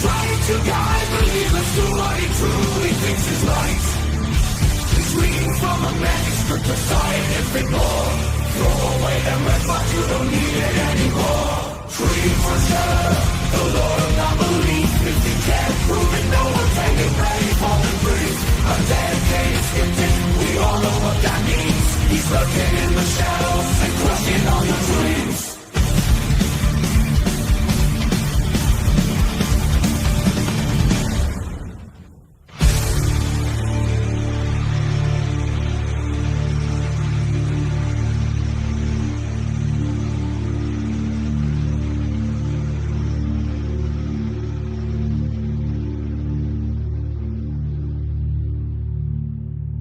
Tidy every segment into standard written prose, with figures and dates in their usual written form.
trying to guide believers to what he truly thinks is right. He's reading from a manuscript of scientific lore. Throw away the record, you don't need it anymore. Dream for sure, the Lord of non-belief. If you can't prove it, no one can get ready for the brief. A dedicated skeptic, we all know what that means. He's lurking in the shadows and crushing all your dreams.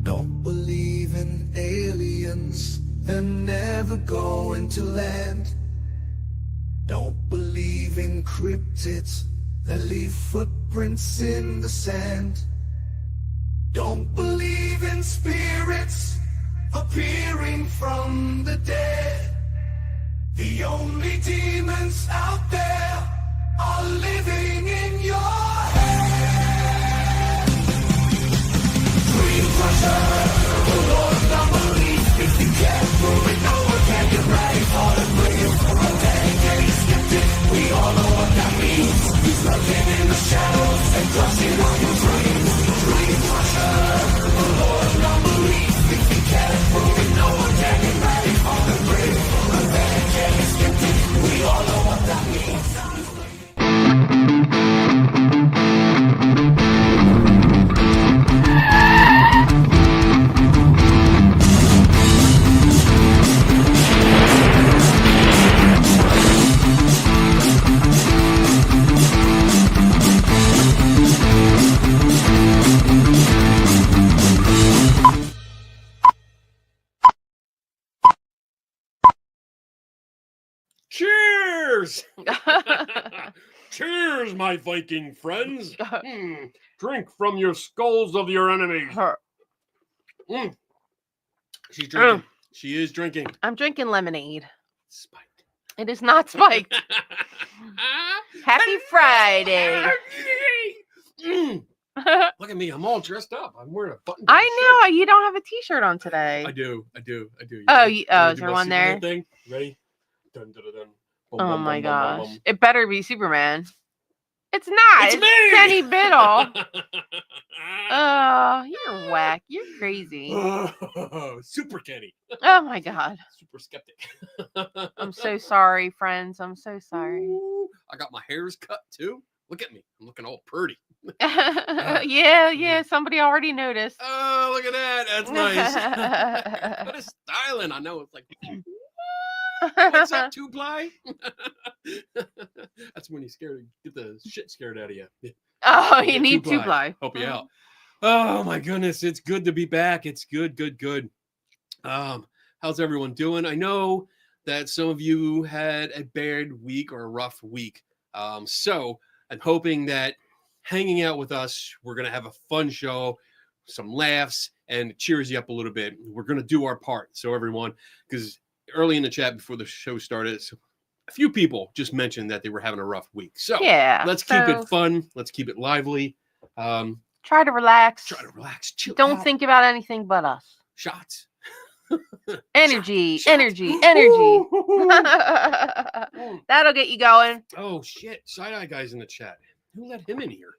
Don't believe in aliens and never going to land. Don't believe in cryptids that leave footprints in the sand. Don't believe in spirits appearing from the dead. The only demons out there are living in your head. Dream crusher, the Lord of non-belief. If you can't prove it, no one can get ready for the brief. A dedicated skeptic, we all know what that means. He's lurking in the shadows and crushing all your dreams. Dream crusher, the Lord of non-belief. If you can't prove it, no one can get ready for the brief. A dedicated skeptic, we all know what that means. Cheers! Cheers, my Viking friends. Drink from your skulls of your enemies. She's drinking. She is drinking. I'm drinking lemonade. Spiked. It is not spiked. Happy Friday. Look at me. I'm all dressed up. I'm wearing a button. I know. You don't have a t-shirt on today. I do. You Oh, ready? is Wanna do there my one there? Superman thing? Ready? Dun, dun, dun, dun. Boom, Oh boom, my boom, boom, boom, gosh. boom. It better be Superman. It's not. It's me! Kenny Biddle. Oh, you're whack. You're crazy. Super Kenny. Oh my God. Super skeptic. I'm so sorry, friends. I'm so sorry. Ooh, I got my hairs cut too. Look at me. I'm looking all pretty. Yeah. Somebody already noticed. Oh, look at that. That's nice. What a styling. I know. It's like, what's up, two-ply? That's when you get the shit scared out of you. Oh, Get you need two-ply. two-ply. Help you out. Oh my goodness, it's good to be back. It's good. How's everyone doing? I know that some of you had a bad week or a rough week. So I'm hoping that hanging out with us, we're gonna have a fun show, some laughs, and it cheers you up a little bit. We're gonna do our part. So everyone, because early in the chat before the show started, a few people just mentioned that they were having a rough week. So Yeah. let's keep it fun. Let's keep it lively. Try to relax. Chill Don't out. think about anything but us. Shots. Energy. Shots. That'll get you going. Oh shit! Side-eye guy's in the chat. Who let him in here?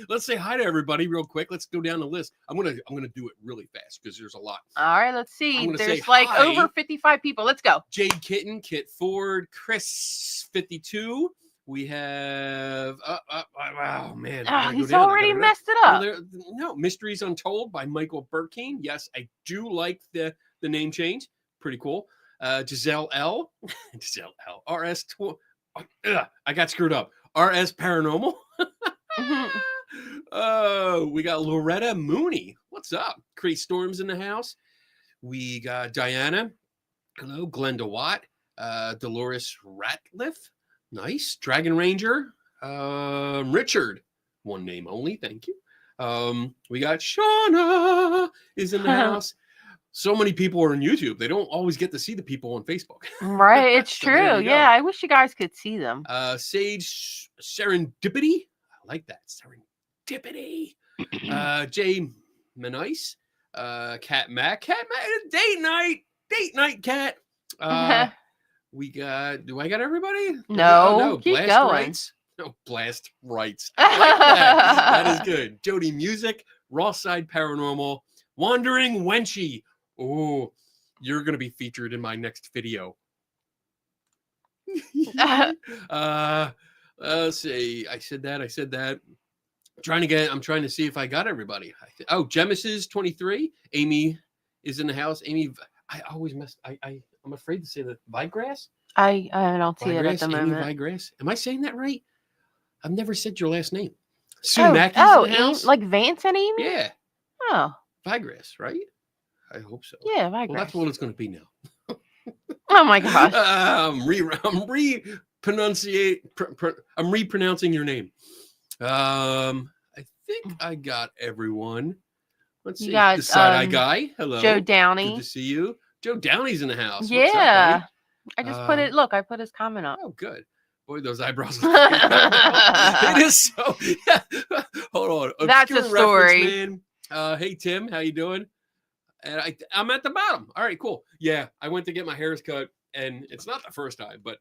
Let's say hi to everybody real quick. Let's go down the list. I'm gonna do it really fast because there's a lot. All right, let's I'm see. gonna There's say like hi. over 55 people. Let's go. Jade Kitten, Kit Ford, Chris 52. We have oh man. I Oh, gotta go he's down. I already gotta go down. messed it Oh, up. no, Mysteries Untold by Michael Burkane. Yes, I do like the name change. Pretty cool. Giselle L. RS. I got screwed up. RS Paranormal. Oh, we got Loretta Mooney. What's up? Cree Storms in the house. We got Diana. Hello. Glenda Watt. Dolores Ratliff. Nice. Dragon Ranger. Richard. One name only. Thank you. We got Shauna is in the house. so many people are on YouTube. They don't always get to see the people on Facebook. Right, it's So there true. you go. Yeah, I wish you guys could see them. Sage Serendipity. I like that. Serendipity. Jay Manice. Cat Mac. Date night, Cat. We got. Do I got everybody? No, keep Blast going. Rights. No, Blast Rights. I like that. That is good. Jody Music. Ross Side Paranormal. Wandering Wenchy. Oh, you're gonna be featured in my next video. Let's see. I said that. I'm trying to see if I got everybody. Oh, Gemis is 23. Amy is in the house. Amy, I always mess. I'm afraid to say that. Vigrass. I don't see it at the Amy moment. Vigrass. Am I saying that right? I've never said your last name. Sumaki's in the house. Like Vance and Amy. Yeah, Oh, Vigrass, right? I hope so. yeah, Vigrass. Well, that's what it's going to be now. Oh my gosh. I'm repronouncing your name. I think I got everyone. Let's see. You got, the side-eye guy. Hello. Joe Good Downey. to see you. Joe Downey's in the house. Yeah. What's up, buddy? I just put it. Look, I put his comment up. Oh, good. Boy, those eyebrows. It is so. Yeah. Hold on. That's a Obscure story. reference, man. Hey, Tim. How you doing? And I'm at the bottom. All right, cool. Yeah, I went to get my hairs cut, and it's not the first time, but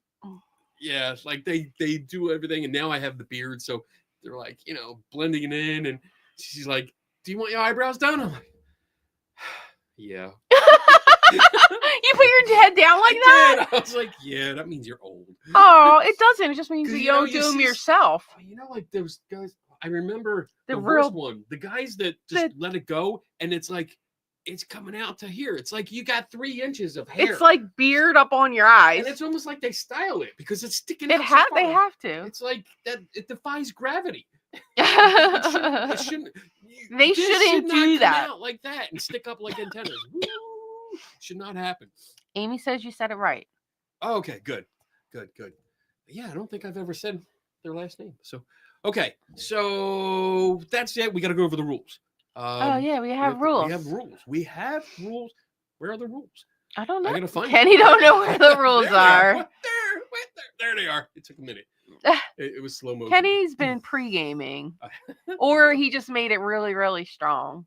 yeah, it's like they do everything, and now I have the beard, so they're like, blending it in, and she's like, "Do you want your eyebrows done?" I'm like, "Yeah." You put your head down like that? I was like, "Yeah, that means you're old." Oh, it doesn't. It just means that you don't you do them see- yourself. Like those guys. I remember The the real- worst one. The guys that just let it go, and it's like it's coming out to here. It's like you got 3 inches of hair. It's like beard up on your eyes. and it's almost like they style it because it's sticking It out. so they far. have to. It's like that. It defies gravity. They shouldn't shouldn't should not do come that. out like that and stick up like antennas. Woo! Should not happen. Amy says you said it right. Oh, okay, good. Yeah, I don't think I've ever said their last name. So, okay, so that's it. We got to go over the rules. Oh yeah, we have rules. We have rules. Where are the rules? I don't know. I gotta find Kenny don't know where the rules There they are. are. What? There they are. It took a minute. It was slow motion. Kenny's been pre-gaming, or he just made it really, really strong.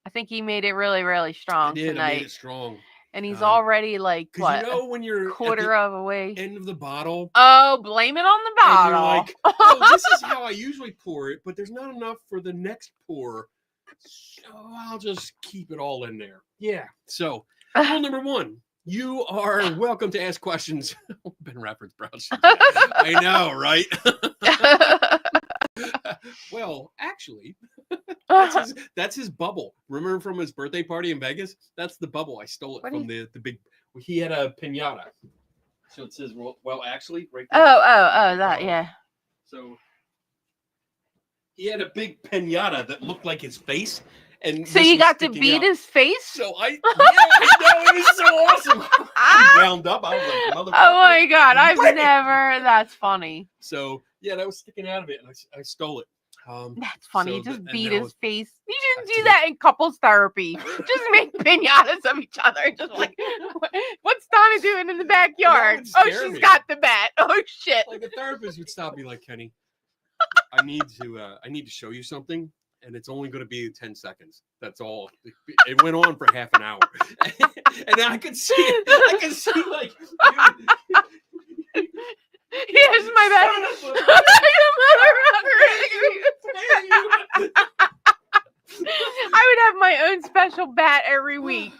I think he made it really, really I strong did. I tonight, made it strong. and he's already like Because what, when you're a quarter of a way. end of the bottle, Oh, blame it on the and bottle. you're like, "Oh, this is how I usually pour it, but there's not enough for the next pour, so I'll just keep it all in there." Yeah. So, rule number 1: you are welcome to ask questions. Ben Rafford's brown. I know, right? Well, actually, that's his bubble. Remember from his birthday party in Vegas? That's the bubble. I stole it from the big. He had a piñata. So it says, well, actually, right there. Oh, that, yeah. So he had a big piñata that looked like his face. And So this you was got to sticking beat out. his face? So I know, it was so awesome. I wound up. I was like, motherfucker. Oh my god, I've Wait. never. That's funny. So yeah, that was sticking out of it, and I stole it. That's funny. So You just and beat now his it's- face. You I shouldn't do did. that in couples therapy. Just make pinatas of each other. Just like, what's Donna doing in the backyard? would Oh, scare she's me. got the bat. Oh shit. Like a therapist would stop me, like, "Kenny, I need to show you something, and it's only going to be 10 seconds. That's all." It went on for half an hour, and I could see it. I could see like. Here's my bat. I would have my own special bat every week.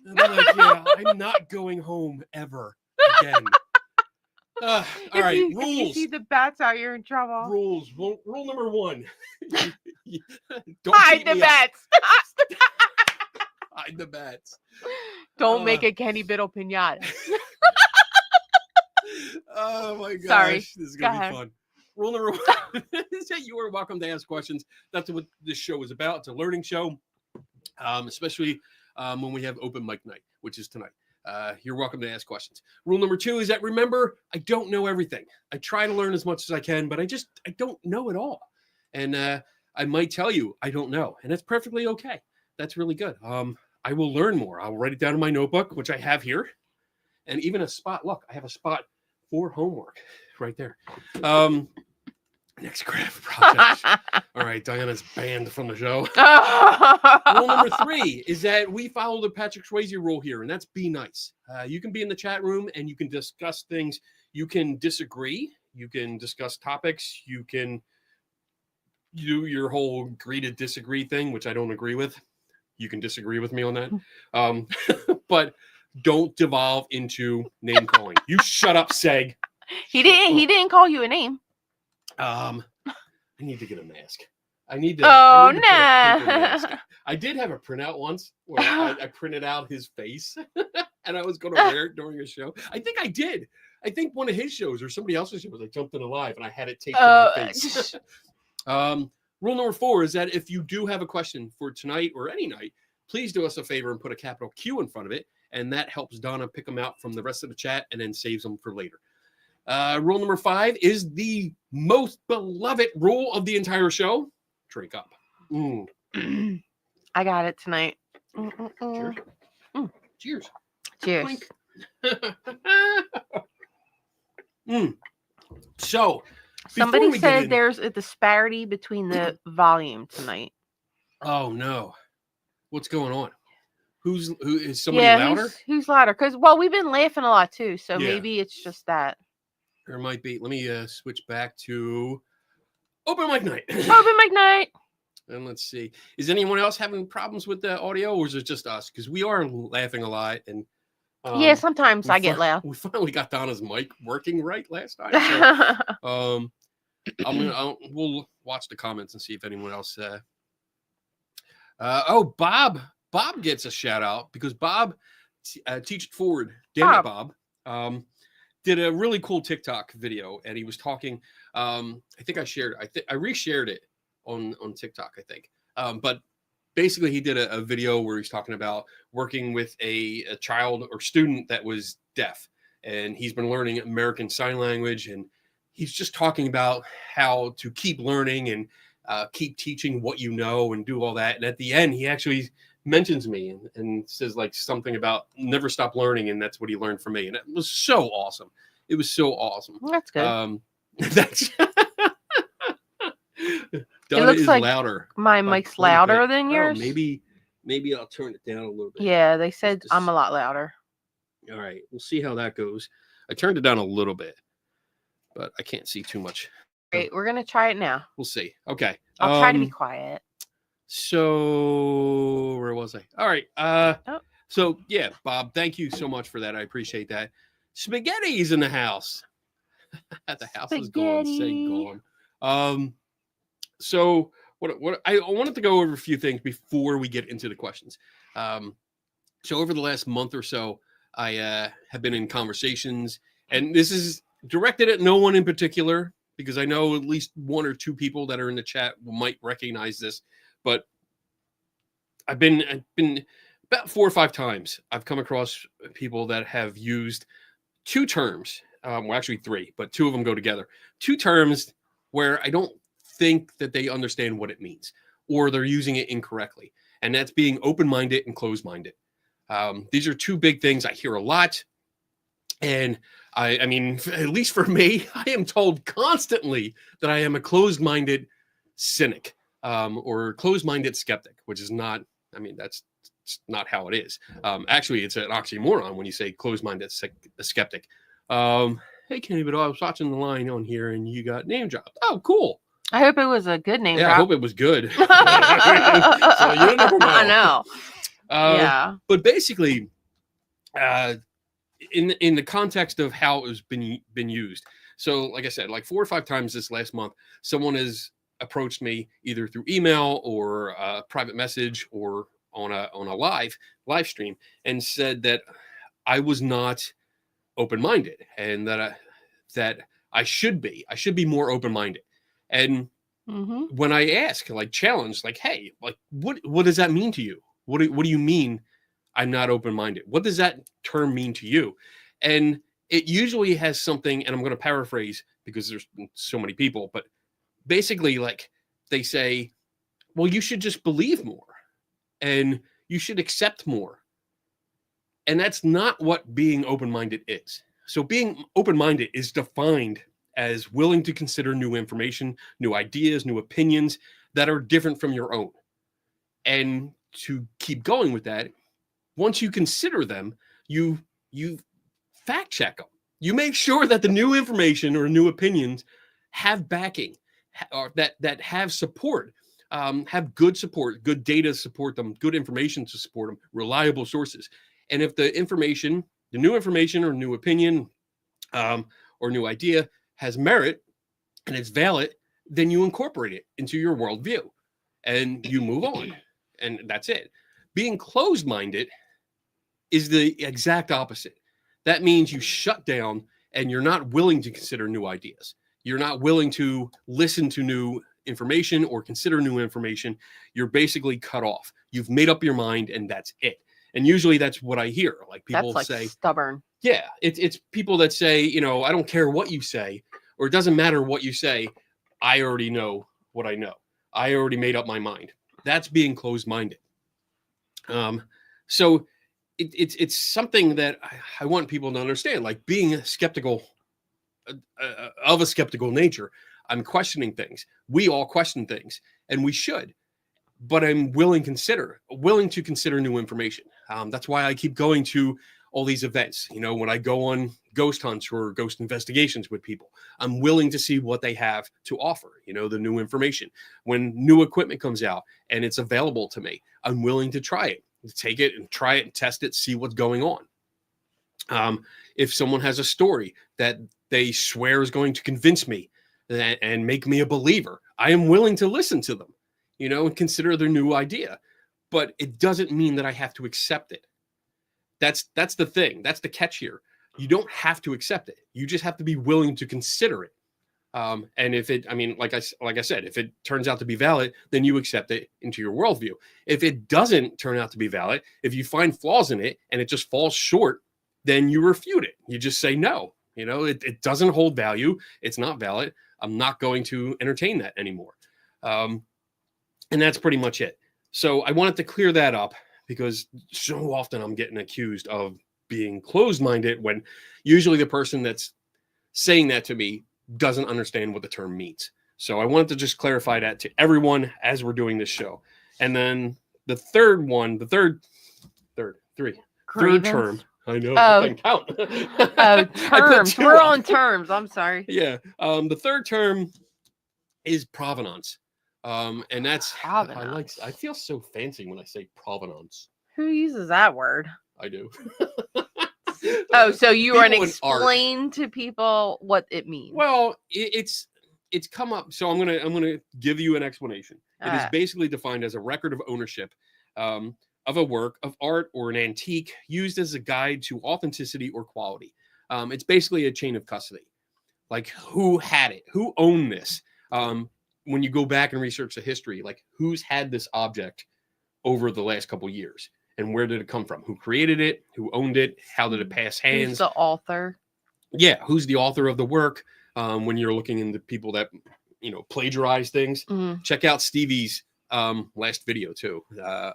And I'm like, "Yeah, I'm not going home ever again." All right, If you rules. see the bats out, you're in trouble. Rules. Rule number 1. Don't Hide beat the me up. bats. Hide the bats. Don't make a Kenny Biddle pinata. Oh my gosh. Sorry. This is Go going to be ahead. fun. Rule number 1 is that you are welcome to ask questions. That's what this show is about. It's a learning show, especially when we have open mic night, which is tonight. You're welcome to ask questions. Rule number 2 is that, remember, I don't know everything. I try to learn as much as I can, but I don't know it all. And I might tell you I don't know, and that's perfectly okay. That's really good. I will learn more. I'll write it down in my notebook, which I have here. And even a spot. Look, I have a spot for homework right there. Next craft project. All right, Diana's banned from the show. Rule number 3 is that we follow the Patrick Swayze rule here, and that's be nice. You can be in the chat room and you can discuss things. You can disagree. You can discuss topics. You can do your whole agree to disagree thing, which I don't agree with. You can disagree with me on that. But don't devolve into name calling. You shut up, Seg. He didn't call you a name. I need to get a mask. I need to. Oh, I need to put a paper no. mask. I did have a printout once where I printed out his face and I was going to wear it during a show. I think I did. I think one of his shows or somebody else's shows, I jumped in live and I had it taped to my face. Rule number 4 is that if you do have a question for tonight or any night, please do us a favor and put a capital Q in front of it. And that helps Donna pick them out from the rest of the chat and then saves them for later. Rule number 5 is the most beloved rule of the entire show. Drink up. I got it tonight. Cheers. Cheers. Cheers. So, somebody said there's a disparity between the volume tonight. Oh no. What's going on? Who is somebody louder? Who's louder? Because we've been laughing a lot too, so maybe it's just that. There might be. Let me switch back to open mic night. Open mic night. And let's see. Is anyone else having problems with the audio, or is it just us? Because we are laughing a lot, and sometimes I get loud. We finally got Donna's mic working right last time. So, we'll watch the comments and see if anyone else. Bob gets a shout out because Bob, Teach It Forward, damn it, Bob, did a really cool TikTok video, and he was talking. I think I shared. I reshared it on TikTok. I think, but basically he did a video where he's talking about working with a child or student that was deaf, and he's been learning American Sign Language, and he's just talking about how to keep learning and keep teaching what you know and do all that. And at the end, he actually mentions me and says like something about never stop learning, and that's what he learned from me, and it was so awesome. It was so awesome. That's good. That's Donna looks is like louder. My mic's louder than yours. Maybe I'll turn it down a little bit. Yeah, they said I'm a lot louder. All right, we'll see how that goes. I turned it down a little bit, but I can't see too much. Great, we're gonna try it now. We'll see. Okay, I'll try to be quiet. So where was I? All right. So yeah, Bob, thank you so much for that. I appreciate that. Spaghetti's in the house. The house is gone. Say gone. So what I wanted to go over a few things before we get into the questions. So over the last month or so, I have been in conversations, and this is directed at no one in particular because I know at least 1 or 2 people that are in the chat might recognize this. But I've been about 4 or 5 times. I've come across people that have used 2 terms. Well, actually 3, but 2 of them go together. 2 terms where I don't think that they understand what it means, or they're using it incorrectly. And that's being open-minded and closed-minded. These are 2 big things I hear a lot. And I mean, at least for me, I am told constantly that I am a closed-minded cynic. Or closed-minded skeptic, which is not, I mean, that's not how it is. Actually, it's an oxymoron when you say closed-minded skeptic. Hey, Kenny, but I was watching the line on here and you got name dropped. Oh, cool. I hope it was a good name drop. I hope it was good. So you never know. I know. Yeah. But basically, in the context of how it was been used. So, like I said, like 4 or 5 times this last month, someone has approached me either through email or a private message or on a live stream and said that I was not open-minded and that I should be more open-minded. And when I ask, like challenge, like, hey, like what does that mean to you? What do you mean I'm not open-minded? What does that term mean to you? And it usually has something, and I'm going to paraphrase because there's so many people, but basically, like they say, well, you should just believe more, and you should accept more. And that's not what being open-minded is. So being open-minded is defined as willing to consider new information, new ideas, new opinions that are different from your own. And to keep going with that, once you consider them, you fact check them. You make sure that the new information or new opinions have backing, or that have support, have good support, good data to support them, good information to support them, reliable sources. And if the information, the new information or new opinion or new idea has merit and it's valid, then you incorporate it into your worldview and you move on. And that's it. Being closed-minded is the exact opposite. That means you shut down and you're not willing to consider new ideas. You're not willing to listen to new information or consider new information. You're basically cut off. You've made up your mind and that's it. And usually that's what I hear. Like people that's like say, stubborn. Yeah, it's people that say, you know, I don't care what you say, or it doesn't matter what you say. I already know what I know. I already made up my mind. That's being closed-minded. So it's something that I want people to understand, like being skeptical of a skeptical nature. I'm questioning things. We all question things, and we should. But I'm willing to consider new information. That's why I keep going to all these events. You know, when I go on ghost hunts or ghost investigations with people, I'm willing to see what they have to offer, you know, the new information. When new equipment comes out and it's available to me, I'm willing to try it, take it and try it and test it, see what's going on. If someone has a story that they swear is going to convince me and make me a believer, I am willing to listen to them, you know, and consider their new idea. But it doesn't mean that I have to accept it. That's the thing. That's the catch here. You don't have to accept it. You just have to be willing to consider it. And if it, I mean, like I said, if it turns out to be valid, then you accept it into your worldview. If it doesn't turn out to be valid, if you find flaws in it and it just falls short, then you refute it. You just say, no, you know, it doesn't hold value. It's not valid. I'm not going to entertain that anymore. And that's pretty much it. So I wanted to clear that up because so often I'm getting accused of being closed-minded when usually the person that's saying that to me doesn't understand what the term means. So I wanted to just clarify that to everyone as we're doing this show. And then the third term. I know. I can count. Terms. We're on terms. I'm sorry. Yeah. The third term is provenance. And that's provenance. I feel so fancy when I say provenance. Who uses that word? I do. Oh, so you want to explain to people what it means? Well, it's come up. So I'm gonna give you an explanation. It is basically defined as a record of ownership of a work of art or an antique used as a guide to authenticity or quality. It's basically a chain of custody. Like who had it? Who owned this? When you go back and research the history, like who's had this object over the last couple of years and where did it come from? Who created it? Who owned it? How did it pass hands? Who's the author? Yeah. Who's the author of the work? When you're looking into people that, you know, plagiarize things, check out Stevie's last video too,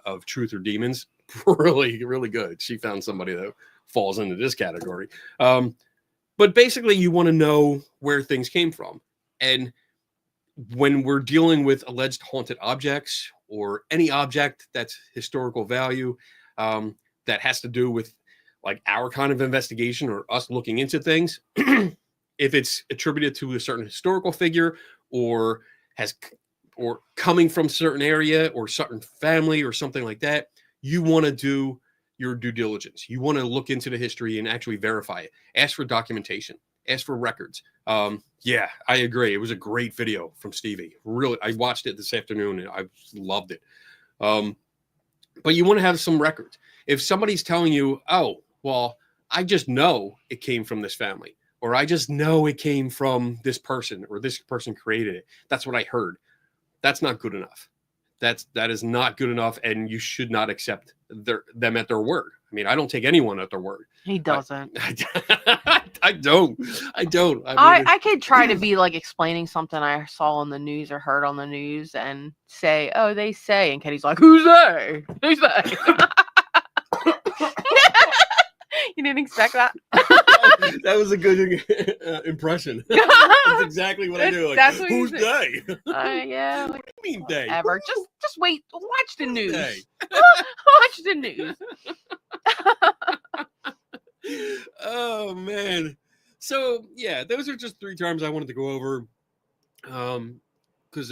of Truth or Demons. Really, really good. She found somebody that falls into this category. But basically you want to know where things came from. And when we're dealing with alleged haunted objects or any object that's historical value, that has to do with like our kind of investigation or us looking into things, if it's attributed to a certain historical figure or coming from a certain area or certain family or something like that, you want to do your due diligence. You want to look into the history and actually verify it. Ask for documentation. Ask for records. Yeah, I agree. It was a great video from Stevie. Really, I watched it this afternoon and I loved it. But you want to have some records. If somebody's telling you, oh, well, I just know it came from this family, or I just know it came from this person, or this person created it. That's what I heard. That's not good enough. That is not good enough, and you should not accept them at their word. I mean, I don't take anyone at their word. He doesn't. I don't. I mean, I could try to be like explaining something I saw on the news or heard on the news and say, "Oh, they say," and Kenny's like, "Who's they? Who's they?" You didn't expect that? That was a good impression. That's exactly what I do. Like, That's what who's you they? Yeah. What do you mean they? Whatever. Just wait. Watch the news. They. Watch the news. Oh man. So yeah, those are just 3 terms I wanted to go over. Because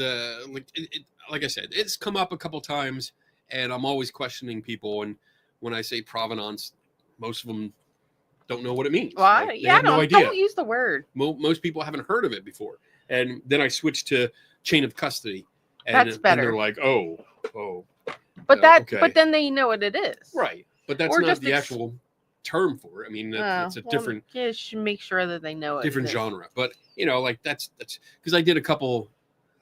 like I said, it's come up a couple times, and I'm always questioning people. And when I say provenance, most of them don't know what it means. Why? Like, they have no idea. Don't use the word. Most people haven't heard of it before. And then I switched to chain of custody. And, That's better. And they're like, oh. But okay. But then they know what it is. Right. But that's Or not just the actual term for it. I mean, it's a different. You should make sure that they know it. Different genre. But like that's because I did a couple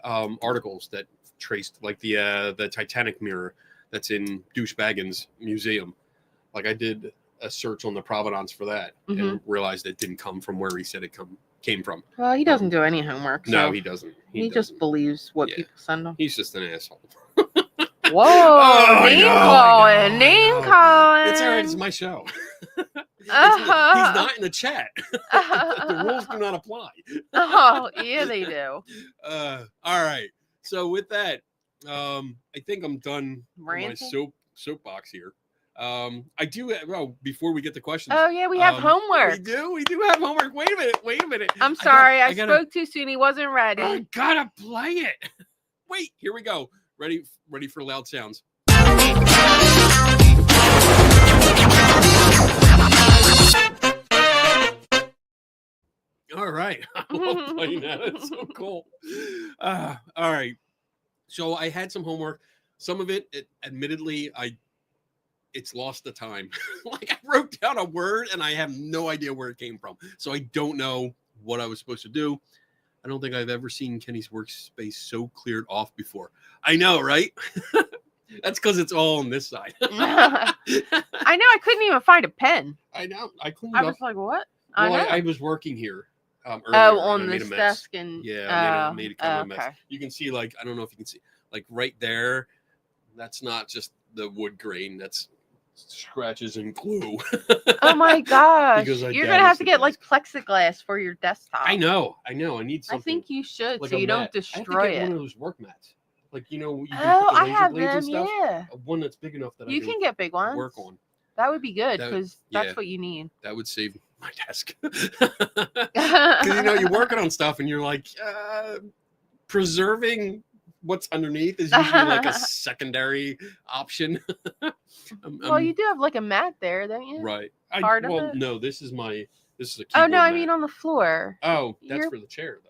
articles that traced like the Titanic mirror that's in Douchebaggins Museum. Like I did a search on the provenance for that and realized it didn't come from where he said it came from. Well, he doesn't do any homework. No, so he doesn't. He just believes what people send him. He's just an asshole. Whoa! Name calling. It's all right. It's my show. He's not in the chat. The rules do not apply. Oh, yeah, they do. All right. So with that, I think I'm done with my soapbox here. I do. Well, before we get to questions. Oh yeah, we have homework. We do have homework. Wait a minute. I'm sorry, I spoke too soon. He wasn't ready. I gotta play it. Wait, here we go. Ready for loud sounds. All right. I love playing that. It's so cool. All right. So I had some homework. Some of it admittedly, it's lost the time. Like I wrote down a word and I have no idea where it came from. So I don't know what I was supposed to do. I don't think I've ever seen Kenny's workspace so cleared off before. I know, right? That's because it's all on this side. I know. I couldn't even find a pen. I know. I cleaned I up. was like, what? I was working here earlier. On this desk and I made a kind of a mess. You can see, like, I don't know if you can see, like right there. That's not just the wood grain. That's scratches and glue. Oh my gosh! Because you're gonna have to get like plexiglass for your desktop. I know. I need something. I think you should, like so you don't destroy it. One of those work mats, like you can I have them. And stuff. Yeah, one that's big enough that you can get big ones. Work on. That would be good because that's what you need. That would save my desk. Because you're working on stuff and you're like preserving what's underneath is usually like a secondary option. Well, you do have like a mat there, don't you? Right. No, this is a keyboard Oh no, I mat. mean on the floor. Oh, that's for the chair though.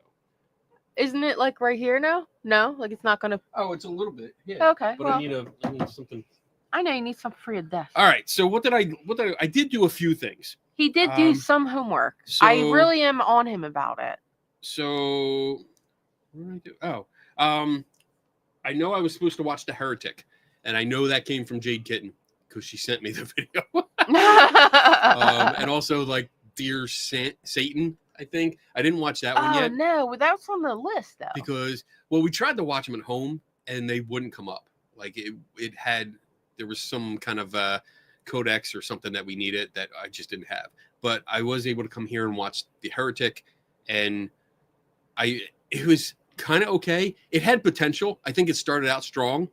Isn't it like right here now? No, like it's not gonna. Oh, it's a little bit. Yeah. Okay. But I need something. I know you need something for your desk. All right. So what did I did do a few things. He did do some homework. So, I really am on him about it. So what did I do? I know I was supposed to watch The Heretic, and I know that came from Jade Kitten because she sent me the video. And also like Dear Satan, I think. I didn't watch that one yet. Oh no, that's on the list though. Because we tried to watch them at home and they wouldn't come up. Like there was some kind of codex or something that we needed that I just didn't have. But I was able to come here and watch The Heretic, and it was kind of okay. It had potential. I think it started out strong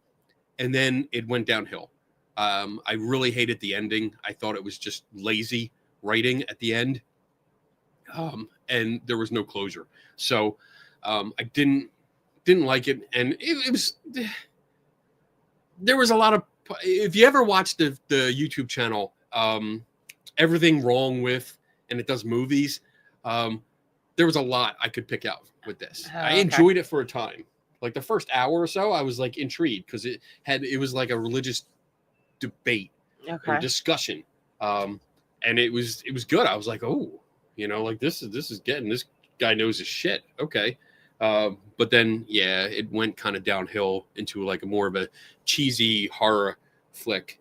and then it went downhill. I really hated the ending. I thought it was just lazy writing at the end. And there was no closure. So I didn't like it. And it was, there was a lot of, if you ever watched the YouTube channel, Everything Wrong With, and it does movies, there was a lot I could pick out with this. I enjoyed it for a time. Like the first hour or so, I was like intrigued because it was like a religious debate or discussion. And it was good. I was like, oh, like this is getting, this guy knows his shit. Okay. But then, it went kind of downhill into like a more of a cheesy horror flick.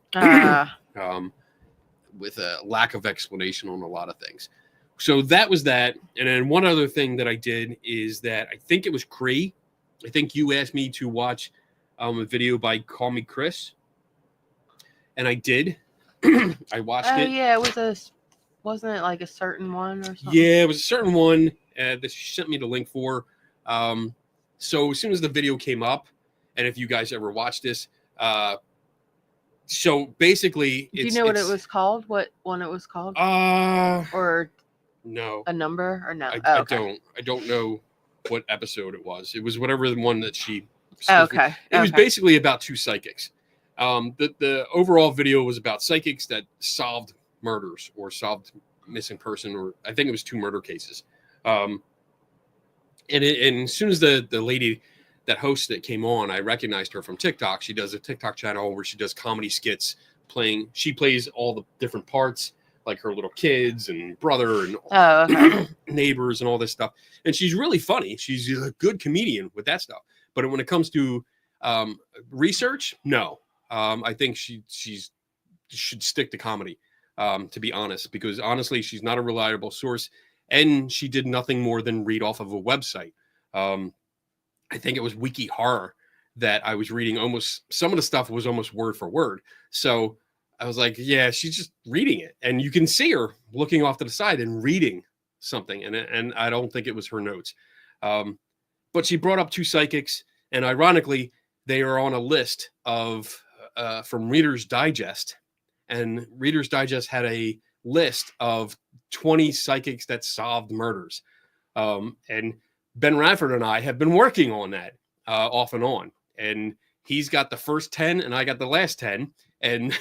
with a lack of explanation on a lot of things. So that was that. And then one other thing that I did is that I think it was Cree. I think you asked me to watch a video by Call Me Chris. And I did. I watched it. Yeah, wasn't it like a certain one or something? Yeah, it was a certain one that she sent me the link for. So as soon as the video came up, and if you guys ever watched this, so basically, do you know what it was called? What one it was called? Or no, a number or no? I don't know what episode it was. It was whatever the one that she. Okay. It was basically about two psychics. The overall video was about psychics that solved murders or solved missing person, or I think it was 2 murder cases. And as soon as the lady that hosts it came on, I recognized her from TikTok. She does a TikTok channel where she does comedy skits she plays all the different parts, like her little kids and brother and neighbors and all this stuff. And she's really funny. She's a good comedian with that stuff. But when it comes to research, no. I think she should stick to comedy, to be honest, because honestly, she's not a reliable source, and she did nothing more than read off of a website. I think it was Wiki Horror that I was reading. Almost some of the stuff was almost word for word. So I was like, yeah, she's just reading it, and you can see her looking off to the side and reading something, and I don't think it was her notes. But she brought up 2 psychics, and ironically, they are on a list of from Reader's Digest, and Reader's Digest had a list of 20 psychics that solved murders. And Ben Radford and I have been working on that off and on, and he's got the first 10 and I got the last 10. And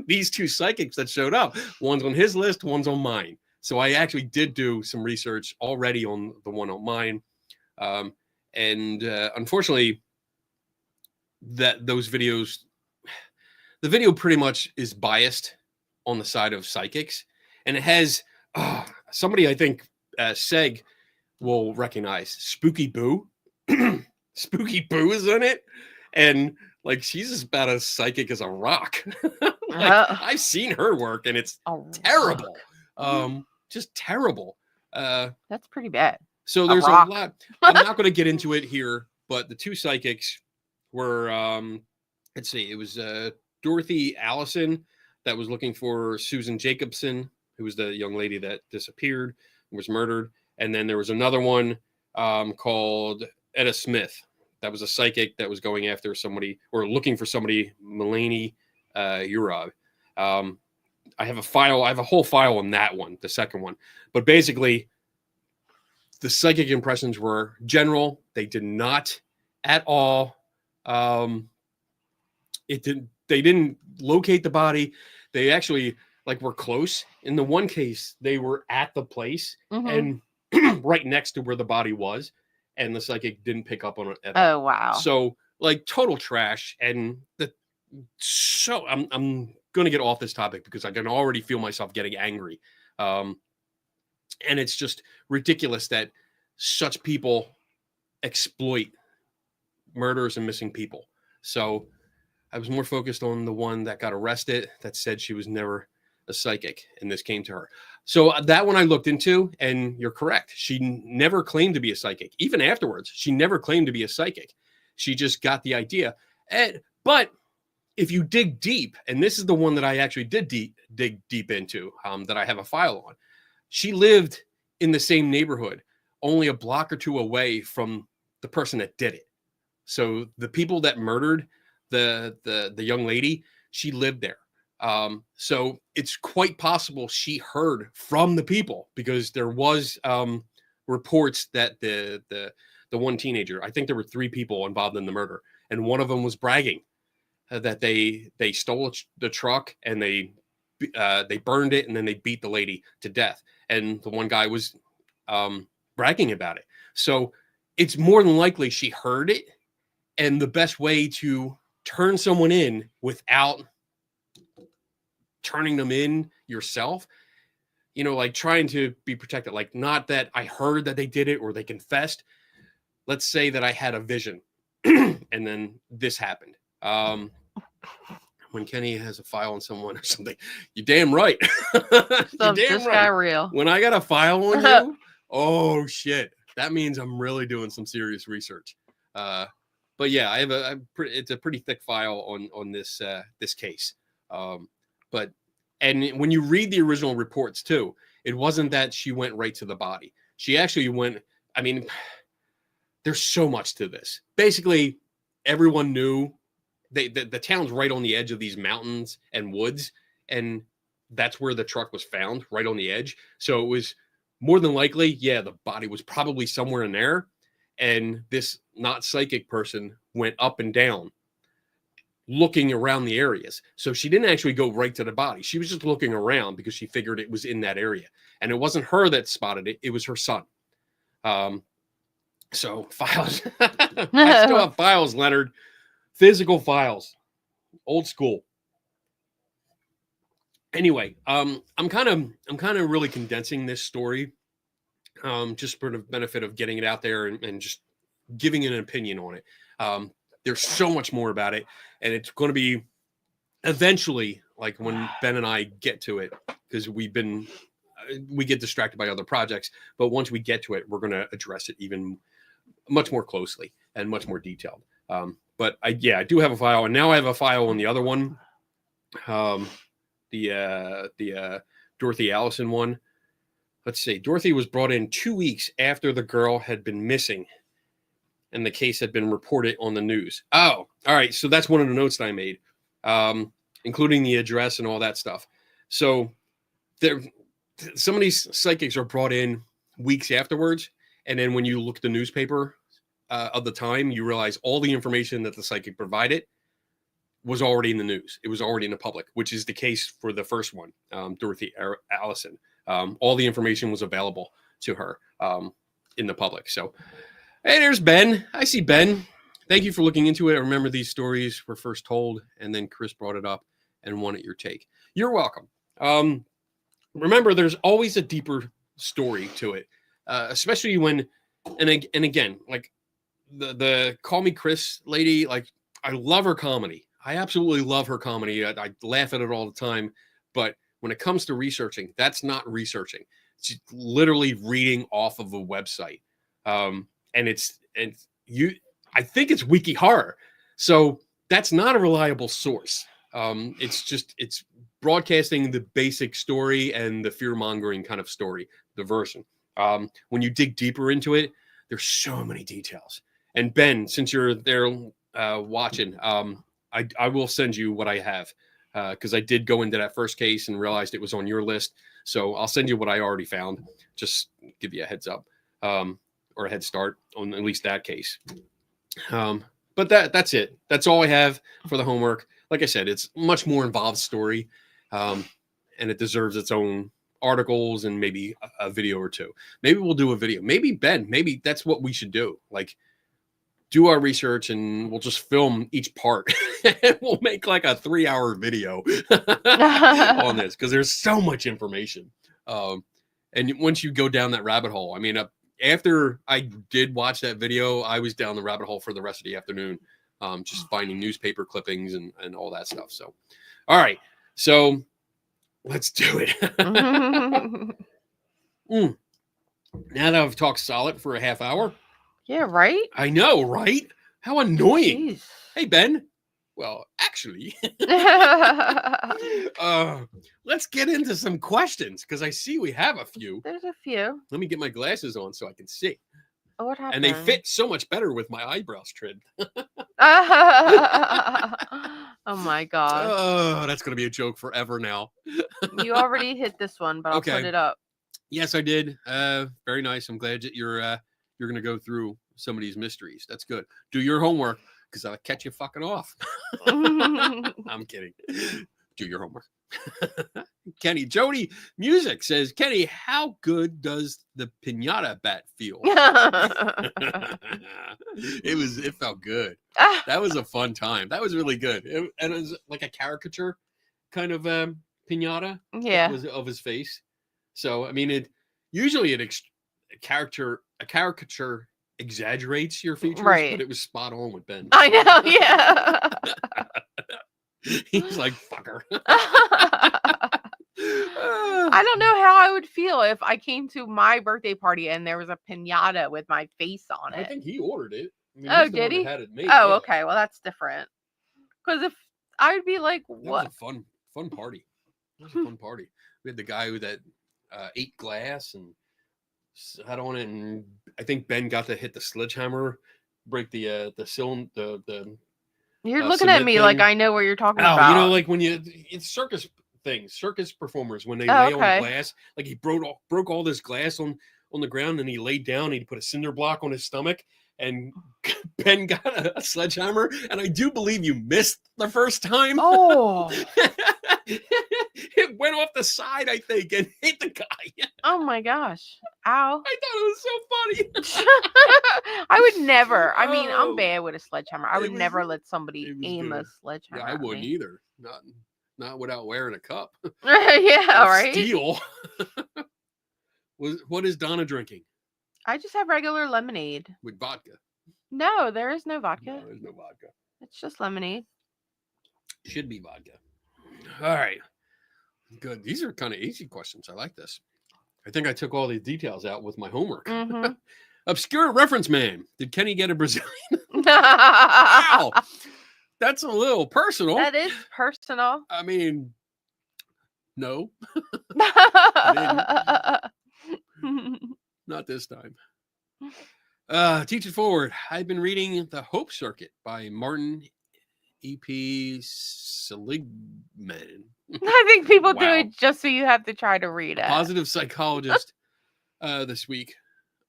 these 2 psychics that showed up, one's on his list, one's on mine. So I actually did do some research already on the one on mine. And unfortunately, those videos, the video pretty much is biased on the side of psychics, and it has somebody I think Seg will recognize, Spooky Boo. Spooky Boo is in it, and like she's as about as psychic as a rock. I've seen her work, and it's terrible. Just terrible. That's pretty bad. So there's a lot. I'm not going to get into it here, but the 2 psychics were, let's see, it was Dorothy Allison that was looking for Susan Jacobson, who was the young lady that disappeared and was murdered. And then there was another one called Etta Smith. That was a psychic that was going after somebody or looking for somebody, Melanie Urod. I have a whole file on that one, the second one. But basically, the psychic impressions were general. They did not at all. They didn't locate the body. They actually were close. In the one case, they were at the place and right next to where the body was, and the psychic didn't pick up on it at all. Oh wow! So total trash. And I'm going to get off this topic because I can already feel myself getting angry. And it's just ridiculous that such people exploit murders and missing people. So I was more focused on the one that got arrested that said she was never a psychic, and this came to her. So that one I looked into, and you're correct. She never claimed to be a psychic. Even afterwards, she never claimed to be a psychic. She just got the idea. But if you dig deep, and this is the one that I actually did dig deep into, that I have a file on. She lived in the same neighborhood, only a block or 2 away from the person that did it. So the people that murdered the young lady, she lived there. So it's quite possible she heard from the people, because there was reports that the one teenager, I think there were 3 people involved in the murder, and one of them was bragging that they stole the truck and they burned it, and then they beat the lady to death. And the one guy was bragging about it. So it's more than likely she heard it. And the best way to turn someone in without turning them in yourself, trying to be protected, not that I heard that they did it or they confessed. Let's say that I had a vision and then this happened. when Kenny has a file on someone or something. You damn right. So You damn this guy right. real. When I got a file on you, oh shit, that means I'm really doing some serious research. But yeah, I have it's a pretty thick file on this this case. But when you read the original reports too, it wasn't that she went right to the body. She actually went. I mean, there's so much to this. Basically, everyone knew the town's right on the edge of these mountains and woods, and that's where the truck was found, right on the edge. So it was more than likely, yeah, the body was probably somewhere in there. And this not psychic person went up and down looking around the areas. So she didn't actually go right to the body. She was just looking around because she figured it was in that area. And it wasn't her that spotted it. It was her son. So files. I still have files, Leonard. Physical files. Old school. Anyway, I'm kind of really condensing this story. Just for the benefit of getting it out there and just giving an opinion on it. There's so much more about it, and it's going to be eventually, like when Ben and I get to it, because we get distracted by other projects, but once we get to it, we're going to address it even much more closely and much more detailed. But I do have a file, and now I have a file on the other one, the Dorothy Allison one. Let's see. Dorothy was brought in 2 weeks after the girl had been missing and the case had been reported on the news. Oh, all right. So that's one of the notes that I made, including the address and all that stuff. So some of these psychics are brought in weeks afterwards. And then when you look at the newspaper of the time, you realize all the information that the psychic provided was already in the news. It was already in the public, which is the case for the first one, Dorothy Allison. All the information was available to her in the public. So, hey, there's Ben. I see Ben. Thank you for looking into it. I remember these stories were first told, and then Chris brought it up and wanted your take. You're welcome. Remember, there's always a deeper story to it, especially when, and again, like the Call Me Chris lady, like I love her comedy. I absolutely love her comedy. I laugh at it all the time, but when it comes to researching, that's not researching. It's literally reading off of a website. I think it's Wiki Horror. So that's not a reliable source. It's broadcasting the basic story and the fear-mongering kind of story, the version. When you dig deeper into it, there's so many details. And Ben, since you're there watching, I will send you what I have. Because I did go into that first case and realized it was on your list. So I'll send you what I already found. Just give you a heads up or a head start on at least that case. But that's it. That's all I have for the homework. Like I said, it's much more involved story, and it deserves its own articles and maybe a video or two. Maybe we'll do a video. Maybe Ben, maybe that's what we should do. Like, do our research and we'll just film each part and we'll make like a 3-hour video on this because there's so much information. And once you go down that rabbit hole, I mean, after I did watch that video, I was down the rabbit hole for the rest of the afternoon, just finding newspaper clippings and all that stuff. So, all right. So let's do it. Now that I've talked solid for a half hour. Yeah, right? I know, right? How annoying. Jeez. Hey, Ben. Well, actually, let's get into some questions because I see we have a few. There's a few. Let me get my glasses on so I can see. What happened? And they fit so much better with my eyebrows trimmed. Oh my god. Oh, that's going to be a joke forever now. You already hit this one, but I'll Okay. put it up. Yes, I did. Very nice. I'm glad that you're going to go through some of these mysteries. That's good. Do your homework because I'll catch you fucking off. I'm kidding. Do your homework. Kenny Jody Music says, Kenny, how good does the piñata bat feel? It felt good. That was a fun time. That was really good. And it was like a caricature kind of piñata. Yeah. Was of his face. So I mean, a caricature exaggerates your features, Right. but it was spot on with Ben. I know, yeah. He's like, fucker. I don't know how I would feel if I came to my birthday party and there was a piñata with my face on it. I think he ordered it. I mean, Oh, he's the did one he? that had it made. Oh, yeah. okay. Well, that's different. Because if I would be like, That what? was a fun party. It was a fun party. We had the guy that ate glass and sat on it, and I think Ben got to hit the sledgehammer, break the cylinder, the You're looking at cement me like thing. I know what you're talking Oh, about. you know, like when it's circus things, circus performers when they Oh, lay okay. on glass, like he broke all this glass on the ground, and he laid down and he put a cinder block on his stomach, and Ben got a sledgehammer, and I do believe you missed the first time. Oh. It went off the side, I think, and hit the guy. Oh my gosh. Ow. I thought it was so funny. I would never. I mean, I'm Oh. bad with a sledgehammer. I It would was- never let somebody it was aim a good. sledgehammer. Yeah, I at wouldn't me. either. Not without wearing a cup. Yeah, Of right. Steel. What is Donna drinking? I just have regular lemonade. With vodka. No, there is no vodka. No, there's no vodka. It's just lemonade. Should be vodka. All right. Good. These are kind of easy questions. I like this. I think I took all the details out with my homework. Mm-hmm. Obscure reference man. Did Kenny get a Brazilian? Wow. Wow. That's a little personal. That is personal. I mean, no, not this time. Teach it forward. I've been reading The Hope Circuit by Martin E.P. Seligman. I think people do Wow. it just so you have to try to read it. Positive psychologist this week.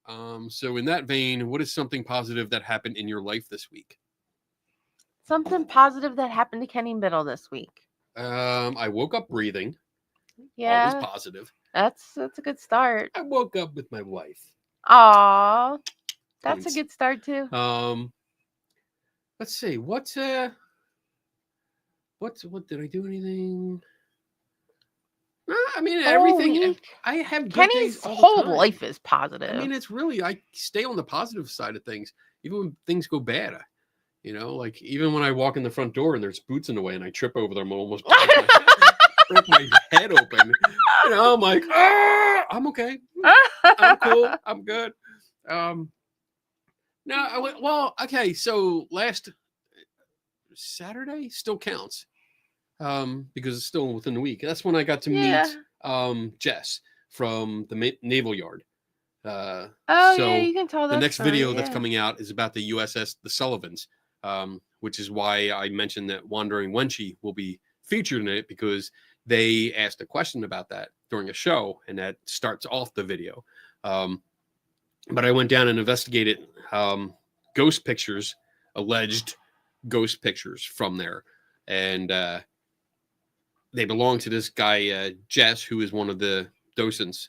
So in that vein, what is something positive that happened in your life this week? Something positive that happened to Kenny Middle this week. I woke up breathing. Yeah, Always positive. that's a good start. I woke up with my wife. Aw, that's Points. a good start too. Let's see. What did I do anything? I mean, All everything. week. I have good Kenny's days all the whole time. life is positive. I mean, it's really, I stay on the positive side of things, even when things go bad. Like even when I walk in the front door and there's boots in the way and I trip over them, I almost break my head open. I'm like, I'm okay. I'm cool. I'm good. Okay. So last Saturday still counts because it's still within the week. That's when I got to meet Jess from the Naval Yard. Oh, so yeah, you can tell the next story, video that's yeah. coming out is about the USS the Sullivans, which is why I mentioned that Wandering Wenchie will be featured in it, because they asked a question about that during a show, and that starts off the video. But I went down and investigated ghost pictures, alleged ghost pictures from there, and they belong to this guy Jess, who is one of the docents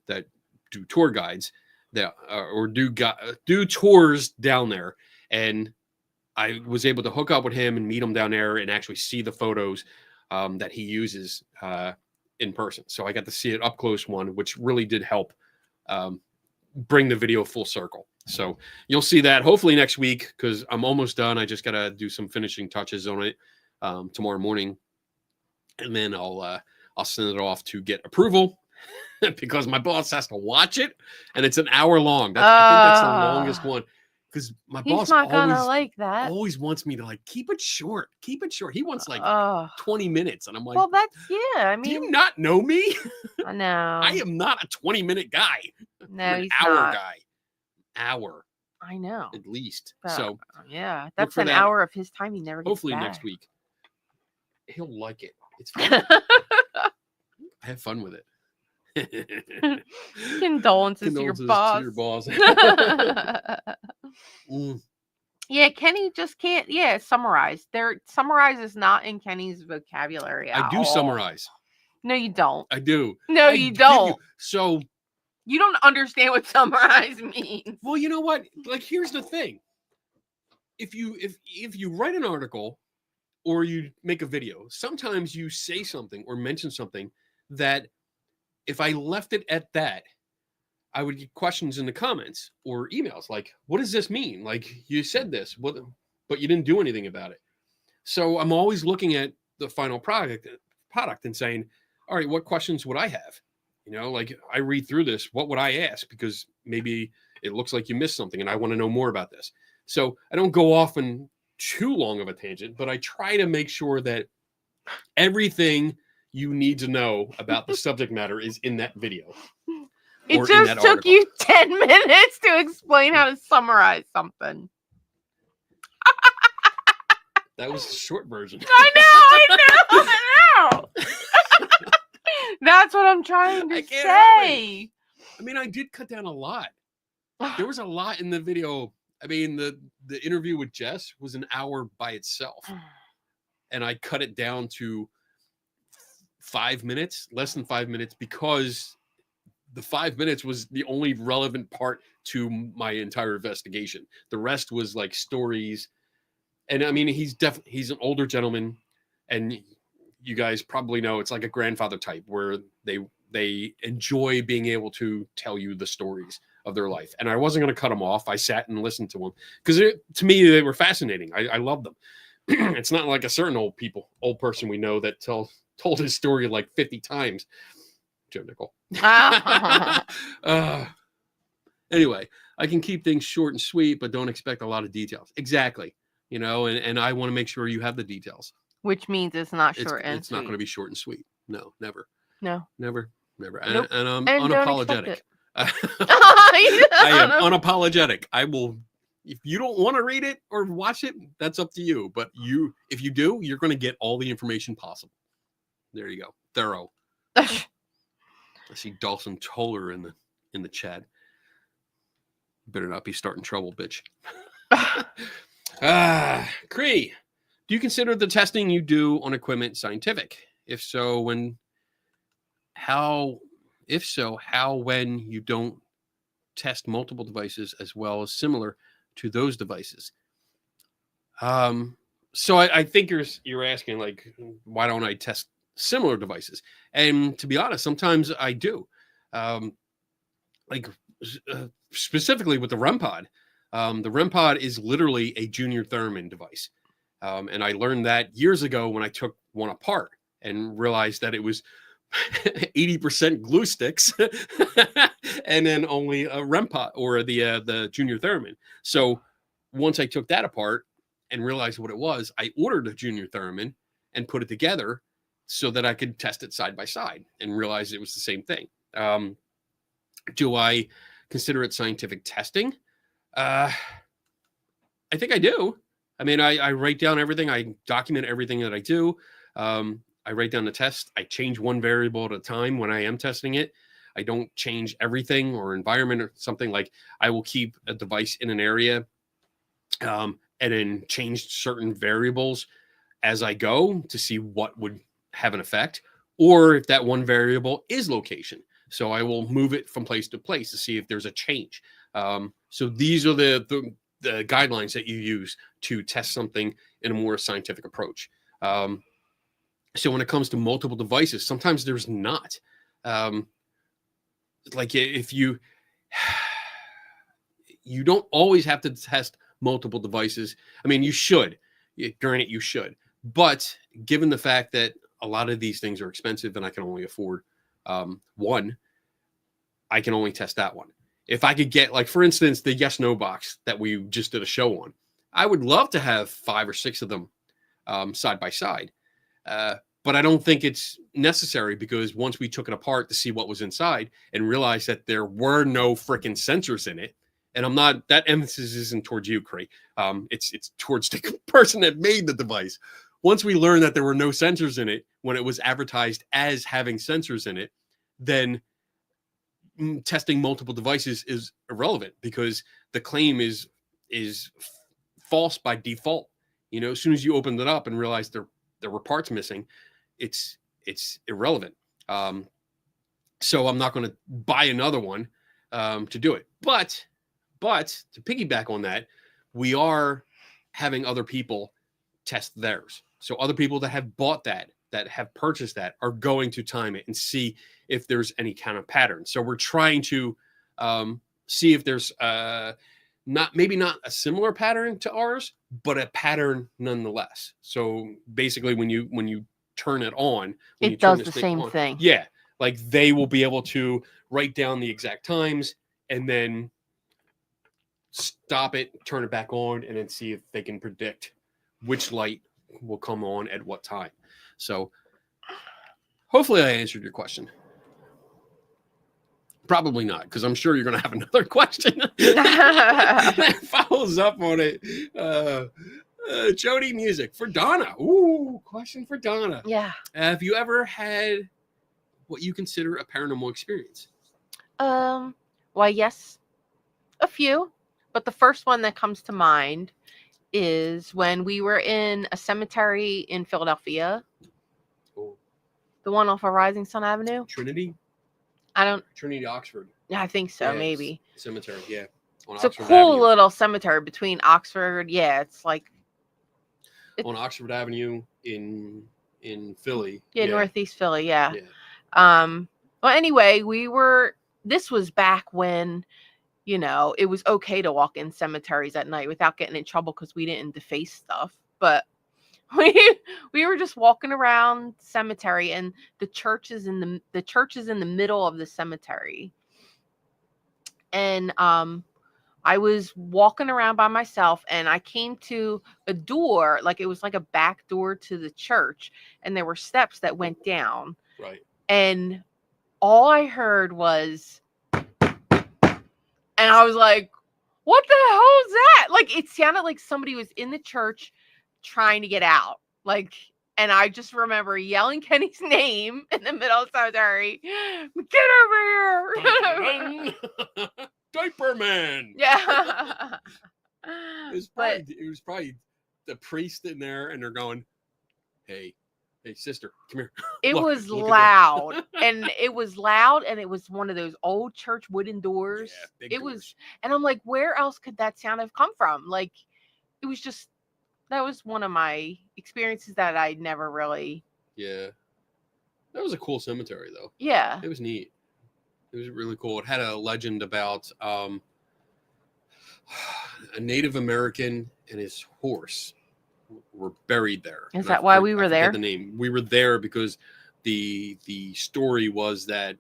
that do tour guides that or do tours down there. And I was able to hook up with him and meet him down there and actually see the photos that he uses in person. So I got to see it up close one, which really did help bring the video full circle. So you'll see that hopefully next week, because I'm almost done. I just got to do some finishing touches on it tomorrow morning, and then I'll send it off to get approval because my boss has to watch it, and it's an hour long. I think that's the longest one, because my He's boss not gonna like that. always wants me to keep it short. Keep it short. He wants 20 minutes, and I'm like, well, that's I do mean, you not know me? I know. I am not a 20-minute guy. No, I'm an he's hour not. guy. Hour I know. at least. But, So yeah, that's for an that. hour of his time he never gets hopefully back. next week he'll like it. It's fun. I have fun with it. Condolences to your boss. Mm. Yeah, Kenny just can't. Yeah, summarize. Summarize is not in Kenny's vocabulary. I at do all. summarize. No, you don't. I do. No, I you give don't. So, You don't understand what summarize means. well, you know what? Here's the thing. If you write an article or you make a video, sometimes you say something or mention something that if I left it at that, I would get questions in the comments or emails like, what does this mean? Like, you said this, but you didn't do anything about it. So I'm always looking at the final product and saying, all right, what questions would I have? Like I read through this, what would I ask? Because maybe it looks like you missed something and I want to know more about this. So I don't go off on too long of a tangent, but I try to make sure that everything you need to know about the subject matter is in that video. It just took you 10 minutes to explain how to summarize something. That was the short version. I know. That's what I'm trying to say. I mean, I did cut down a lot. There was a lot in the video. I mean, the interview with Jess was an hour by itself. And I cut it down to 5 minutes, less than 5 minutes, because the 5 minutes was the only relevant part to my entire investigation. The rest was like stories. And I mean, he's an older gentleman, and you guys probably know it's like a grandfather type where they enjoy being able to tell you the stories of their life. And I wasn't going to cut them off. I sat and listened to them because to me, they were fascinating. I love them. It's not like a certain old person we know that told his story like 50 times. Joe Nickel. Anyway, I can keep things short and sweet, but don't expect a lot of details. Exactly. And I want to make sure you have the details. Which means it's not short and it's not going to be short and sweet. No, never. No. Never. Nope. And I'm And unapologetic. I am unapologetic. I will. If you don't want to read it or watch it, that's up to you. But if you do, you're going to get all the information possible. There you go. Thorough. I see Dawson Toller in the chat. Better not be starting trouble, bitch. Cree, do you consider the testing you do on equipment scientific? If so, when you don't test multiple devices as well as similar to those devices? So I think you're asking, like, why don't I test similar devices? And to be honest, sometimes I do. Specifically with the REM pod. The REM pod is literally a junior theremin device. And I learned that years ago when I took one apart and realized that it was 80% glue sticks and then only a REM pod or the junior theremin. So once I took that apart and realized what it was, I ordered a junior theremin and put it together so that I could test it side by side and realize it was the same thing. Do I consider it scientific testing? I think I do. I mean, I write down everything. I document everything that I do. I write down the test. I change one variable at a time when I am testing it. I don't change everything or environment or something. Like I will keep a device in an area and then change certain variables as I go to see what would have an effect, or if that one variable is location. So I will move it from place to place to see if there's a change. So these are the guidelines that you use to test something in a more scientific approach. So when it comes to multiple devices, sometimes there's not. Like if you don't always have to test multiple devices. I mean, you should. Granted, you should. But given the fact that a lot of these things are expensive and I can only afford one, I can only test that one. If I could get, like, for instance, the yes, no box that we just did a show on, I would love to have 5 or 6 of them side by side. But I don't think it's necessary, because once we took it apart to see what was inside and realized that there were no freaking sensors in it, and I'm not, that emphasis isn't towards you, Craig. It's towards the person that made the device. Once we learned that there were no sensors in it when it was advertised as having sensors in it, then testing multiple devices is irrelevant, because the claim is false by default. You know, as soon as you opened it up and realized there were parts missing, it's irrelevant. So I'm not going to buy another one to do it. But to piggyback on that, we are having other people test theirs. So other people that have bought that have purchased that, are going to time it and see if there's any kind of pattern. So we're trying to see if there's not a similar pattern to ours, but a pattern nonetheless. So basically, when you turn it on, when you It turn does the this same on, thing. Yeah, like they will be able to write down the exact times and then stop it, turn it back on, and then see if they can predict which light will come on at what time. So hopefully I answered your question. Probably not, because I'm sure you're going to have another question that follows up on it. Jody Music for Donna. Ooh, question for Donna. Yeah. Have you ever had what you consider a paranormal experience? Why, yes, a few. But the first one that comes to mind is when we were in a cemetery in Philadelphia. Oh. The one off of Rising Sun Avenue. Trinity? Trinity, Oxford. I think so, Yeah, maybe. Cemetery, yeah. It's Oxford a cool Avenue. little cemetery between Oxford. Yeah, it's like on Oxford Avenue in Philly. Yeah, Northeast Philly. Yeah. Yeah. Well, anyway, this was back when, it was okay to walk in cemeteries at night without getting in trouble because we didn't deface stuff. But we were just walking around cemetery, and the church is in the middle of the cemetery. And I was walking around by myself, and I came to a door, like it was like a back door to the church, and there were steps that went down. Right. And all I heard was, and I was like, what the hell is that? Like, it sounded like somebody was in the church trying to get out. Like, and I just remember yelling Kenny's name in the middle of the cemetery. Get over here. Diaper Man. Yeah. It was probably the priest in there, and they're going, hey, sister, come here. It Look, was look loud. And it was loud, and it was one of those old church wooden doors. Yeah, big doors. Was, and I'm like, where else could that sound have come from? Like, it was just, that was one of my experiences that I never really. Yeah. That was a cool cemetery, though. Yeah. It was neat. It was really cool. It had a legend about a Native American and his horse were buried there. Is that why we were there? The name. We were there because the story was that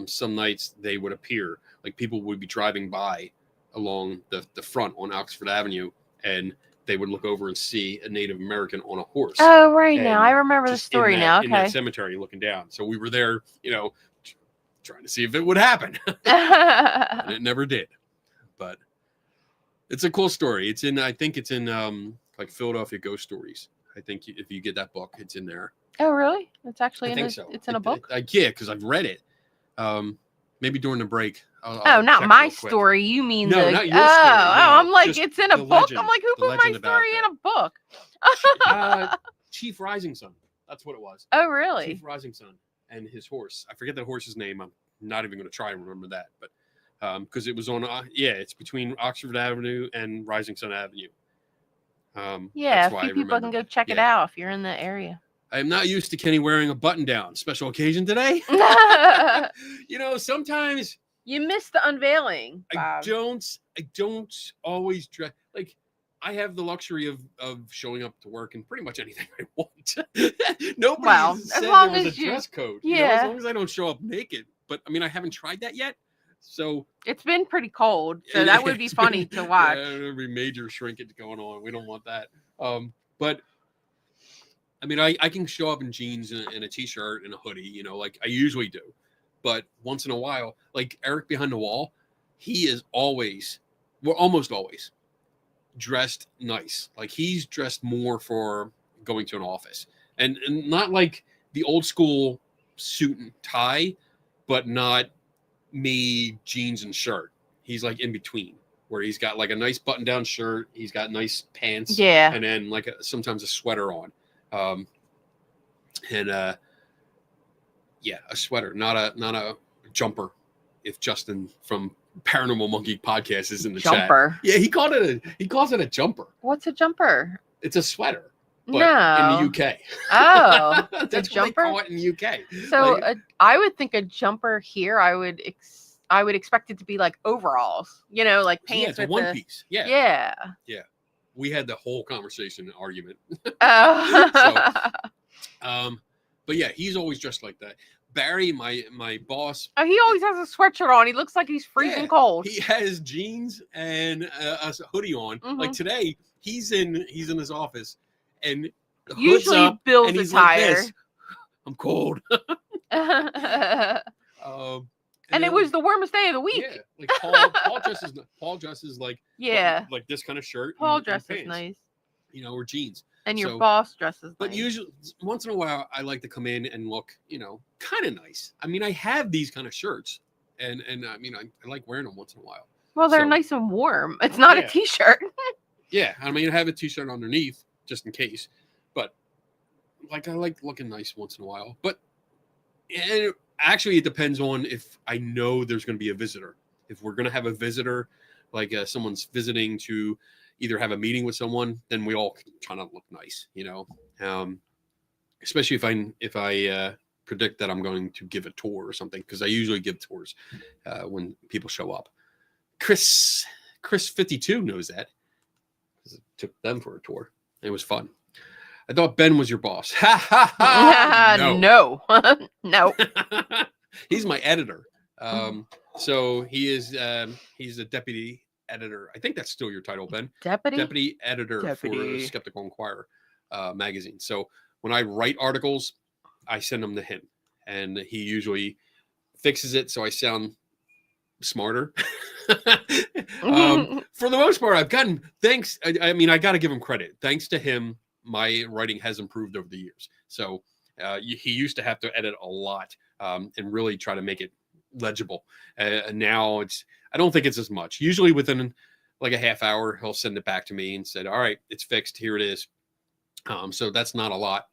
some nights they would appear, like people would be driving by along the front on Oxford Avenue, and they would look over and see a Native American on a horse. Oh, right. Now I remember the story now. Okay. In that cemetery looking down. So we were there, trying to see if it would happen. And it never did. But it's a cool story. I think it's in like Philadelphia Ghost Stories. I think if you get that book, it's in there. Oh, really? It's actually It's in a book? Yeah, because I've read it. Maybe during the break. I'll not my story. You mean not your story. No, I'm like, it's in a book. Legend, I'm like, who put my story in a book? Chief Rising Sun. That's what it was. Oh, really? Chief Rising Sun and his horse. I forget the horse's name. I'm not even going to try and remember that, but because it was on, it's between Oxford Avenue and Rising Sun Avenue. Yeah, a few people can go check it out if you're in the area. I am not used to Kenny wearing a button down. Special occasion today. Sometimes you miss the unveiling. Bob. I don't always dress like I have the luxury of showing up to work in pretty much anything I want. Nobody said there was a dress code. Yeah. As long as I don't show up naked. But I mean, I haven't tried that yet. So it's been pretty cold. So that would be funny to watch. Yeah, there'd be major shrinkage going on. We don't want that. But I mean, I can show up in jeans and a t-shirt and a hoodie, like I usually do. But once in a while, like Eric behind the wall, he is almost always dressed nice. Like he's dressed more for going to an office. And not like the old school suit and tie, but not me jeans and shirt. He's like in between, where he's got like a nice button-down shirt, he's got nice pants, and then like sometimes a sweater on. A sweater, not a jumper. If Justin from Paranormal Monkey Podcast is in the jumper. Chat. Yeah, he calls it a jumper. What's a jumper? It's a sweater. But no. in the UK. Oh, that's a jumper? What they call it in the UK. So I would think a jumper here. I would expect it to be like overalls. Like pants. Yeah, it's a one piece. Yeah. Yeah. Yeah. we had the whole conversation and argument. Oh. But yeah, he's always dressed like that. Barry, my boss, Oh, he always has a sweatshirt on. He looks like he's freezing yeah, cold. he has jeans and a hoodie on. Like today, he's in his office, and the hood's Usually up, Bill's and he's attire. like this. I'm cold. And it was the warmest day of the week. Yeah, like Paul dresses like like this kind of shirt. Paul and dresses pants, nice. you know, or jeans. And your boss dresses But nice. usually, once in a while, I like to come in and look, kind of nice. I mean, I have these kind of shirts, and I mean, I like wearing them once in a while. Well, they're nice and warm. It's not a t-shirt. Yeah, I mean, I have a t-shirt underneath just in case, but like I like looking nice once in a while. But and actually, it depends on if I know there's going to be a visitor. If we're going to have a visitor, like someone's visiting to either have a meeting with someone, then we all try to look nice, especially if I predict that I'm going to give a tour or something, because I usually give tours when people show up. Chris 52 knows that. I took them for a tour. It was fun. I thought Ben was your boss. Ha ha ha! No. No. He's my editor. So he is. He's a deputy editor. I think that's still your title, Ben. Deputy editor for Skeptical Inquirer magazine. So when I write articles, I send them to him, and he usually fixes it so I sound smarter. For the most part, I've gotten thanks. I mean, I got to give him credit. Thanks to him, my writing has improved over the years. So he used to have to edit a lot and really try to make it legible. Now I don't think it's as much. Usually within like a half hour, he'll send it back to me and said, all right, it's fixed. Here it is. So that's not a lot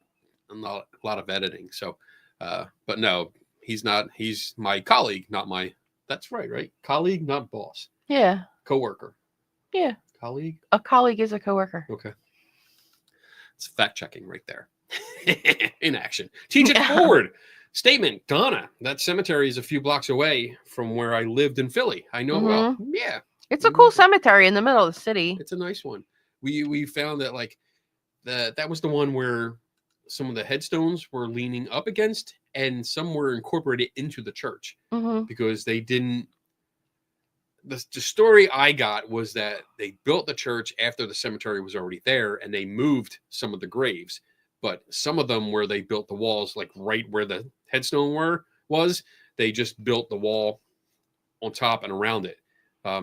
of editing. So, but no, he's not. He's my colleague, not my. That's right? Colleague, not boss. Yeah. Coworker. Yeah. Colleague. A colleague is a coworker. Okay. It's fact checking right there. In action. Teach it forward. Statement, Donna, that cemetery is a few blocks away from where I lived in Philly. I know well. Yeah. It's a cool cemetery in the middle of the city. It's a nice one. We found that like that was the one where some of the headstones were leaning up against, and some were incorporated into the church because they didn't. The story I got was that they built the church after the cemetery was already there, and they moved some of the graves. But some of them where they built the walls, like right where the headstone was, they just built the wall on top and around it.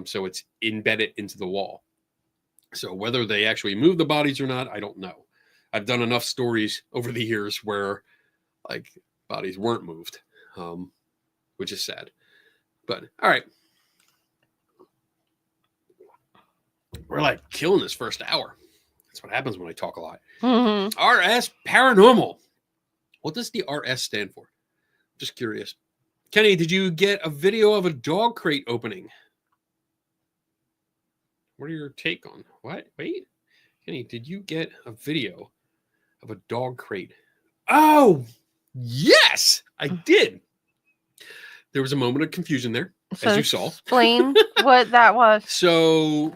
So it's embedded into the wall. So whether they actually moved the bodies or not, I don't know. I've done enough stories over the years where like bodies weren't moved, which is sad. But all right. We're like killing this first hour. That's what happens when I talk a lot. RS Paranormal. What does the RS stand for? Just curious. Kenny, did you get a video of a dog crate opening? What are your take on what? Wait, Kenny, did you get a video of a dog crate? Oh, yes, I did. There was a moment of confusion there, as you saw. Explain what that was. So,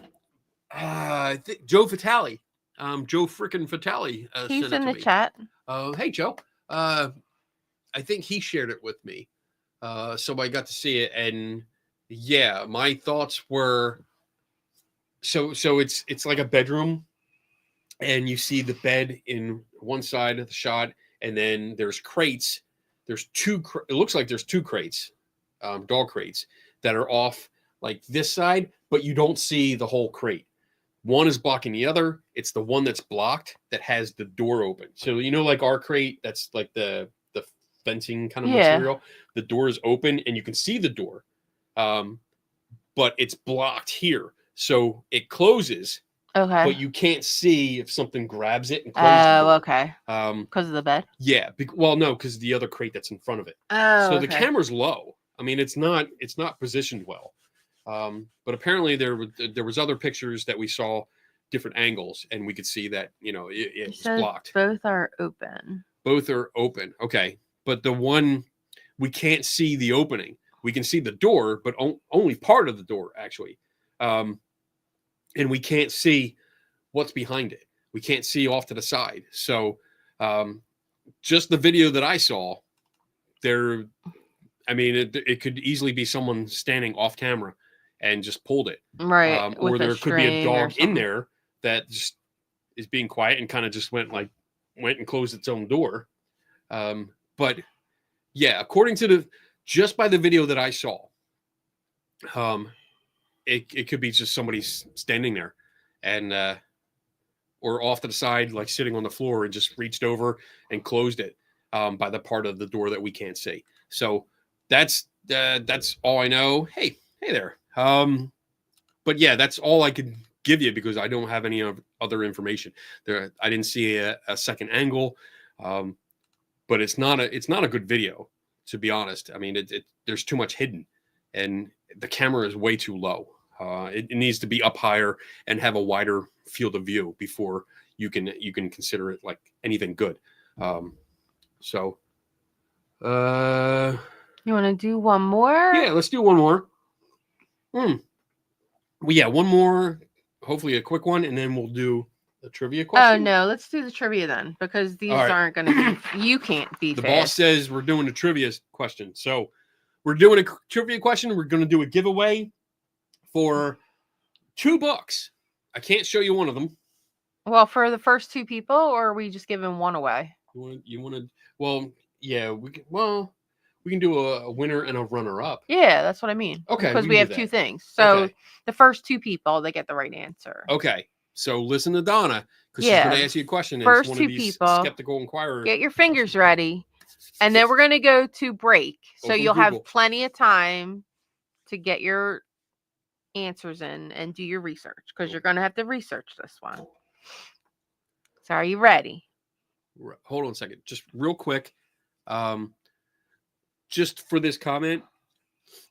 I think Joe Vitale, Joe frickin' Vitale, he's sent it in to the me. chat. Hey, Joe. I think he shared it with me, so I got to see it, and yeah, my thoughts were. So it's like a bedroom, and you see the bed in one side of the shot, and then there's crates. There's two. It looks like there's two crates, dog crates that are off like this side, but you don't see the whole crate. One is blocking the other. It's the one that's blocked that has the door open. So like our crate, that's like the fencing kind of material. The door is open, and you can see the door, but it's blocked here. So it closes, but you can't see if something grabs it and closes the door. Okay. Because of the bed? Yeah. Well, no, because the other crate that's in front of it. Oh, so the camera's low. I mean, it's not positioned well. But apparently there was other pictures that we saw different angles, and we could see that it's blocked. Both are open. Both are open. Okay, but the one we can't see the opening. We can see the door, but only part of the door actually. And we can't see what's behind it. We can't see off to the side. So just the video that I saw there, I mean, it could easily be someone standing off camera and just pulled it. Right. Or there could be a dog in something. there that just is being quiet and kind of just went and closed its own door. But yeah, according to just by the video that I saw, it could be just somebody standing there and, or off to the side, like sitting on the floor and just reached over and closed it, by the part of the door that we can't see. So that's all I know. Hey there. But yeah, that's all I could give you because I don't have any other information there. I didn't see a second angle. But it's not a good video, to be honest. I mean, there's too much hidden and the camera is way too low. It needs to be up higher and have a wider field of view before you can consider it like anything good. So you want to do one more? Yeah, let's do one more. Well, yeah, one more, hopefully a quick one, and then we'll do a trivia question. Oh no, let's do the trivia then, because these aren't going to be. You can't be. The boss says we're doing a trivia question, so we're doing a trivia question. We're going to do a giveaway for 2 books. I can't show you one of them. Well, for the first 2 people, or are we just giving one away? You want to? Well, yeah, we can do a winner and a runner-up. Yeah, that's what I mean. Okay, because we have 2 things. So the first 2 people, they get the right answer. Okay. So listen to Donna, because she's going to ask you a question. First it's 2 one of these people, skeptical inquirers. Get your fingers ready, and then we're going to go to break. So Open you'll Google. have plenty of time to get your answers in and do your research, because you're going to have to research this one. So are you ready? Hold on a second. Just real quick. Just for this comment,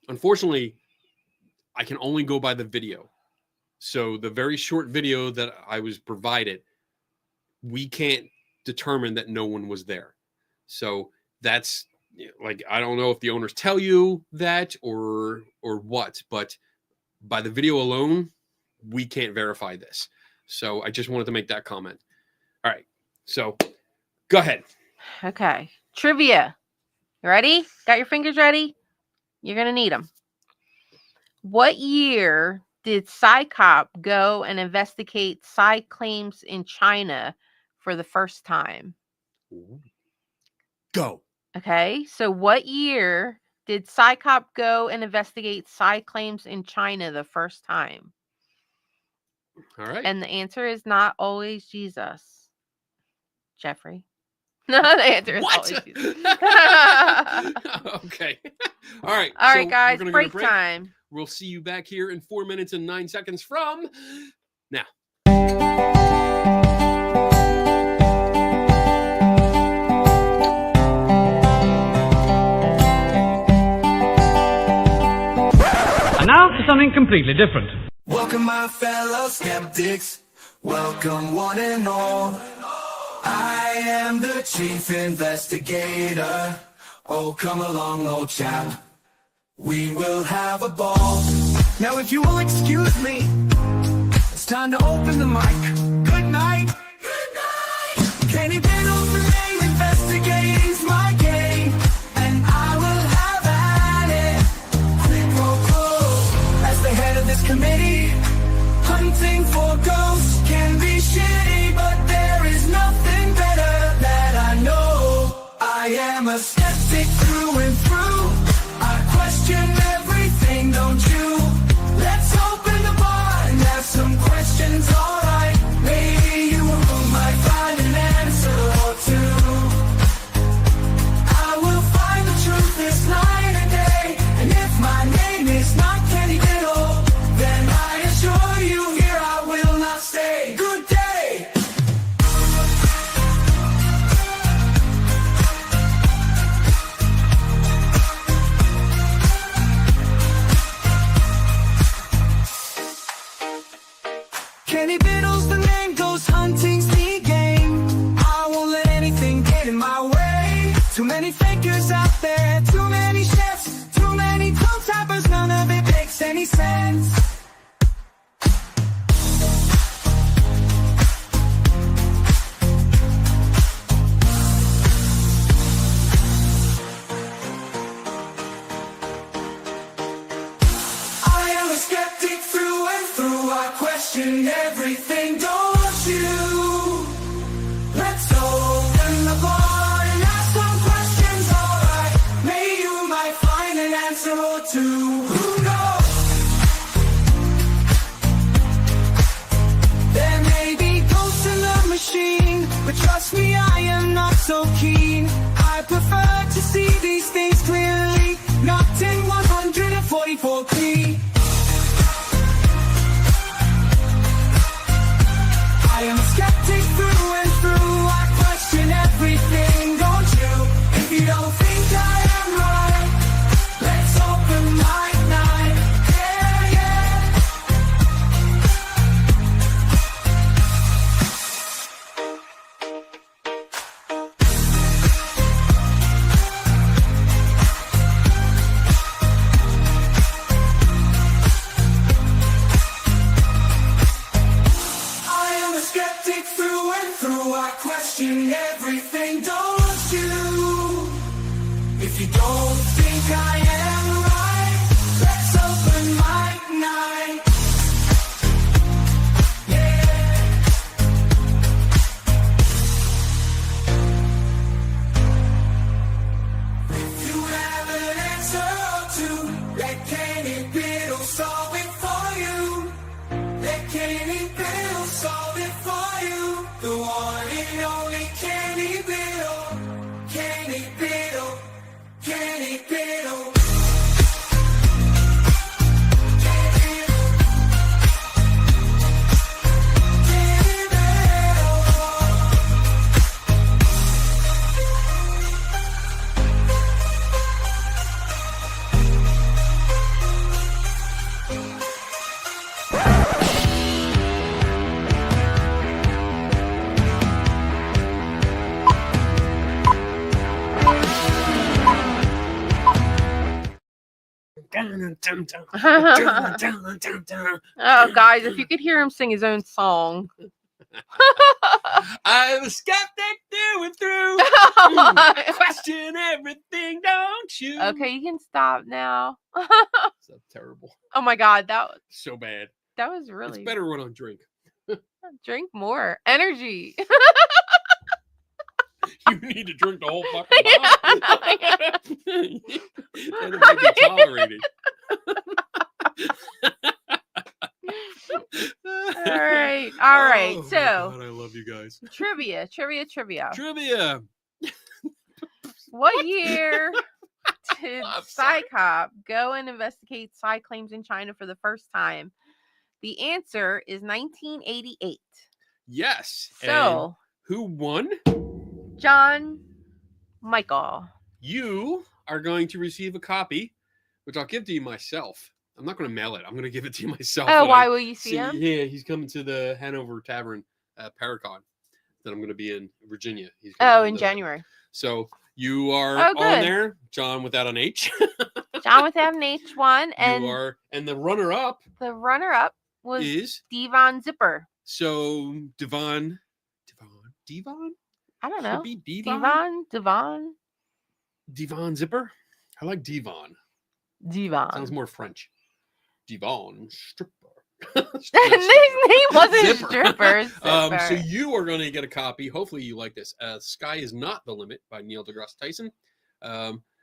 unfortunately, I can only go by the video. So the very short video that I was provided, we can't determine that no one was there. So that's like, I don't know if the owners tell you that or what, but by the video alone, we can't verify this. So I just wanted to make that comment. All right. So go ahead. Okay. Trivia. You ready? Got your fingers ready? You're going to need them. What year did PsyCop go and investigate Psy claims in China for the first time? Go. Okay. So what year did PsyCop go and investigate Psy claims in China the first time? All right. And the answer is not always Jesus. Jeffrey. No, the answer is always Jesus. Okay. All right. All right, guys. Break time. We'll see you back here in 4 minutes and 9 seconds from now. And now for something completely different. Welcome, my fellow skeptics. Welcome, one and all. I am the chief investigator. Oh, come along, old chap. We will have a ball. Now, if you will excuse me, it's time to open the mic. Good night. Good night. Kenny Biddle's the name, investigating's my game, and I will have at it. Quid pro quo. As the head of this committee, hunting for ghosts can be shitty, but there is nothing better that I know. I am a skeptic through and through. I question everything, don't you? Let's open the bar and have some questions, alright. Maybe you might find an answer or two. I will find the truth this night and day. And if my name is not Kenny Biddle, then I assure you here I will not stay. Good day. Kenny Biddle's the name, goes hunting's the game. I won't let anything get in my way. Too many fakers out there, too many chefs, too many toe tappers, none of it makes any sense. question everything, don't you? Let's open the bar and ask some questions, alright. Maybe you might find an answer or two. Who knows? There may be ghosts in the machine, but trust me, I am not so keen. I prefer to see these things clearly, not in 144p. I am a skeptic through and through. I question everything, don't you? If you don't think I am right, let's open mic night. Yeah, yeah. I am a skeptic through and through. I question everything, don't you? If you don't think I am right, let's open mic night. Yeah. If you have an answer or two, let Kenny Biddle solve it for you. Let Kenny Biddle solve it for you. The one and only Kenny Biddle. Kenny Biddle. Kenny Biddle. Kenny Oh, guys, if you could hear him sing his own song. I'm a skeptic through and through. Question everything, don't you? Okay, you can stop now. So terrible. Oh my God, So bad. that was really It's better when I drink. drink more energy. You need to drink the whole fucking bottle. Then it might be tolerated. All right. Oh my So God, I love you guys. trivia. Trivia. What year did I'm sorry. Psycop go and investigate Psy claims in China for the first time? The answer is 1988. Yes. And So, who won? John Michael. You are going to receive a copy, which I'll give to you myself. I'm not going to mail it. I'm going to give it to you myself. Oh, when why I will you see him? Yeah, he's coming to the Hanover Tavern Paracon that I'm going to be in Virginia. He's Oh, come in to- January. So you are Oh, on good. there, John without an H. John with an H1, and You are, and the runner-up the runner-up was is Devon Zipper. so Devon. I don't Should know. be Devon. Devon. Zipper. I like Devon. Sounds more French. Devon stripper. His name wasn't Zipper. Stripper. So you are going to get a copy. Hopefully you like this. Sky is Not the Limit by Neil deGrasse Tyson.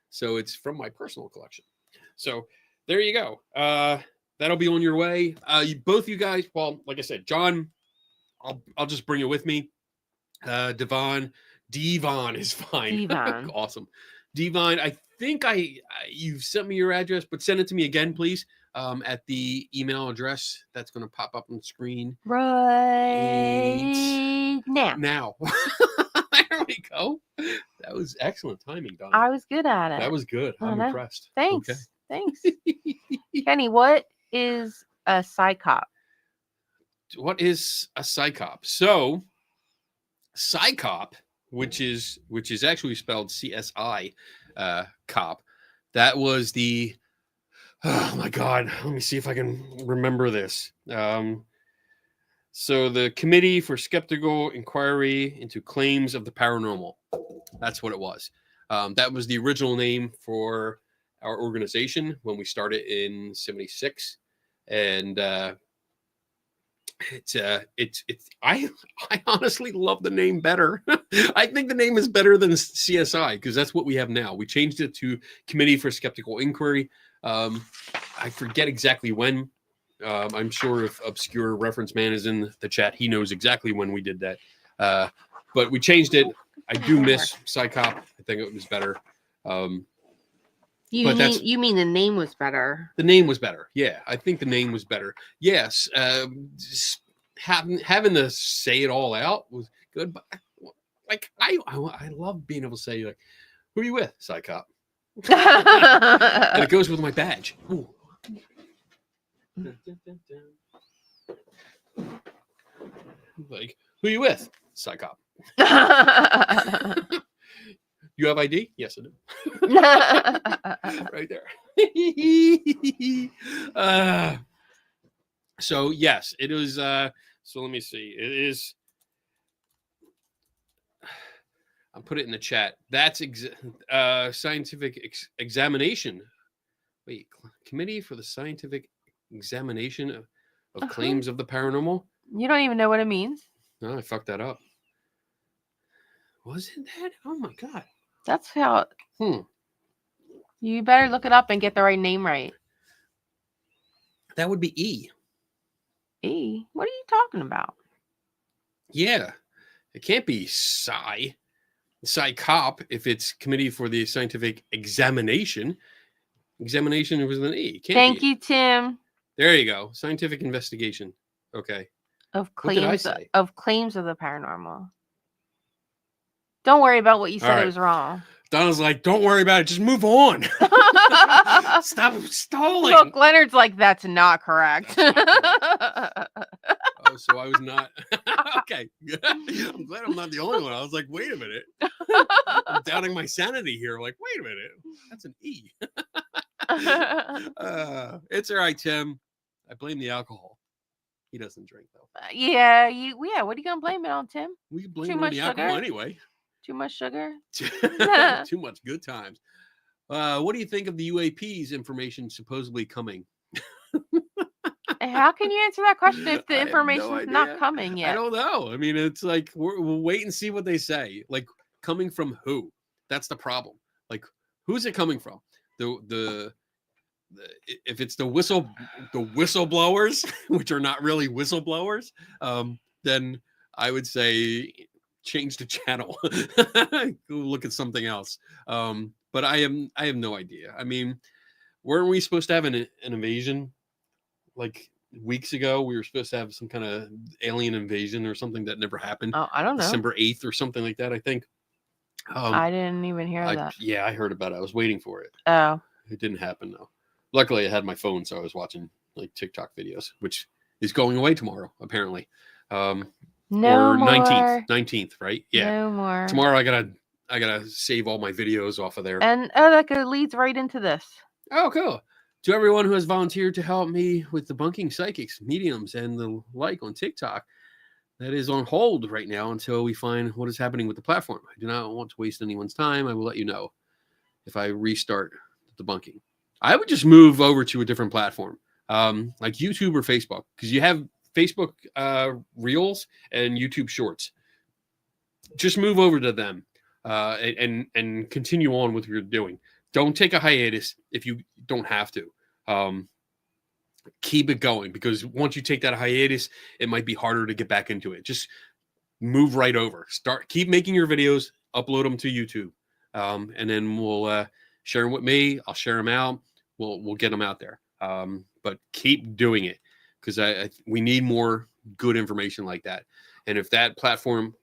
So it's from my personal collection. So there you go. That'll be on your way. Both you guys. Well, like I said, John, I'll just bring it with me. Devon is fine. Devon. Awesome. Devon, I think you've sent me your address, but send it to me again, please. At the email address that's going to pop up on the screen Right now. There we go. That was excellent timing, Don. I was good at it. That was good. I I'm know. impressed. Thanks. Okay. Thanks. Kenny, what is a psychop? What is a psychop? So, psychop, which is actually spelled CSI, cop. That was the. Oh my God! Let me see if I can remember this. So the Committee for Skeptical Inquiry into Claims of the Paranormal. That's what it was. That was the original name for our organization when we started in '76, and I honestly love the name better. I think the name is better than CSI because that's what we have now. We changed it to Committee for Skeptical Inquiry. I forget exactly when. I'm sure if Obscure Reference Man is in the chat, he knows exactly when we did that. But we changed it. I do miss Psychop. I think it was better. You mean the name was better? The name was better. Yeah, I think the name was better. Yes, having to say it all out was good. But like I love being able to say like, "Who are you with, Psychop?" And it goes with my badge. Ooh. Like, who are you with, Psychop? You have ID? Yes, I do. Right there. So yes, it is. So let me see. It is. I'll put it in the chat. That's scientific examination. Wait, Committee for the Scientific Examination of Claims of the Paranormal. You don't even know what it means. No, I fucked that up. Was it that? Oh my god. That's how. You better look it up and get the right name right. That would be E. E? What are you talking about? Yeah. It can't be Psychop if it's Committee for the Scientific Examination. Examination was an E. Thank you, Tim. There you go. Scientific investigation. Okay. Of claims of the paranormal. Don't worry about what you said. It was wrong. Donna's like, don't worry about it. Just move on. Stop stalling. Look, Leonard's like, that's not correct. Oh, so I was not. Okay. I'm glad I'm not the only one. I was like, wait a minute. I'm doubting my sanity here. Like, wait a minute. That's an E. It's all right, Tim. I blame the alcohol. He doesn't drink, though. Yeah. What are you going to blame it on, Tim? We blame it on the alcohol anyway. Too much sugar? Too much good times. What do you think of the UAP's information supposedly coming? How can you answer that question if the information's not coming yet? I don't know. I mean, it's like we'll wait and see what they say. Like, coming from who? That's the problem. Like, who's it coming from? The if it's the whistleblowers, which are not really whistleblowers, then I would say change the channel. Go look at something else. But I have no idea. I mean, weren't we supposed to have an invasion like weeks ago? We were supposed to have some kind of alien invasion or something that never happened. Oh, I don't know. December 8th or something like that, I think. I didn't even hear that. Yeah, I heard about it. I was waiting for it. Oh. It didn't happen though. Luckily, I had my phone, so I was watching like TikTok videos, which is going away tomorrow, apparently. No or more. 19th, right? Yeah. No more. Tomorrow I gotta save all my videos off of there. And that leads right into this. Oh, cool. To everyone who has volunteered to help me with debunking psychics, mediums, and the like on TikTok, that is on hold right now until we find what is happening with the platform. I do not want to waste anyone's time. I will let you know if I restart debunking. I would just move over to a different platform, like YouTube or Facebook, because you have Facebook Reels and YouTube Shorts. Just move over to them and continue on with what you're doing. Don't take a hiatus if you don't have to. Keep it going, because once you take that hiatus, it might be harder to get back into it. Just move right over. Keep making your videos, upload them to YouTube, and then we'll share them with me. I'll share them out. We'll get them out there. But keep doing it, because we need more good information like that. And if that platform,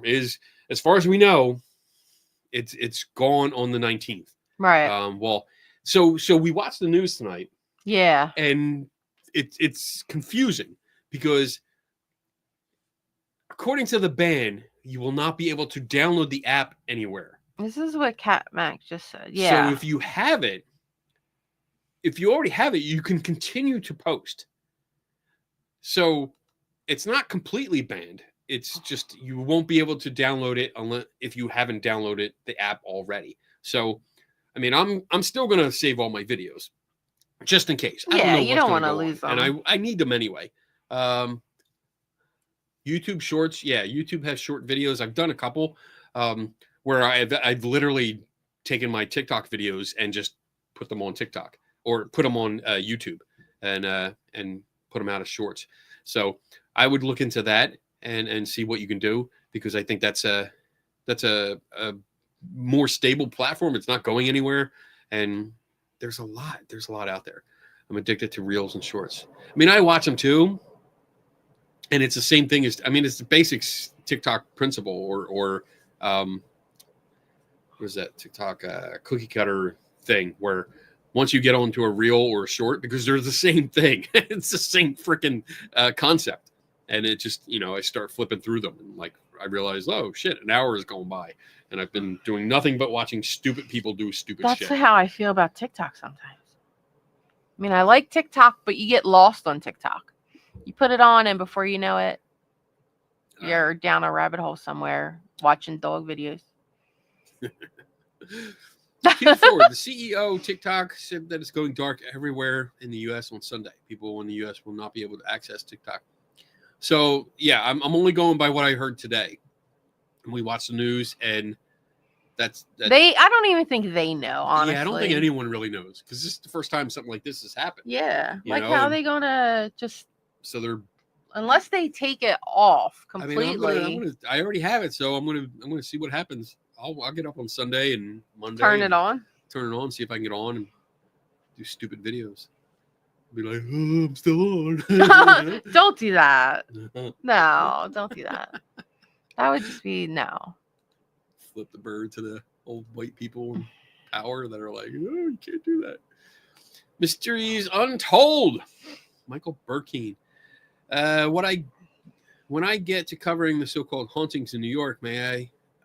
is, as far as we know, it's gone on the 19th. Right. So we watched the news tonight. Yeah. And it's confusing, because according to the ban, you will not be able to download the app anywhere. This is what Cat Mac just said. Yeah. So if you already have it, you can continue to post. So it's not completely banned. It's just you won't be able to download it if you haven't downloaded the app already. So, I mean, I'm still gonna save all my videos just in case. Yeah, you don't want to lose them, and I need them anyway. YouTube Shorts, yeah, YouTube has short videos. I've done a couple where I've literally taken my TikTok videos and just put them on TikTok or put them on YouTube and put them out as shorts. So I would look into that and see what you can do, because I think that's a more stable platform. It's not going anywhere, and there's a lot out there. I'm addicted to reels and shorts. I mean, I watch them too, and it's the same thing as, I mean, it's the basic TikTok principle or what is that TikTok cookie cutter thing, where once you get onto a reel or a short, because they're the same thing, it's the same freaking concept, and it just, you know, I start flipping through them, and like I realize, oh shit, an hour is going by, and I've been doing nothing but watching stupid people do stupid shit. That's how I feel about TikTok sometimes. I mean, I like TikTok, but you get lost on TikTok. You put it on, and before you know it, you're down a rabbit hole somewhere watching dog videos. Q4, the CEO TikTok said that it's going dark everywhere in the U.S. on Sunday. People in the U.S. will not be able to access TikTok. So yeah, I'm only going by what I heard today. And we watched the news, and that's I don't even think they know, honestly. Yeah, I don't think anyone really knows, because this is the first time something like this has happened. Yeah, You like know, how and are they gonna just? So they're, Unless they take it off I completely. mean, I already have it, so I'm gonna see what happens. I'll get up on Sunday and Monday. Turn it on. See if I can get on and do stupid videos. Be like, oh, I'm still on. Don't do that. No, don't do that. That would just be no. Flip the bird to the old white people in power that are like, oh, you can't do that. Mysteries Untold. Michael Burkeen. When I get to covering the so-called hauntings in New York,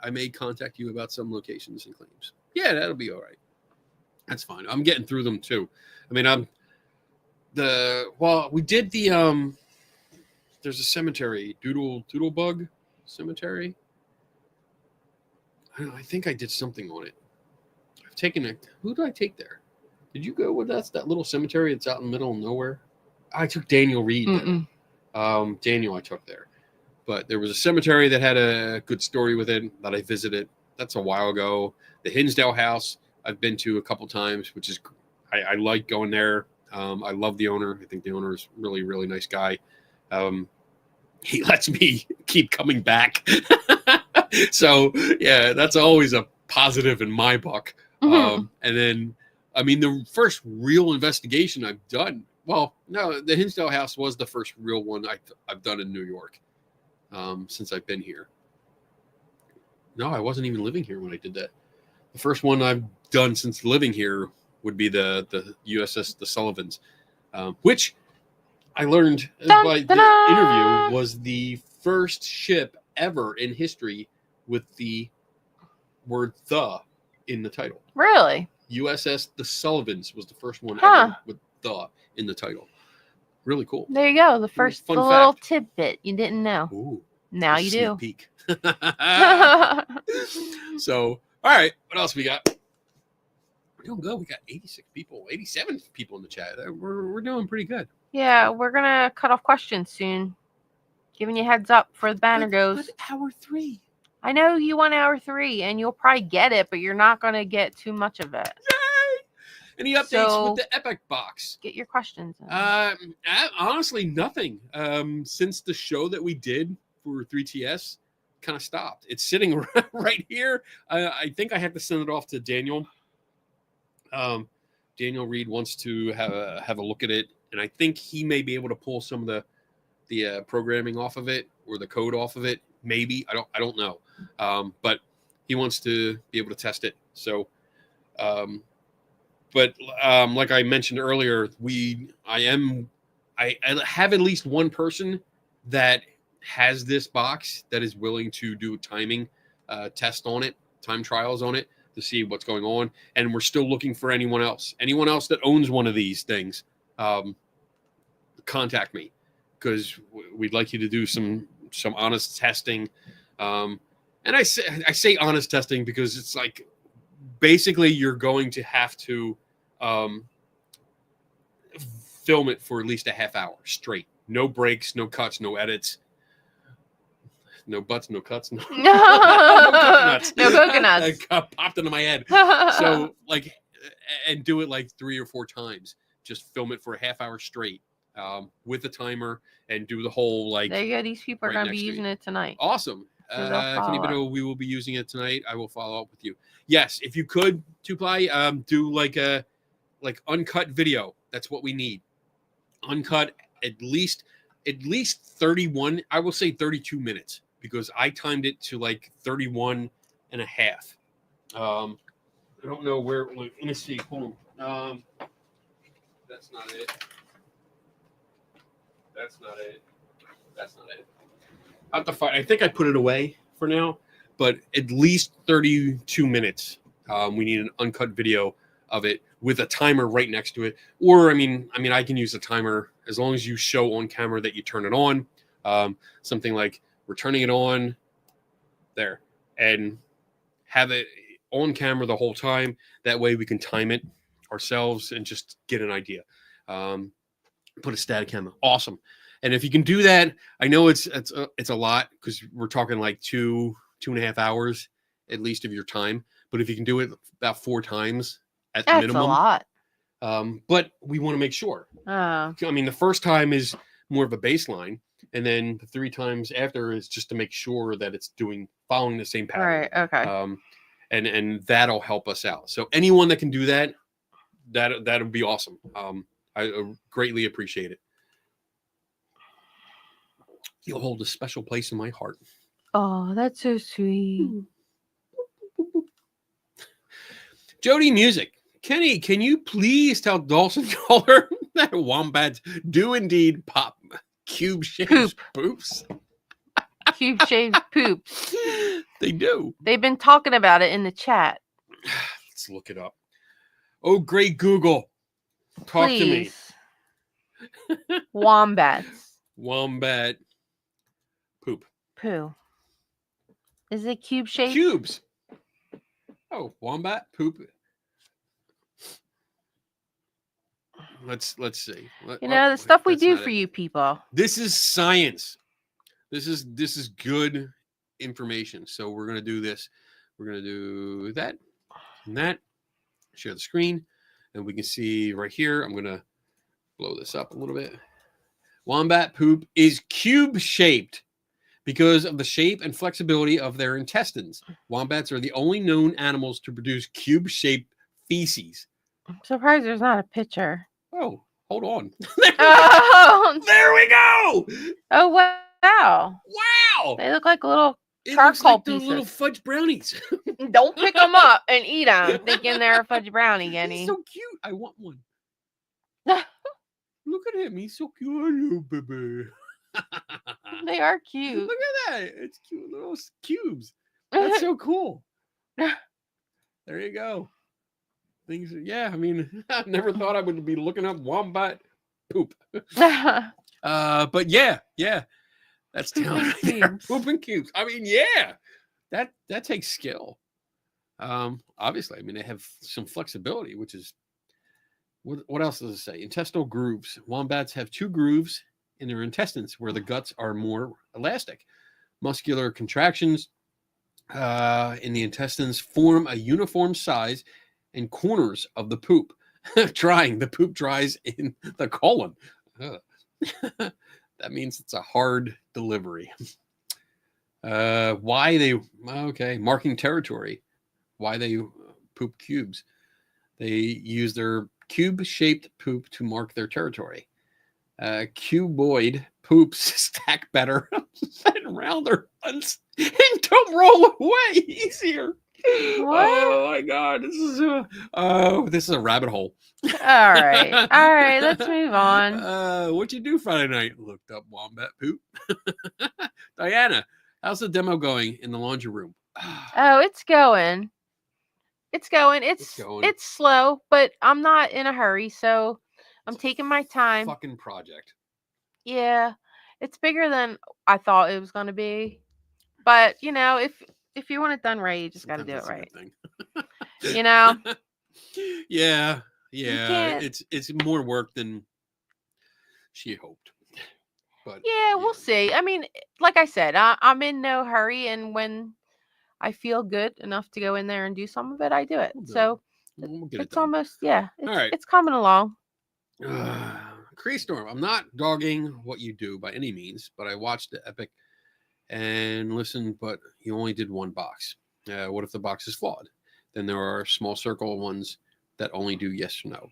I may contact you about some locations and claims. Yeah, that'll be all right. That's fine. I'm getting through them too. I mean, we did the there's a cemetery, Doodlebug Cemetery. I think I did something on it. I've taken it. Who did I take there? Did you go with us? That little cemetery that's out in the middle of nowhere? I took Daniel Reed there. Daniel I took there. But there was a cemetery that had a good story with it that I visited. That's a while ago. The Hinsdale House I've been to a couple times, which is, I like going there. I love the owner. I think the owner is really, really nice guy. He lets me keep coming back. So, yeah, that's always a positive in my book. And then, I mean, the first real investigation I've done, well, no, the Hinsdale House was the first real one I've done in New York since I've been here. No, I wasn't even living here when I did that. The first one I've done since living here would be the USS the Sullivans, which I learned by the interview was the first ship ever in history with the word "the" in the title. Really? USS the Sullivans was the first one ever with "the" in the title. Really cool. There you go. The first Fun little fact. tidbit you didn't know. Ooh, Now you do. Peek. So, all right, what else we got? We're doing good. We got 86 people, 87 people in the chat. We're doing pretty good. Yeah, we're gonna cut off questions soon. Giving you heads up before the banner goes. But hour 3. I know you want hour 3, and you'll probably get it, but you're not gonna get too much of it. Yay! Any updates with the Epic box? Get your questions in. Honestly, nothing. Since the show that we did for 3TS kind of stopped. It's sitting right here. I think I have to send it off to Daniel. Daniel Reed wants to have a look at it, and I think he may be able to pull some of the programming off of it or the code off of it. Maybe I don't know, but he wants to be able to test it. So, but like I mentioned earlier, I have at least one person that has this box that is willing to do timing test on it, time trials on it to see what's going on. And we're still looking for anyone else that owns one of these things. Contact me, because we'd like you to do some honest testing. And I say honest testing because it's like, basically you're going to have to film it for at least a half hour straight, No breaks, no cuts, no edits. No butts, no cuts, no, No coconuts. No coconuts. That popped into my head. So, like, and do it like 3 or 4 times. Just film it for a half hour straight with a timer and do the whole, like. There you go. These people are right going to be next to using you. it tonight. Awesome. So they'll Can follow anybody know we will be using it tonight? I will follow up with you. Yes, if you could, Two-Ply, do like a uncut video. That's what we need. Uncut, at least 31. I will say 32 minutes because I timed it to like 31 and a half. I don't know where. Let me see. Hold on. That's not it. That's not it. That's not it. I have to find. I think I put it away for now, but at least 32 minutes. We need an uncut video of it with a timer right next to it. Or I mean, I can use a timer as long as you show on camera that you turn it on. Something like we're turning it on there and have it on camera the whole time. That way we can time it ourselves and just get an idea. Put a static camera. Awesome. And if you can do that, I know it's a lot because we're talking like 2.5 hours at least of your time. But if you can do it about 4 times at the minimum, that's a lot. But we want to make sure. Oh. I mean, the first time is more of a baseline, and then the 3 times after is just to make sure that it's following the same pattern. Right. Okay. And that'll help us out. So anyone that can do that would be awesome. I greatly appreciate it. You'll hold a special place in my heart. Oh, that's so sweet. Jody Music. Kenny, can you please tell Dawson Caller that wombats do indeed pop cube-shaped poops? Cube-shaped poops. They do. They've been talking about it in the chat. Let's look it up. Oh, great Google. Talk Please. to me. Wombats. Wombat poop. Poo. Is it cube-shaped? Cubes. Oh, wombat poop. Let's see. The stuff we do for you people. This is science. This is good information. So we're gonna do this. We're gonna do that and that. Share the screen, and we can see right here. I'm gonna blow this up a little bit. Wombat poop is cube-shaped because of the shape and flexibility of their intestines. Wombats are the only known animals to produce cube-shaped feces. I'm surprised there's not a picture. Oh, hold on. Oh, There we go. oh wow. Wow. They look like little It looks charcoal like those little pieces. fudge brownies. Don't pick them up and eat them thinking they're a fudge brownie, He's Yenny. so cute. I want one. Look at him. He's so cute. Hello, baby. They are cute. Look at that. It's cute little cubes. That's so cool. There you go. Things. Yeah, I never thought I would be looking up wombat poop. But yeah. That's talent right there. Poop and cubes. Yeah. That takes skill. Obviously, they have some flexibility, which is what else does it say? Intestinal grooves. Wombats have 2 grooves in their intestines where the guts are more elastic. Muscular contractions in the intestines form a uniform size and corners of the poop. The poop dries in the colon. That means it's a hard delivery. Marking territory. Why they poop cubes. They use their cube-shaped poop to mark their territory. Cuboid poops stack better and rounder and don't roll away easier. What? Oh my God, this is a rabbit hole. All right, let's move on. What'd you do Friday night? Looked up wombat poop. Diana, how's the demo going in the laundry room? Oh, it's going. It's going. It's slow, but I'm not in a hurry, so I'm taking my time. Fucking project. Yeah, it's bigger than I thought it was going to be. But, if you want it done right, you just got to do it right. Yeah. can't- It's more work than she hoped. But Yeah, we'll see. I mean, like I said, I'm in no hurry, and when I feel good enough to go in there and do some of it, I do it. We'll do So we'll get it it's done. almost, yeah, All right. it's coming along. Cree Storm, I'm not dogging what you do by any means, but I watched the epic and listened, but you only did one box. What if the box is flawed? Then there are small circle ones that only do yes or no.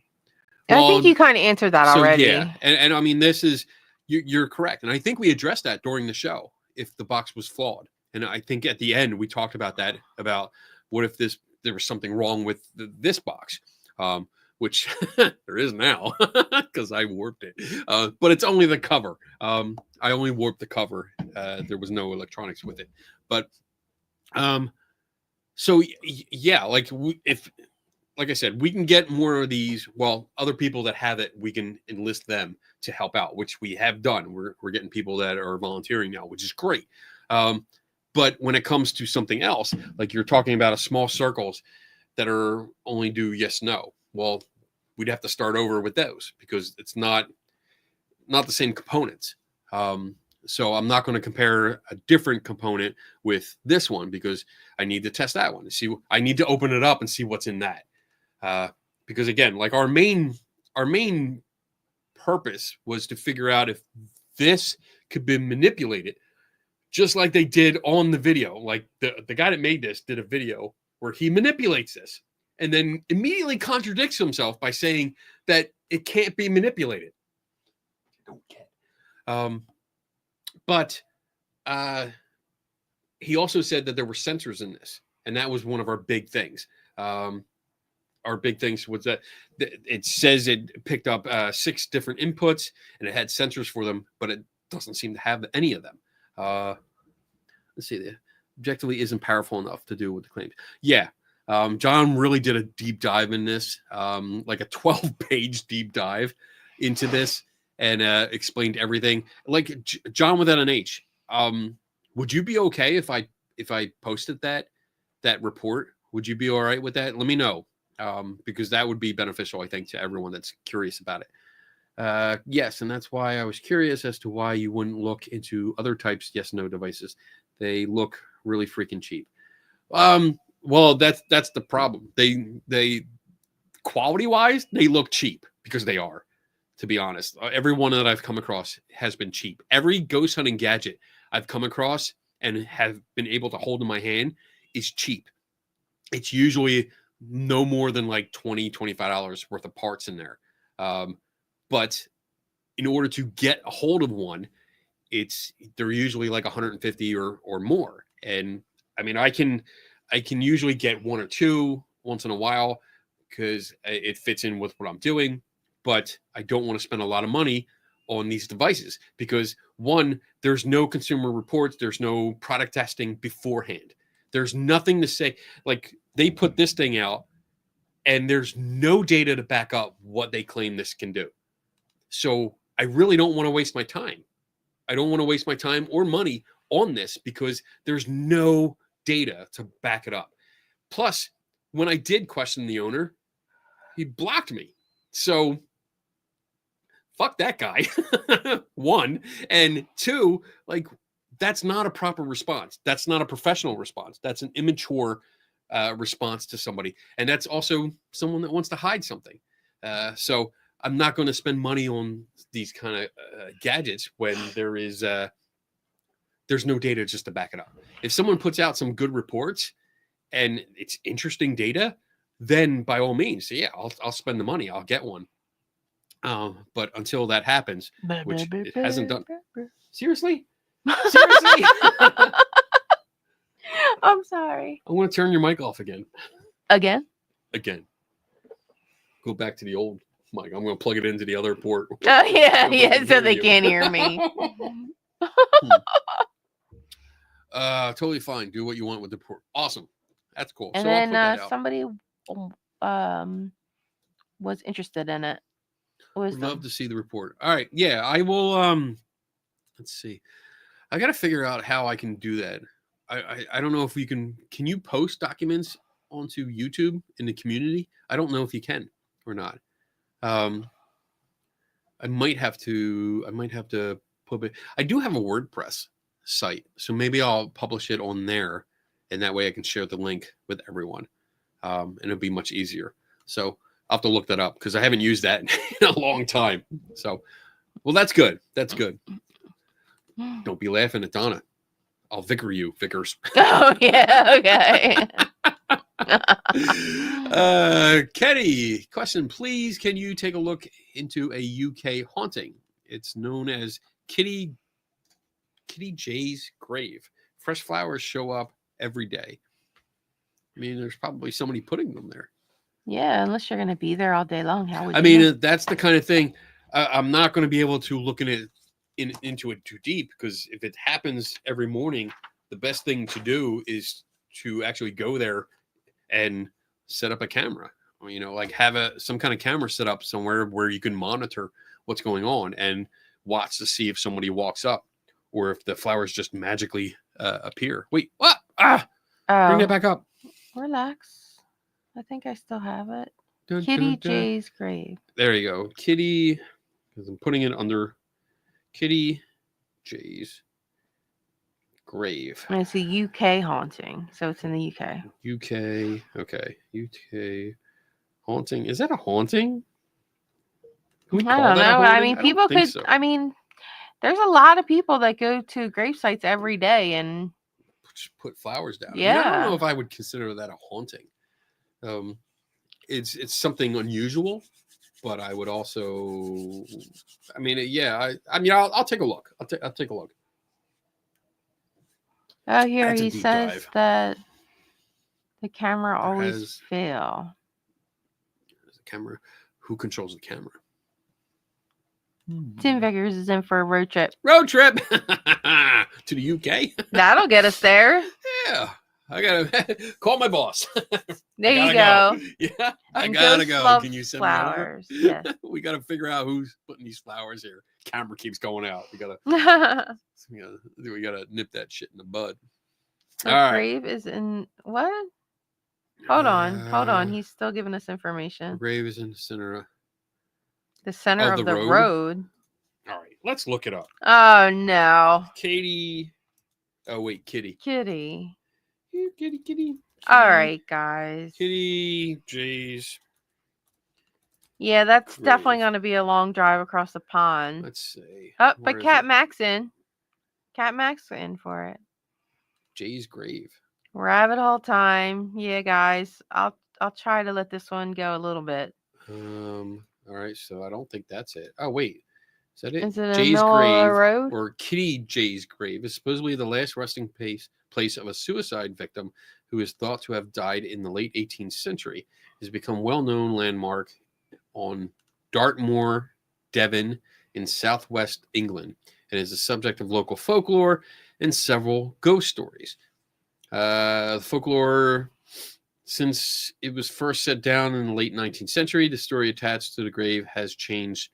I think you kind of answered that already. Yeah, and I mean, this is you're correct, and I think we addressed that during the show if the box was flawed, and I think at the end we talked about that, about what if there was something wrong with this box, which there is now because I warped it, but it's only the cover. I only warped the cover. There was no electronics with it, but so yeah, like like I said, we can get more of these. Well, other people that have it, we can enlist them to help out, which we have done. We're getting people that are volunteering now, which is great. But when it comes to something else, like you're talking about a small circles that are only do yes, no. Well, we'd have to start over with those because it's not the same components. So I'm not going to compare a different component with this one because I need to test that one to see. I need to open it up and see what's in that. Because again, like our main purpose was to figure out if this could be manipulated, just like they did on the video. Like the guy that made this did a video where he manipulates this and then immediately contradicts himself by saying that it can't be manipulated. I don't get. But he also said that there were sensors in this, and that was one of our big things. Our big things was that it says it picked up 6 different inputs and it had sensors for them, but it doesn't seem to have any of them. Let's see, the objectively isn't powerful enough to do with the claims. Yeah, John really did a deep dive in this, like a 12-page deep dive into this, and explained everything. Like John without an H. Would you be okay if I posted that report? Would you be all right with that? Let me know. Because that would be beneficial, I think, to everyone that's curious about it. Yes, and that's why I was curious as to why you wouldn't look into other types yes-no devices. They look really freaking cheap. Well, that's the problem. They quality-wise, they look cheap because they are, to be honest. Every one that I've come across has been cheap. Every ghost hunting gadget I've come across and have been able to hold in my hand is cheap. It's usually no more than like $20-$25 worth of parts in there. But in order to get a hold of one, they're usually like 150 or more. And I mean, I can usually get 1 or 2 once in a while because it fits in with what I'm doing, but I don't want to spend a lot of money on these devices because, one, there's no consumer reports, there's no product testing beforehand. There's nothing to say. Like, they put this thing out and there's no data to back up what they claim this can do. So I really don't want to waste my time. I don't want to waste my time or money on this because there's no data to back it up. Plus, when I did question the owner, he blocked me. So fuck that guy. 1, and 2, like, that's not a proper response. That's not a professional response. That's an immature response to somebody. And that's also someone that wants to hide something. So I'm not going to spend money on these kind of gadgets when there's no data just to back it up. If someone puts out some good reports and it's interesting data, then by all means, yeah, I'll spend the money. I'll get one. But until that happens, which it hasn't done. Seriously? Seriously? I'm sorry. I want to turn your mic off again. Again? Go back to the old mic. I'm going to plug it into the other port. Oh, yeah, so they can't hear me. Totally fine. Do what you want with the port. Awesome. That's cool. And so then I'll put that out. somebody was interested in it. Would love to see the report. All right. Yeah, I will. Let's see. I got to figure out how I can do that. I don't know if we can you post documents onto YouTube in the community? I don't know if you can or not. I might have to I do have a WordPress site, so maybe I'll publish it on there, and that way I can share the link with everyone, and it'll be much easier. So I'll have to look that up because I haven't used that in a long time. So, well, that's good. That's good. Don't be laughing at Donna. I'll vicar you, Vickers. Oh yeah, okay. Kenny, question, please. Can you take a look into a UK haunting? It's known as Kitty J's grave. Fresh flowers show up every day. I mean, there's probably somebody putting them there. Yeah, unless you're gonna be there all day long. How would I you mean, know? that's the kind of thing. I'm not going to be able to look into it too deep, because if it happens every morning, the best thing to do is to actually go there and set up a camera. Or, you know, like have some kind of camera set up somewhere where you can monitor what's going on and watch to see if somebody walks up or if the flowers just magically appear. Wait, what? Bring that Oh, back up. relax. I think I still have it. Dun, Kitty dun, dun. J's grave. There you go. Kitty, because I'm putting it under Kitty J's grave. And it's a UK haunting, so it's in the UK. UK. Okay. UK haunting. Is that a haunting? Can we I call don't that a know. I haunting? mean, don't people think could. so. I mean, there's a lot of people that go to grave sites every day, and Just put flowers down. I mean, I don't yeah. know if I would consider that a haunting. It's something unusual, but I would also. I mean, yeah. I mean, I'll take a look. I'll take a look. Oh, here That's a he deep says dive. that the camera always has- fail. There's a camera. Who controls the camera? Tim Vickers is in for a road trip. Road trip to the UK. That'll get us there. Yeah, I gotta call my boss. There you Gotta go. Yeah, I And gotta Ghost go. loves Can you send flowers. me over? Yes. We gotta figure out who's putting these flowers here. Camera keeps going out. We gotta nip that shit in the bud. The All right. grave is in what? Hold on. He's still giving us The information. grave is in the center. The center Of of the the road? road. All right, let's look it up. Oh no, Katie. Oh wait, Kitty. Kitty. Here, Kitty. All right, guys. Kitty J's. Yeah, that's definitely Grave. going to be a long drive across the pond. Let's see. Oh, Where but is Cat it? Mac's in. Cat Mac's in for it. Jay's grave. Rabbit hole time. Yeah, guys. I'll try to let this one go a little bit. All right, so I don't think that's it. Oh wait, is that it? Is it in the Jay's middle of the grave, road? or Kitty Jay's grave, is supposedly the last resting place of a suicide victim who is thought to have died in the late 18th century. It has become a well-known landmark on Dartmoor, Devon, in southwest England, and is the subject of local folklore and several ghost stories. The folklore, since it was first set down in the late 19th century, the story attached to the grave has changed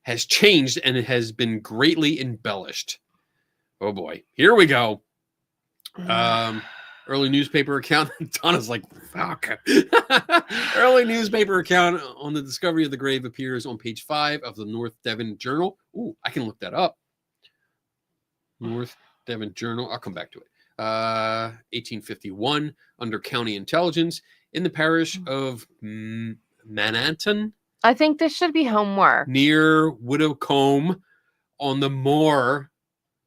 and it has been greatly embellished. Oh boy, here we go. Early newspaper account. Donna's like, fuck. Early newspaper account on the discovery of the grave appears on page 5 of the North Devon Journal. Ooh, I can look that up. North Devon Journal. I'll come back to it. 1851, under County Intelligence, in the parish of Mananton, I think this should be homework. near Widdowcombe on the moor,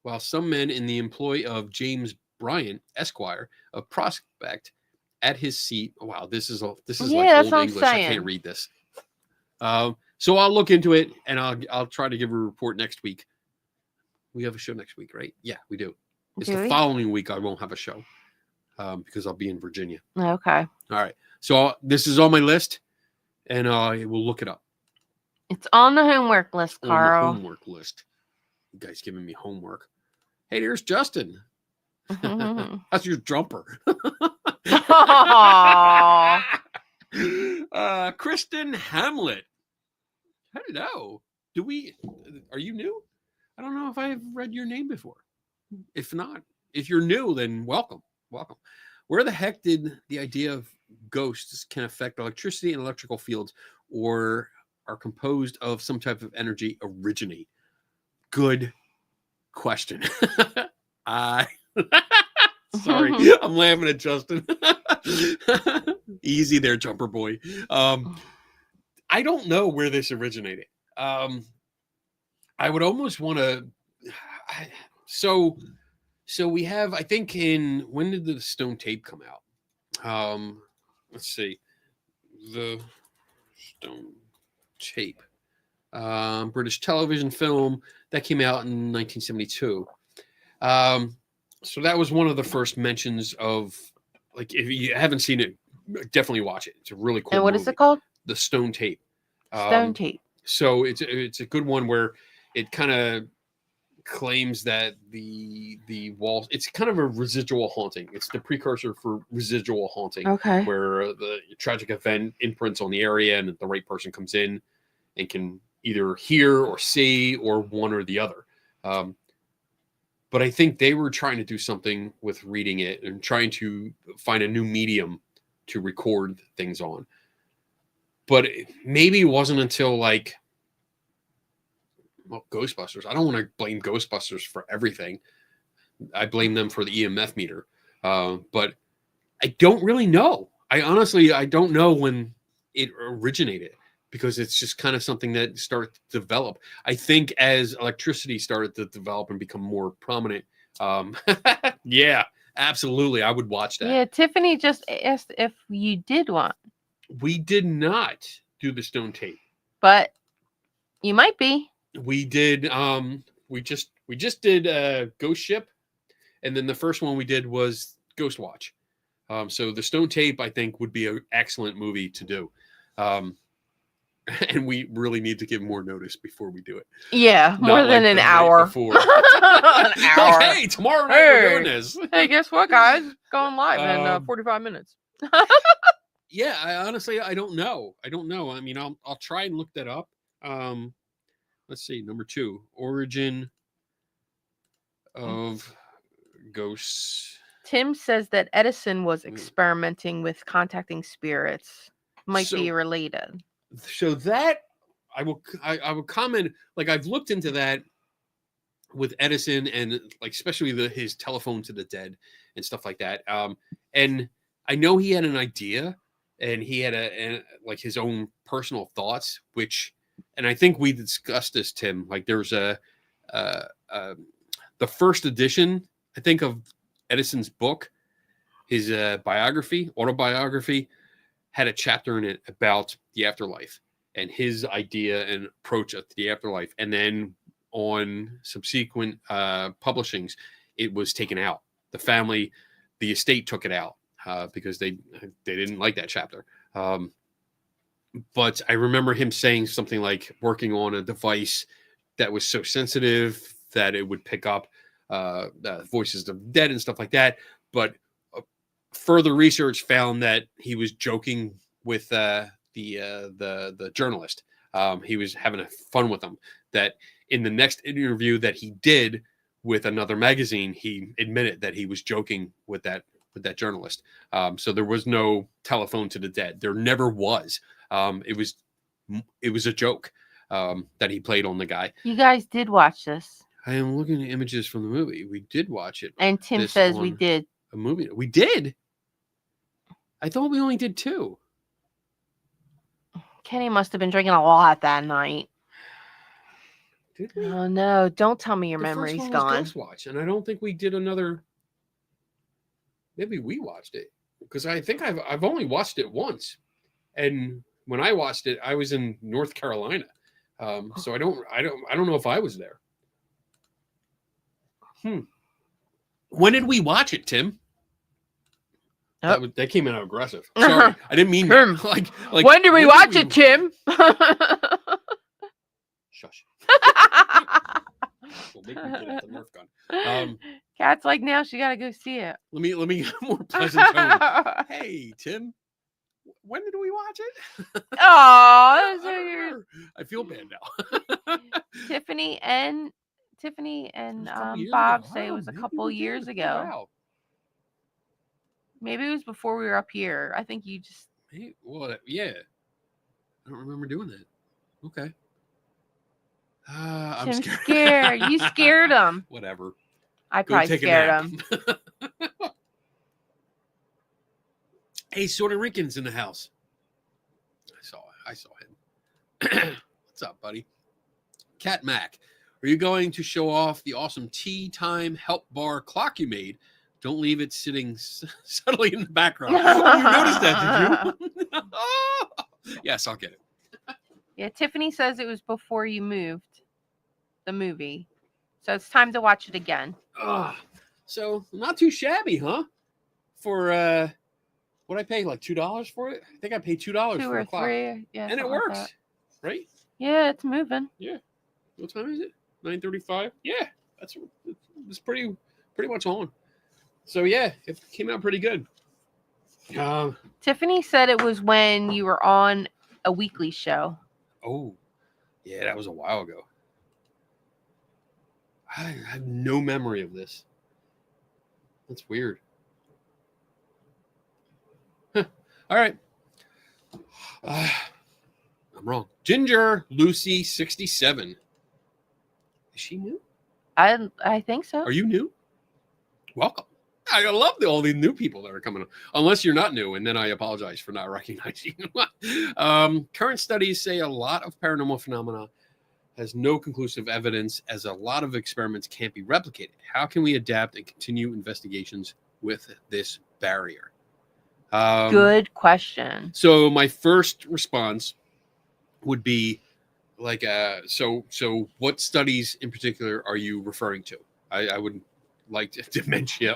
while some men in the employ of James Bryant, Esquire, of Prospect, at his seat. Wow, this is Yeah, like that's old what I'm English. I saying. can't read this. So I'll look into it and I'll try to give a report next week. We have a show next week, right? Yeah, we do. It's Do the we? following week I won't have a show because I'll be in Virginia. Okay. All right. So this is on my list, and I will look it up It's on the homework list, on the Carl. homework list. You guys giving me homework. Hey, there's Justin. How's your jumper? Aw. Kristen Hamlet. Hello. Are you new? I don't know if I've read your name before. If not, if you're new, then welcome. Where the heck did the idea of ghosts can affect electricity and electrical fields or are composed of some type of energy originate? Good question. I sorry, I'm laughing at Justin. Easy there, jumper boy. I don't know where this originated. I would almost want to. So we have. I think when did the Stone Tape come out? Let's see, the Stone Tape, British television film that came out in 1972. So that was one of the first mentions of, like, if you haven't seen it, definitely watch it. It's a really cool. And what movie. is it called? The Stone Tape. Stone Tape. So it's a good one where it kind of claims that the walls, it's kind of a residual haunting. It's the precursor for residual haunting. Okay. Where the tragic event imprints on the area and the right person comes in and can either hear or see or one or the other. But I think they were trying to do something with reading it and trying to find a new medium to record things on. But maybe it wasn't until like, well, Ghostbusters. I don't want to blame Ghostbusters for everything. I blame them for the EMF meter. But I don't really know. I don't know when it originated, because it's just kind of something that started to develop. I think as electricity started to develop and become more prominent. Yeah, absolutely. I would watch that. Yeah, Tiffany just asked if you did one. We did not do the Stone Tape. But you might be. We did. We just did Ghost Ship, and then the first one we did was Ghost Watch. So the Stone Tape, I think, would be an excellent movie to do. And we really need to give more notice before we do it. Yeah, Not more than like an the night hour. before. An hour. Like, hey, tomorrow night we're doing this. Hey, guess what, guys? Going live in 45 minutes. Yeah, I don't know. I mean, I'll try and look that up. Let's see, number 2, origin of ghosts. Tim says that Edison was experimenting with contacting spirits. Might be related. So that I will comment, like, I've looked into that with Edison and, like, especially his telephone to the dead and stuff like that. And I know he had an idea and he had like his own personal thoughts, and I think we discussed this, Tim. Like, there's the first edition, I think, of Edison's book, his autobiography, had a chapter in it about the afterlife and his idea and approach of the afterlife. And then on subsequent publishings, it was taken out. The estate took it out because they didn't like that chapter. But I remember him saying something like working on a device that was so sensitive that it would pick up voices of the dead and stuff like that. But further research found that he was joking with the journalist. He was having fun with them. That in the next interview that he did with another magazine, he admitted that he was joking with that journalist. So there was no telephone to the dead. There never was. It was a joke that he played on the guy. You guys did watch this. I am looking at images from the movie. We did watch it. And Tim says we did. A movie. We did? I thought we only did 2. Kenny must have been drinking a lot that night. Did we? Oh no! Don't tell me your The memory's first one was gone. Ghost Watch, and I don't think we did another. Maybe we watched it, because I think I've only watched it once, and when I watched it, I was in North Carolina, so I don't know if I was there. When did we watch it, Tim? Oh. That came out aggressive. Sorry, I didn't mean Tim. that. Like when did we watch it, Tim? Shush. Well, make me get out the Nerf gun. Kat's like, now she gotta go see it. Let me get a more pleasant tone. Hey, Tim, when did we watch it? Oh, I feel bad now. Tiffany and Bob say it was a couple years ago. Wow. Maybe it was before we were up here. I think you just. Well, yeah. I don't remember doing that. Okay. I'm Tim's scared. scared. You scared him. Whatever. I Go probably take a scared nap. him. Hey, Sorta Rinkin's in the house. I saw him. What's up, buddy? Cat Mac, are you going to show off the awesome tea time help bar clock you made? Don't leave it sitting subtly in the background. Oh, you noticed that, did you? Yes, I'll get it. Yeah, Tiffany says it was before you moved the movie. So it's time to watch it again. So not too shabby, huh? For what I pay, like $2 for it? I think I paid $2 Two for or a clock. three. Yeah, And it something like works, that. right? Yeah, it's moving. Yeah. What time is it? 9:35. Yeah, it's pretty much on. So yeah, it came out pretty good. Tiffany said it was when you were on a weekly show. Oh, yeah, that was a while ago. I have no memory of this. That's weird. Huh. All right. I'm wrong. Ginger Lucy 67. Is she new? I think so. Are you new? Welcome. I love all the new people that are coming on. Unless you're not new, and then I apologize for not recognizing you. Current studies say a lot of paranormal phenomena has no conclusive evidence, as a lot of experiments can't be replicated. How can we adapt and continue investigations with this barrier? Good question. So my first response would be like, so what studies in particular are you referring to? I would like dementia.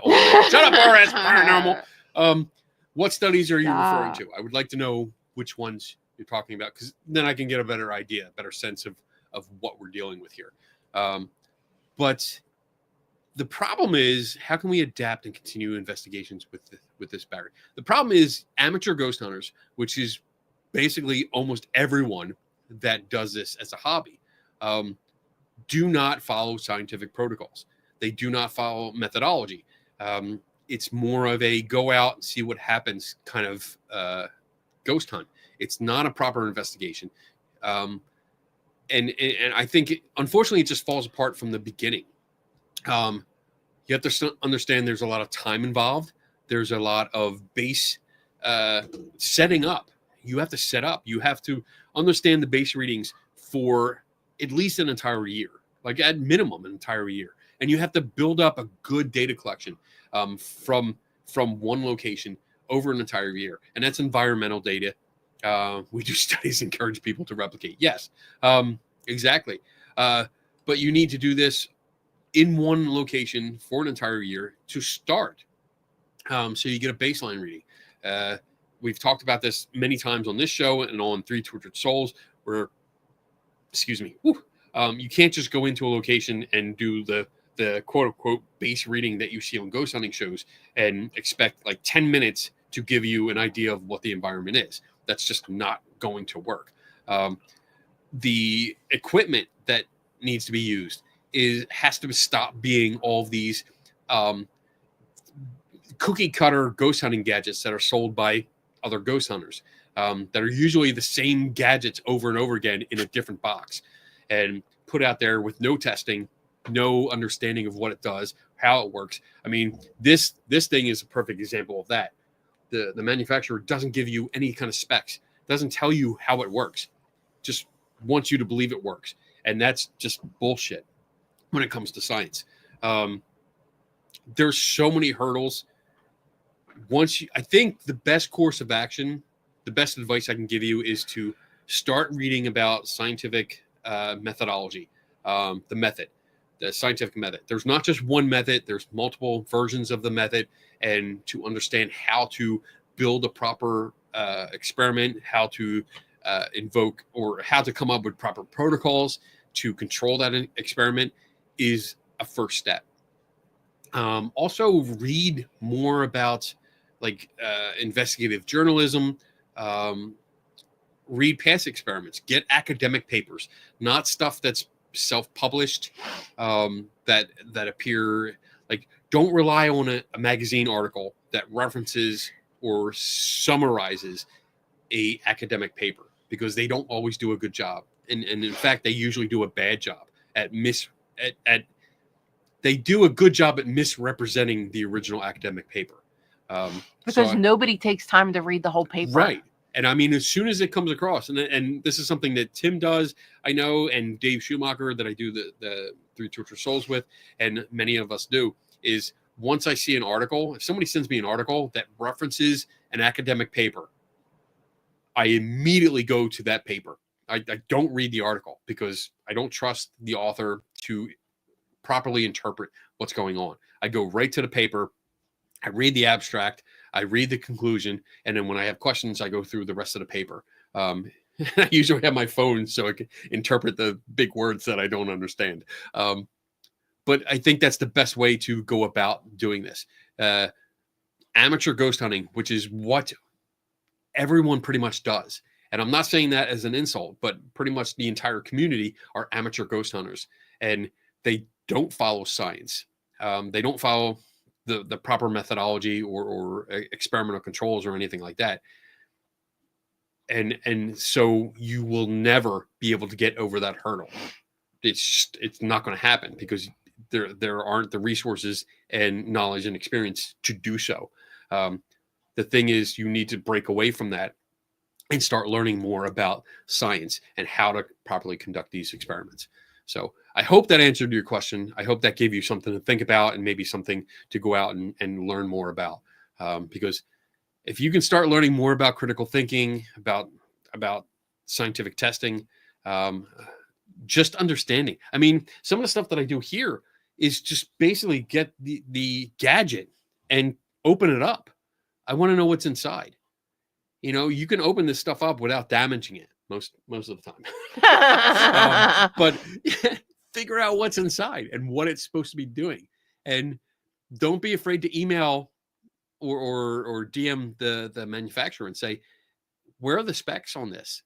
Shut up, RS Paranormal. What studies are you referring to? I would like to know which ones you're talking about, because then I can get a better idea, a better sense of what we're dealing with here. But the problem is, how can we adapt and continue investigations with this barrier? The problem is amateur ghost hunters, which is basically almost everyone that does this as a hobby, do not follow scientific protocols. They do not follow methodology. It's more of a go out and see what happens kind of ghost hunt. It's not a proper investigation. And I think, unfortunately, it just falls apart from the beginning. You have to understand there's a lot of time involved. There's a lot of base setting up. You have to set up. You have to understand the base readings for at least an entire year, like at minimum an entire year. And you have to build up a good data collection from one location over an entire year. And that's environmental data. We do studies, encourage people to replicate. Yes, exactly. But you need to do this in one location for an entire year to start. So you get a baseline reading. We've talked about this many times on this show and on 300 Souls, where, you can't just go into a location and do the quote unquote base reading that you see on ghost hunting shows and expect like 10 minutes to give you an idea of what the environment is. That's just not going to work. The equipment that needs to be used has to stop being all of these cookie cutter ghost hunting gadgets that are sold by other ghost hunters, that are usually the same gadgets over and over again in a different box and put out there with no testing, no understanding of what it does, how it works. I mean, this thing is a perfect example of that. The manufacturer doesn't give you any kind of specs, doesn't tell you how it works, just wants you to believe it works. And that's just bullshit when it comes to science. There's so many hurdles. I think the best course of action, the best advice I can give you is to start reading about scientific methodology, the scientific method. There's not just one method, there's multiple versions of the method, and to understand how to build a proper experiment, how to invoke or how to come up with proper protocols to control that experiment is a first step. Also read more about investigative journalism, read past experiments, get academic papers, not stuff that's self-published, that appear, like, don't rely on a magazine article that references or summarizes a academic paper, because they don't always do a good job. and in fact, they usually do a bad job at they do a good job at misrepresenting the original academic paper. Because nobody takes time to read the whole paper. Right. And I mean, as soon as it comes across, and this is something that Tim does, I know, and Dave Schumacher that I do the Through Torture Souls with, and many of us do, is once I see an article, if somebody sends me an article that references an academic paper, I immediately go to that paper. I don't read the article because I don't trust the author to properly interpret what's going on. I go right to the paper. I read the abstract, I read the conclusion, and then when I have questions, I go through the rest of the paper. I usually have my phone so I can interpret the big words that I don't understand. But I think that's the best way to go about doing this. Amateur ghost hunting, which is what everyone pretty much does. And I'm not saying that as an insult, but pretty much the entire community are amateur ghost hunters. And they don't follow science. They don't follow the proper methodology or experimental controls or anything like that. And so you will never be able to get over that hurdle. It's not going to happen because there aren't the resources and knowledge and experience to do so. The thing is, you need to break away from that and start learning more about science and how to properly conduct these experiments. So I hope that answered your question. I hope that gave you something to think about and maybe something to go out and learn more about. Because if you can start learning more about critical thinking, about scientific testing, just understanding. I mean, some of the stuff that I do here is just basically get the gadget and open it up. I want to know what's inside. You know, you can open this stuff up without damaging it most of the time. But figure out what's inside and what it's supposed to be doing. And don't be afraid to email or DM the manufacturer and say, where are the specs on this?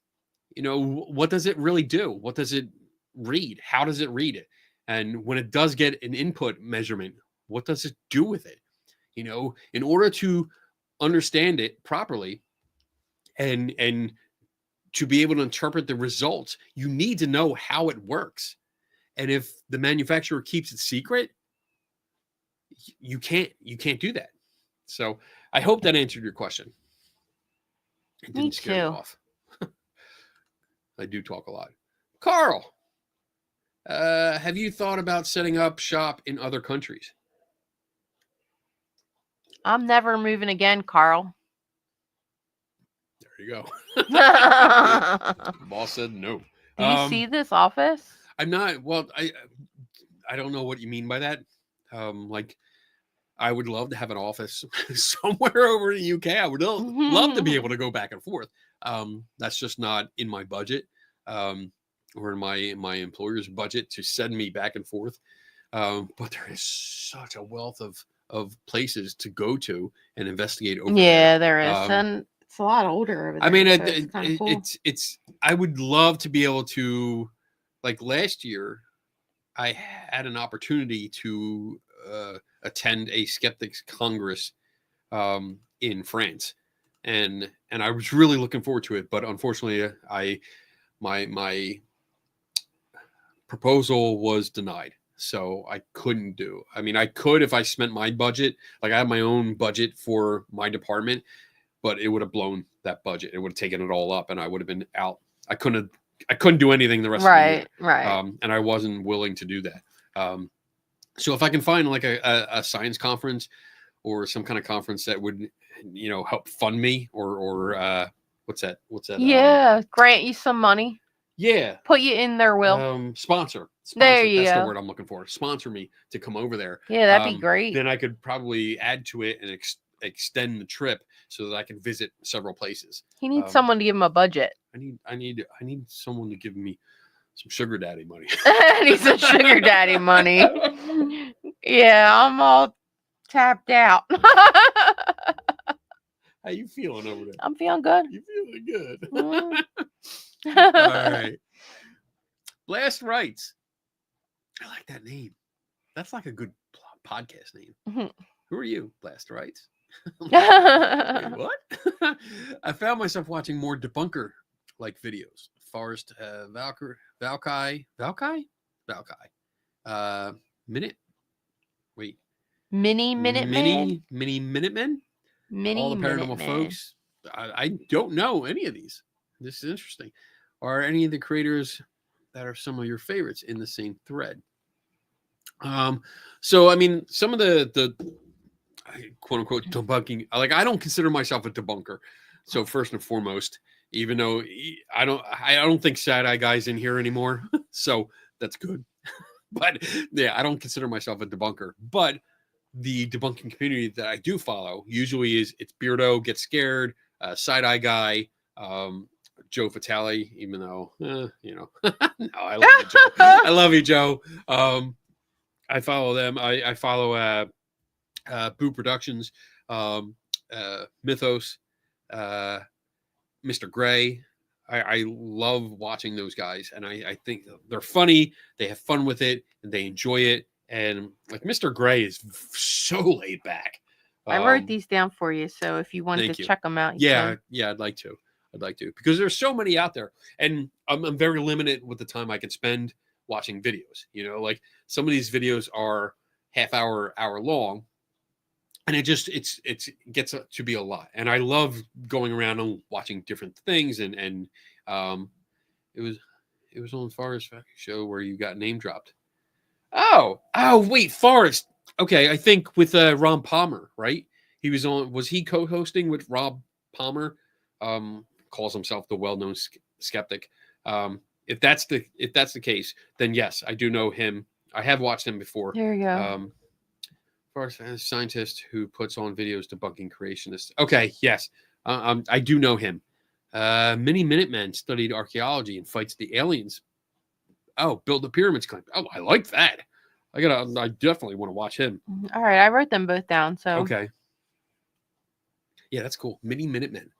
You know, what does it really do? What does it read? How does it read it? And when it does get an input measurement, what does it do with it? You know, in order to understand it properly and to be able to interpret the results, you need to know how it works. And if the manufacturer keeps it secret, you can't do that. So I hope that answered your question. It didn't scare you off. I do talk a lot. Carl, have you thought about setting up shop in other countries? I'm never moving again, Carl. There you go. Boss said no. Do you see this office? I'm not. Well, I don't know what you mean by that. Like, I would love to have an office somewhere over in the UK. I would love to be able to go back and forth. That's just not in my budget, or in my employer's budget to send me back and forth. But there is such a wealth of places to go to and investigate over there is. And it's a lot older over there. I mean, so it's I would love to be able to, like last year, I had an opportunity to attend a skeptics congress in France, and I was really looking forward to it, but unfortunately, my proposal was denied, so I couldn't do. I mean, I could if I spent my budget, like I have my own budget for my department, but it would have blown that budget. It would have taken it all up, and I would have been out. I couldn't do anything the rest of the year. Right. And I wasn't willing to do that. So if I can find like a science conference or some kind of conference that would, you know, help fund me or what's that? Yeah, grant you some money. Yeah. Put you in their will. Sponsor. There you That's go. the word I'm looking for. Sponsor me to come over there. Yeah, that'd be great. Then I could probably add to it and extend the trip so that I can visit several places. He needs someone to give him a budget. I need someone to give me some sugar daddy money. I need some sugar daddy money. Yeah, I'm all tapped out. How you feeling over there? I'm feeling good. You feeling good? Mm. All right. Last Rites. I like that name. That's like a good podcast name. Mm-hmm. Who are you, Last Rites? Wait, What? what? I found myself watching more debunker like videos, Forrest Valkyrie. Minute. Wait. Mini Minutemen. Mini Minutemen. Mini All the paranormal Minutemen. folks. I don't know any of these. This is interesting. Are any of the creators that are some of your favorites in the same thread? So I mean, some of the quote unquote debunking, like I don't consider myself a debunker. So first and foremost, even though I don't think Sad Eye Guy's in here anymore, so that's good. But yeah, I don't consider myself a debunker. But the debunking community that I do follow usually it's Beardo, Get Scared, Side Eye Guy, Joe Vitale, even though you know, no, I love you, Joe. I love you, Joe. I follow them. I follow Boo Productions, Mythos, Mr. Gray. I love watching those guys, and I think they're funny. They have fun with it, and they enjoy it. And like Mr. Gray is so laid back. I wrote these down for you, so if you wanted to check them out, you can. Yeah, I'd like to. Because there's so many out there, and I'm very limited with the time I can spend watching videos. You know, like some of these videos are half hour long, and it gets to be a lot. And I love going around and watching different things. And it was on Forrest show where you got name dropped. Oh wait, Forrest. Okay, I think with Ron Palmer, right? He was on. Was he co-hosting with Rob Palmer? Calls himself the well-known skeptic. If that's the case, then yes, I do know him. I have watched him before. There you go. Forrest, a scientist who puts on videos debunking creationists. Okay, yes, I do know him. Mini Minutemen studied archaeology and fights the aliens. Oh, build the pyramids claim. Oh, I like that. I definitely want to watch him. All right, I wrote them both down. So okay. Yeah, that's cool. Mini Minutemen.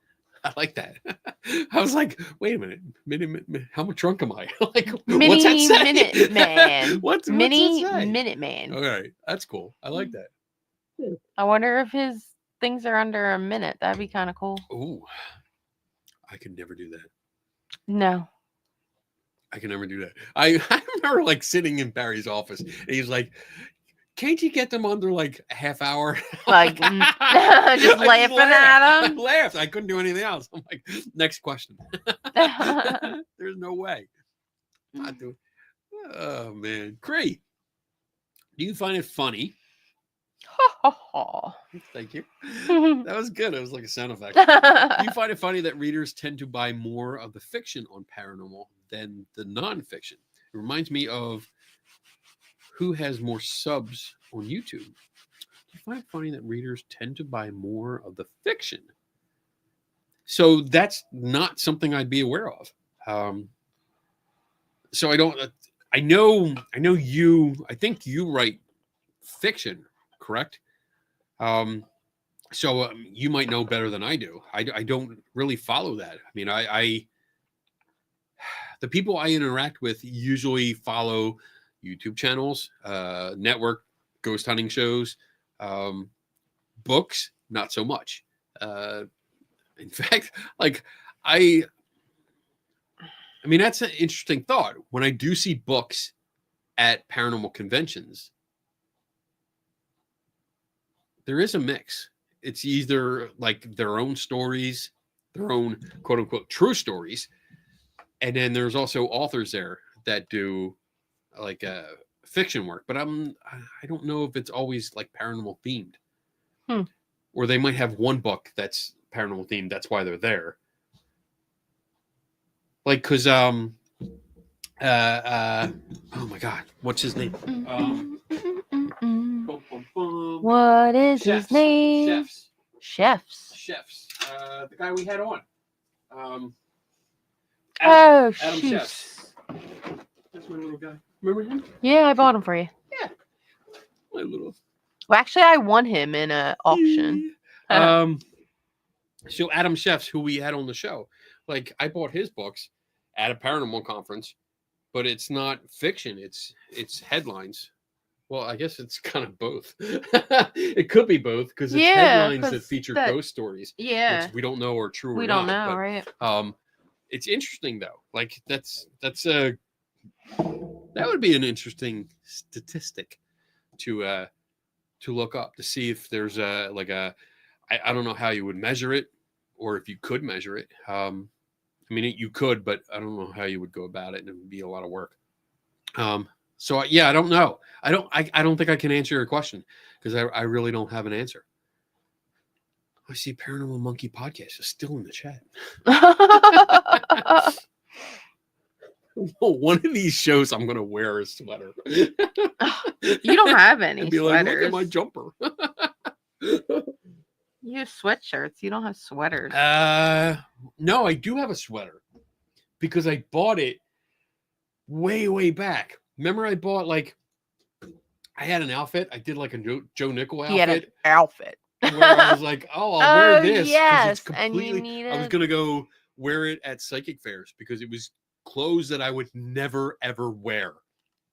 I like that. I was like, wait a minute. How much drunk am I? Like, what's that say? Minuteman. what's Mini that say? Minuteman. All right, that's cool. I like that. I wonder if his things are under a minute. That'd be kind of cool. Ooh, I could never do that. No. I can never do that. I remember like sitting in Barry's office, and he's like, "Can't you get them under like a half hour?" Like just laughing at him. I laughed. I couldn't do anything else. I'm like, next question. There's no way. Not doing. Oh man, great. Do you find it funny? Thank you. That was good. It was like a sound effect. Do you find it funny that readers tend to buy more of the fiction on paranormal than the nonfiction? It reminds me of who has more subs on YouTube. Do you find it funny that readers tend to buy more of the fiction? So that's not something I'd be aware of. So I know you. I think you write fiction, correct? So you might know better than I do. I don't really follow that. I mean, the people I interact with usually follow YouTube channels, network ghost hunting shows, books, not so much. In fact, like I mean, that's an interesting thought. When I do see books at paranormal conventions, there is a mix. It's either like their own stories, their own quote unquote true stories. And then there's also authors there that do like fiction work, but I don't know if it's always like paranormal themed. Or they might have one book that's paranormal themed. That's why they're there. Like, cause oh my God, what's his name? What is his name? Chefs. The guy we had on. Adam Chefs. Chefs. That's my little guy. Remember him? Yeah, I bought him for you. Yeah. My little. Well, actually, I won him in an auction. So Adam Chefs, who we had on the show, like I bought his books at a paranormal conference, but it's not fiction. It's headlines. Well, I guess it's kind of both. It could be both because it's headlines that feature ghost stories. Yeah. Which we don't know are true or not. We don't know, but, right? it's interesting though. Like that would be an interesting statistic to look up to see if there's I don't know how you would measure it or if you could measure it. I mean, you could, but I don't know how you would go about it, and it would be a lot of work. So yeah, I don't know. I don't think I can answer your question because I really don't have an answer. I see Paranormal Monkey Podcast is still in the chat. One of these shows, I'm gonna wear a sweater. You don't have any and be sweaters. like, look at my jumper. You have sweatshirts. You don't have sweaters. No, I do have a sweater because I bought it way back. Remember, I bought I had an outfit. I did like a Joe Nickel outfit. He had an outfit. Where I was like, oh, I'll wear this. Yes, it's completely. I was gonna go wear it at psychic fairs because it was clothes that I would never ever wear.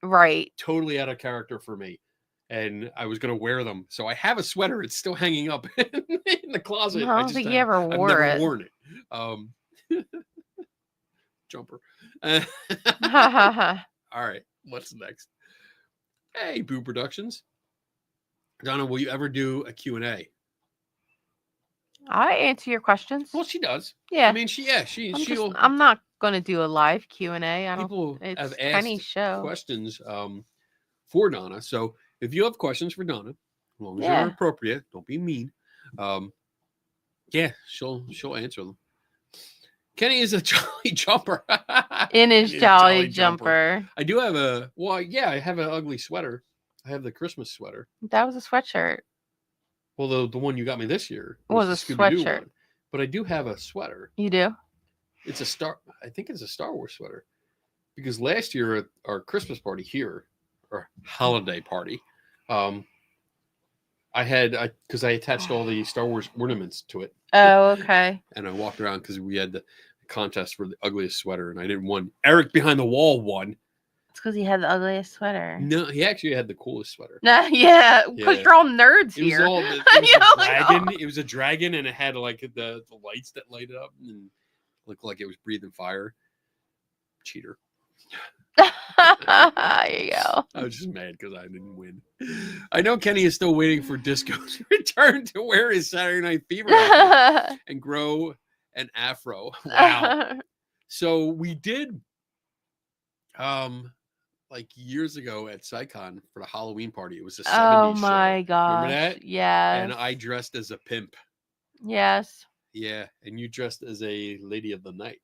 Right. Totally out of character for me. And I was going to wear them. So I have a sweater. It's still hanging up in the closet. I don't think you ever I've wore never it. worn it. Jumper. All right. What's next? Hey, Boo Productions. Donna, will you ever do a Q&A? I answer your questions. Well, she does. Yeah. I mean, she'll. I'm not going to do a live Q&A. People It's have Kenny's asked show. questions for Donna. So if you have questions for Donna, as long as Yeah. they're appropriate, don't be mean. Yeah, she'll answer them. Kenny is a jolly jumper. In his He's a jolly jumper. I do have I have an ugly sweater. I have the Christmas sweater. That was a sweatshirt. Well, the one you got me this year Was a the Scooby-Doo sweatshirt. one. But I do have a sweater. You do? It's I think it's a Star Wars sweater. Because last year at our Christmas party here, or holiday party, I attached all the Star Wars ornaments to it. Oh, okay. And I walked around because we had the contest for the ugliest sweater, and I didn't win. Eric behind the wall won. It's because he had the ugliest sweater. No, he actually had the coolest sweater. Nah, yeah, because you're all nerds It was here. all it was a dragon. It was a dragon, and it had like the lights that lighted up and looked like it was breathing fire. Cheater. There you go. I was just mad because I didn't win. I know Kenny is still waiting for Disco to return to wear his Saturday Night Fever outfit and grow an afro. Wow. So we did, like years ago at Psycon for the Halloween party. It was a 70s Oh show. my gosh. Remember that? Yes. And I dressed as a pimp. Yes. Yeah, and you dressed as a lady of the night.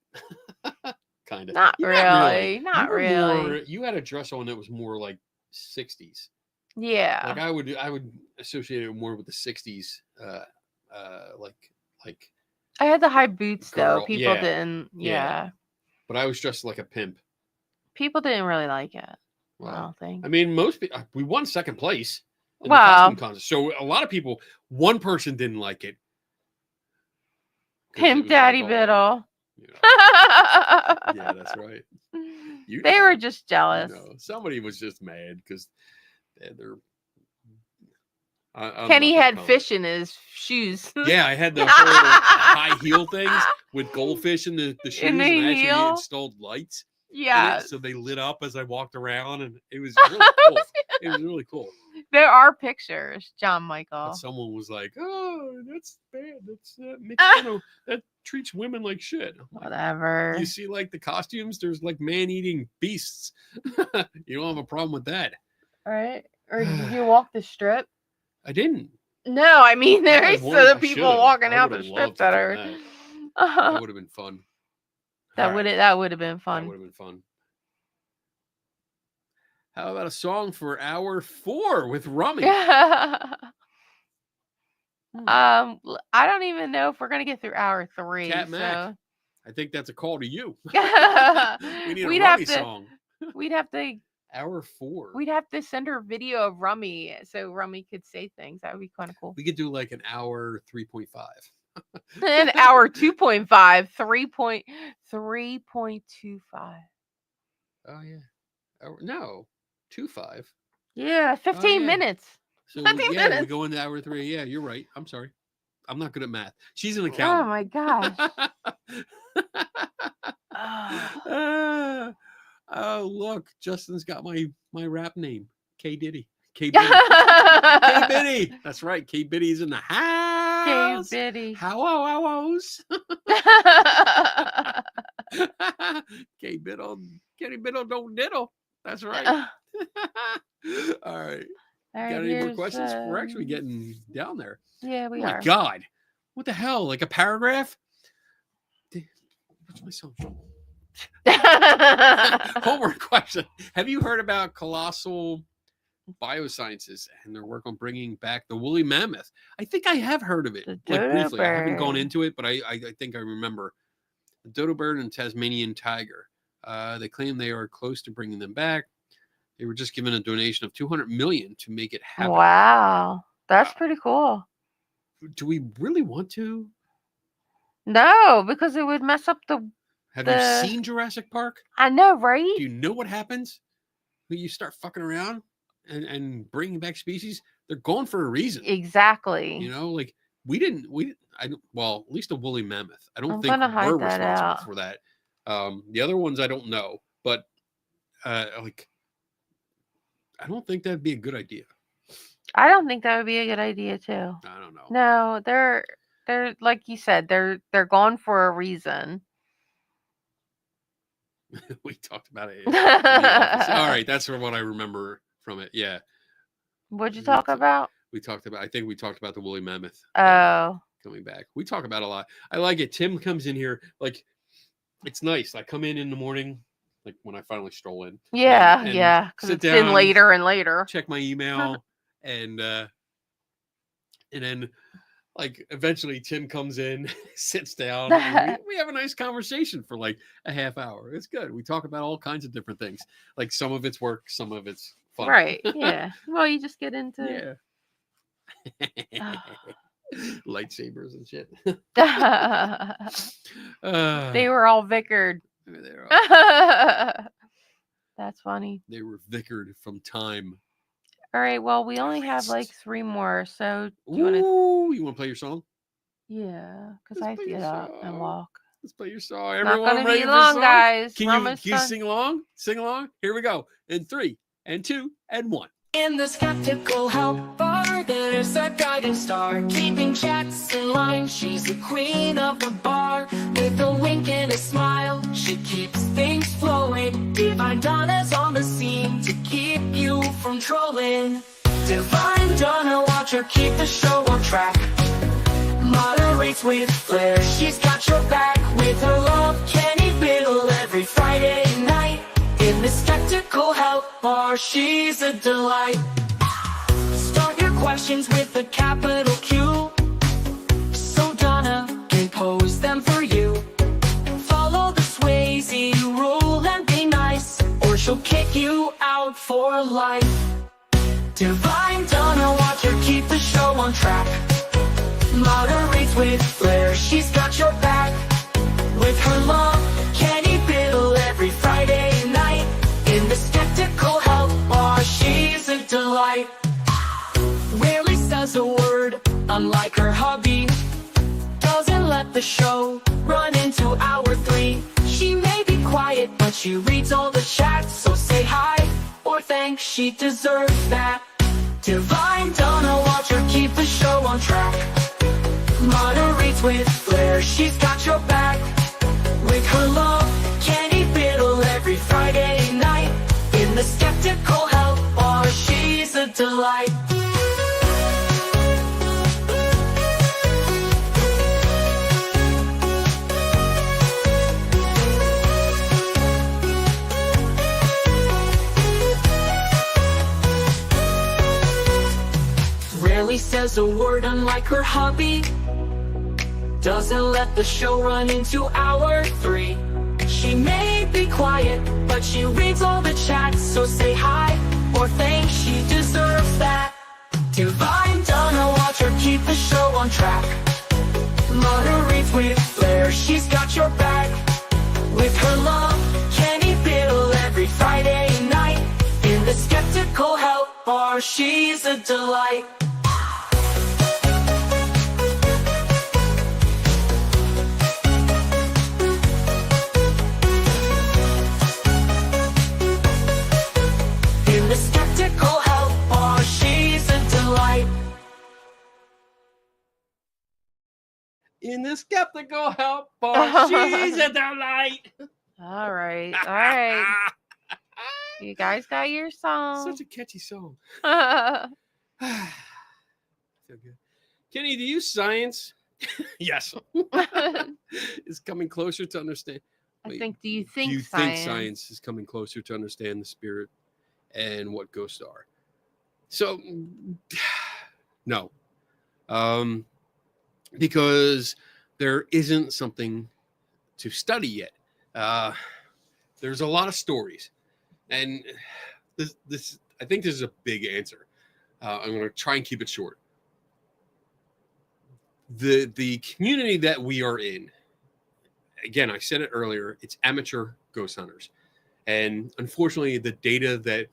Kind of. Not really. Not You were really. you had a dress on that was more like 60s. Yeah. Like I would associate it more with the 60s. Like. I had the high boots Girl, though. People yeah. didn't. Yeah. But I was dressed like a pimp. People didn't really like it. I Wow. don't think. I mean, most people. We won second place in the Well- costume contest. So a lot of people. One person didn't like it. 'Cause it Pimp was Daddy like, oh, Biddle. you know. Yeah, that's right. You They know. were just jealous. Somebody was just mad because they're. I'm Kenny not gonna had comment. fish in his shoes. Yeah, I had the whole high heel things with goldfish in the shoes, In the and I actually heel? installed lights. in it, Yeah. so they lit up as I walked around, and it was really cool. It was really cool. There are pictures, John Michael. But someone was like, "Oh, that's bad. That's that treats women like shit." I'm like, Whatever. you see, like the costumes, there's like man-eating beasts. You don't have a problem with that. Right? Or did you walk the strip? I didn't. No, I mean I there's wanted- the I people should've. walking I out the would've strip loved that to are do That would have been fun. that All would right, that would have been That fun. would have been fun. How about a song for hour 4 with Rummy? I don't even know if we're gonna get through hour 3. Cat so Mac. I think that's a call to you. we need We'd a have Rummy to- song. we'd have to Hour 4. we'd have to send her a video of Rummy so Rummy could say things. That would be kind of cool. We could do like an hour 3.5. An hour 2.5, 3.25. Oh yeah. No, 2.5. Yeah, 15 yeah. minutes. So 15 we minutes. go into hour 3. Yeah, you're right. I'm sorry. I'm not good at math. She's an Oh accountant. my gosh. Oh, look, Justin's got my rap name, K Diddy. K Biddy. K Biddy. That's right. K Biddy's in the house. K Biddy. How-oh-oh-ohs. K Biddle. Kenny Biddle don't diddle. That's right. All right. Got any more questions? We're actually getting down there. Yeah, we are. Oh my God. What the hell? Like a paragraph? What's my song? Homework question. Have you heard about Colossal Biosciences and their work on bringing back the woolly mammoth? I think I have heard of it. Like briefly. I haven't gone into it, but I think I remember. The dodo bird and Tasmanian tiger. They claim they are close to bringing them back. They were just given a donation of $200 million to make it happen. Wow. That's pretty cool. Do we really want to? No, because it would mess up the... Have you seen Jurassic Park? I know, right? Do you know what happens when you start fucking around and bringing back species? They're gone for a reason. Exactly. You know, like well, at least a woolly mammoth. I don't think we're responsible for that. The other ones I don't know, but like I don't think that'd be a good idea. I don't think that would be a good idea too. I don't know. No, they're like you said, they're gone for a reason. We talked about it. In the office. All right, that's what I remember from it. Yeah. What'd you talk about? I think we talked about the woolly mammoth. Coming back. We talk about a lot. I like it. Tim comes in here like it's nice. I come in the morning, like when I finally stroll in. Yeah, yeah. Because it's been later and later. Check my email and then like eventually Tim comes in, sits down, and we have a nice conversation for like a half hour. It's good. We talk about all kinds of different things. Like some of it's work, some of it's fun. Right. Yeah. Well, you just get into lightsabers and shit. They were all vicared. That's funny. They were vicared from time. All right. Well, we only have like 3 more. So do you want to play your song? Yeah, because I have to get up and walk. Let's play your song. It's not going to be long, guys. Can you sing along? Sing along. Here we go. In 3, and 2, and 1. In the skeptical helper, there's a guiding star, keeping chats in line. She's the queen of the bar, with a wink and a smile. She keeps things flowing. Divine Donna's on the scene to keep you from trolling. Divine Donna, watch her keep the show on track. Moderates with flair, she's got your back. With her love, Kenny Biddle every Friday night. In the skeptical help bar, she's a delight. Start your questions with a capital Q, so Donna can pose them for you. Follow the Swayze rule and be nice, or she'll kick you out for life. Divine Donna, watch her keep the show on track. Moderates with flair, she's got your back. With her love, Kenny Biddle every Friday night. In the skeptical help bar, she's a delight. Rarely says a word, unlike her hubby. Doesn't let the show run into hour 3. She may be quiet, but she reads all the chats. So say hi, or thanks, she deserves that. Divine Donna, watch her keep the show on track. Moderates with flair, she's got your back. With her love, Kenny Biddle every Friday night. In the skeptical help bar, she's a delight. Rarely says a word, unlike her hubby. Doesn't let the show run into hour 3. She may be quiet, but she reads all the chats. So say hi, or thanks, she deserves that. Divine Donna, watch her keep the show on track. Moderates with flair, she's got your back. With her love, Kenny Biddle every Friday night. In the skeptical help bar, she's a delight. in the skeptical helper. She's a delight. All right. All right. You guys got your song. Such a catchy song. I Feel good. Kenny, do you science? Yes. Is coming closer to understand. Wait, think, do you think science is coming closer to understand the spirit and what ghosts are? So, no. Because there isn't something to study yet. There's a lot of stories. And this I think this is a big answer. I'm going to try and keep it short. The community that we are in, again, I said it earlier, it's amateur ghost hunters. And unfortunately, the data that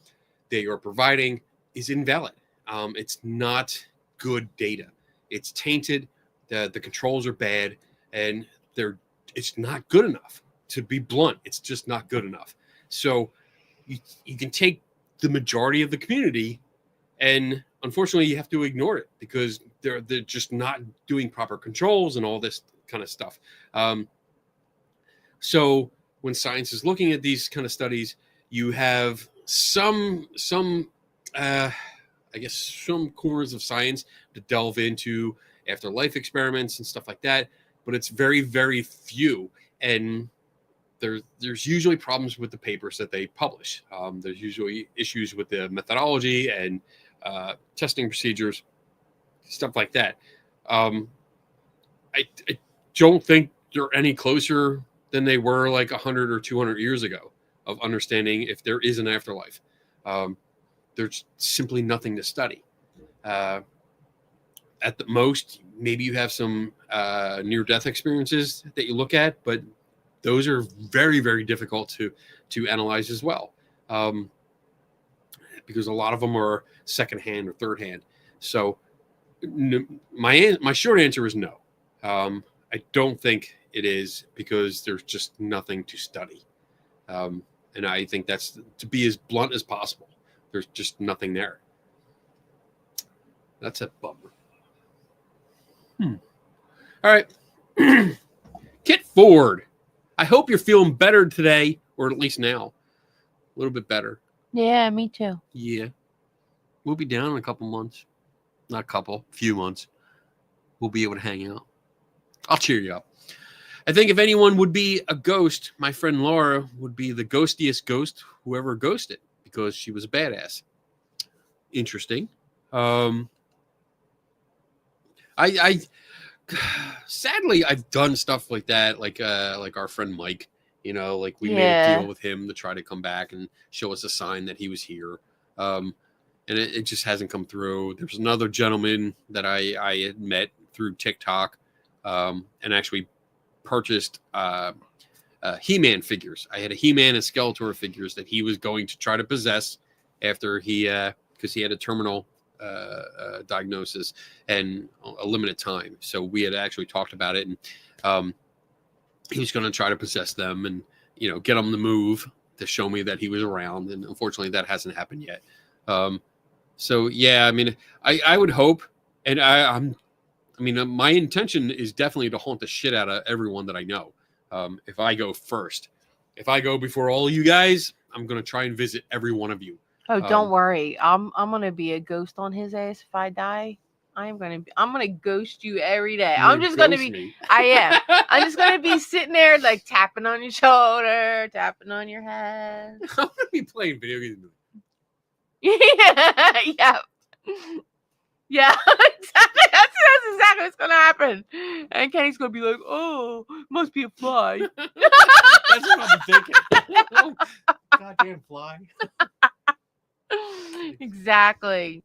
they are providing is invalid. It's not good data. It's tainted. The controls are bad, and it's not good enough. To be blunt, it's just not good enough. So you can take the majority of the community, and unfortunately, you have to ignore it because they're just not doing proper controls and all this kind of stuff. So when science is looking at these kind of studies, you have some corners of science to delve into afterlife experiments and stuff like that, but it's very, very few. And there's usually problems with the papers that they publish. There's usually issues with the methodology and testing procedures, stuff like that. I don't think they're any closer than they were like 100 or 200 years ago of understanding if there is an afterlife. There's simply nothing to study. At the most, maybe you have some near-death experiences that you look at, but those are very, very difficult to analyze as well, because a lot of them are secondhand or thirdhand. So my short answer is no. I don't think it is because there's just nothing to study. And I think that's to be as blunt as possible. There's just nothing there. That's a bummer. All right. Kit Ford. I hope you're feeling better today, or at least now. A little bit better. Yeah, me too. Yeah. We'll be down in a couple months. Not a couple, few months. We'll be able to hang out. I'll cheer you up. I think if anyone would be a ghost, my friend Laura would be the ghostiest ghost whoever ghosted, because she was a badass. Interesting. Sadly, I've done stuff like that, like our friend Mike. You know, like we made a deal with him to try to come back and show us a sign that he was here. And it just hasn't come through. There's another gentleman that I had met through TikTok, and actually purchased He-Man figures. I had a He-Man and Skeletor figures that he was going to try to possess after because he had a terminal diagnosis and a limited time. So we had actually talked about it, and he was going to try to possess them and, you know, get them to move to show me that he was around. And unfortunately, that hasn't happened yet. So yeah, I mean, I would hope, and my intention is definitely to haunt the shit out of everyone that I know. If I go first, if I go before all you guys, I'm going to try and visit every one of you. Oh, don't worry. I'm gonna be a ghost on his ass if I die. I'm gonna ghost you every day. I'm just gonna be. Me. I am. I'm just gonna be sitting there like tapping on your shoulder, tapping on your head. I'm going to be playing video games. Yeah. Yeah, exactly. That's exactly what's gonna happen. And Kenny's gonna be like, "Oh, must be a fly." That's what I'm thinking. Goddamn fly. Exactly.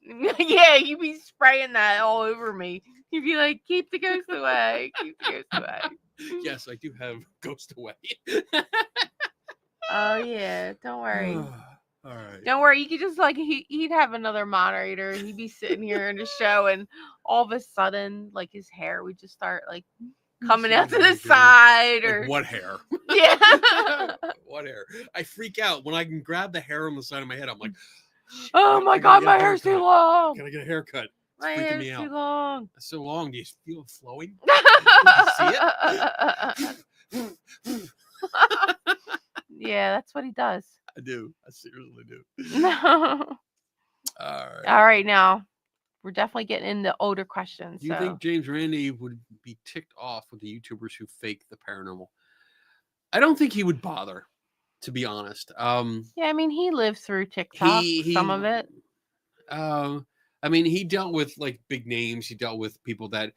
Yeah, you'd be spraying that all over me. You'd be like, "Keep the ghost away. Keep the ghost away." Yes, I do have Ghost Away. Oh yeah, don't worry. All right. Don't worry. You could just like he'd have another moderator. He'd be sitting here in the show, and all of a sudden, like his hair would just start like coming out to the side, or Like, what hair? Yeah. What hair? I freak out when I can grab the hair on the side of my head. I'm like, Oh my god, my hair's too long. Can I get a haircut? It's freaking me hair's out. too long. It's so long. Do you feel it flowing? See it? Yeah, that's what he does. I do. I seriously do. All All right. right, now we're definitely getting into older questions. Do you so. think James Randi would be ticked off with the YouTubers who fake the paranormal? I don't think he would bother, to be honest. Yeah, I mean, he lived through TikTok, some of it. I mean, he dealt with like big names. He dealt with people that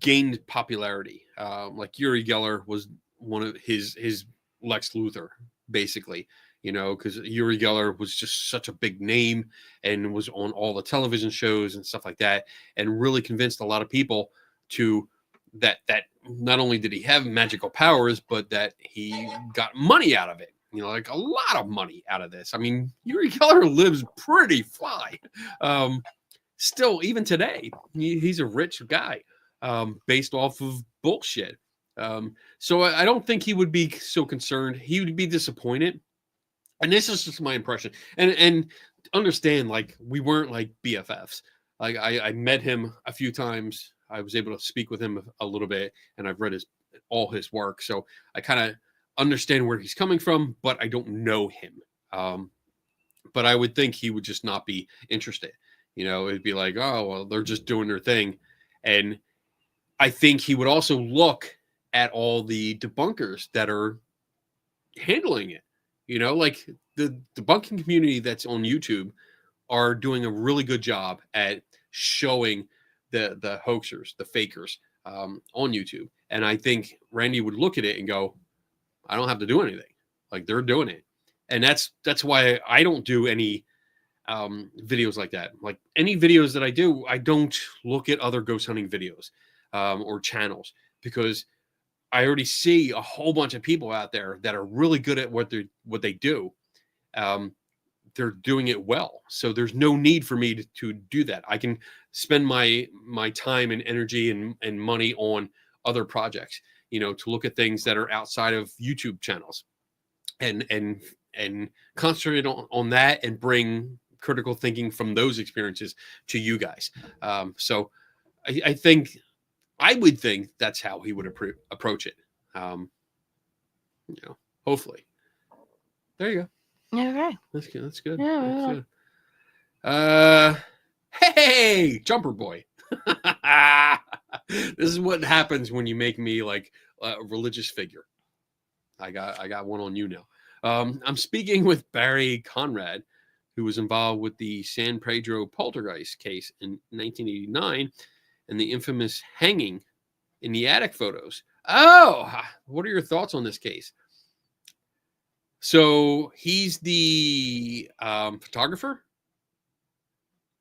gained popularity. Like Uri Geller was one of his Lex Luthor, basically. You know, because Uri Geller was just such a big name and was on all the television shows and stuff like that, and really convinced a lot of people to that not only did he have magical powers, but that he got money out of it. You know, like a lot of money out of this. I mean, Uri Geller lives pretty fly. Still, even today, he's a rich guy based off of bullshit. So I don't think he would be so concerned. He would be disappointed. And this is just my impression. And understand, like, we weren't like BFFs. Like I met him a few times. I was able to speak with him a little bit, and I've read all his work. So I kind of understand where he's coming from, but I don't know him. But I would think he would just not be interested. You know, it'd be like, oh, well, they're just doing their thing. And I think he would also look at all the debunkers that are handling it. You know, like the debunking community that's on YouTube are doing a really good job at showing the hoaxers, the fakers on YouTube. And I think Randy would look at it and go, I don't have to do anything. Like, they're doing it. And that's why I don't do any videos like that. Like, any videos that I do, I don't look at other ghost hunting videos or channels, because I already see a whole bunch of people out there that are really good at what they do. They're doing it well. So there's no need for me to do that. I can spend my time and energy and money on other projects, you know, to look at things that are outside of YouTube channels and concentrate on that and bring critical thinking from those experiences to you guys. So I would think that's how he would approach it. You know, hopefully. There you go. Okay. That's good. That's good. Yeah, That's good. Hey, Jumper Boy. This is what happens when you make me like a religious figure. I got one on you now. I'm speaking with Barry Conrad, who was involved with the San Pedro poltergeist case in 1989 and the infamous hanging in the attic photos. Oh, what are your thoughts on this case? So he's the photographer.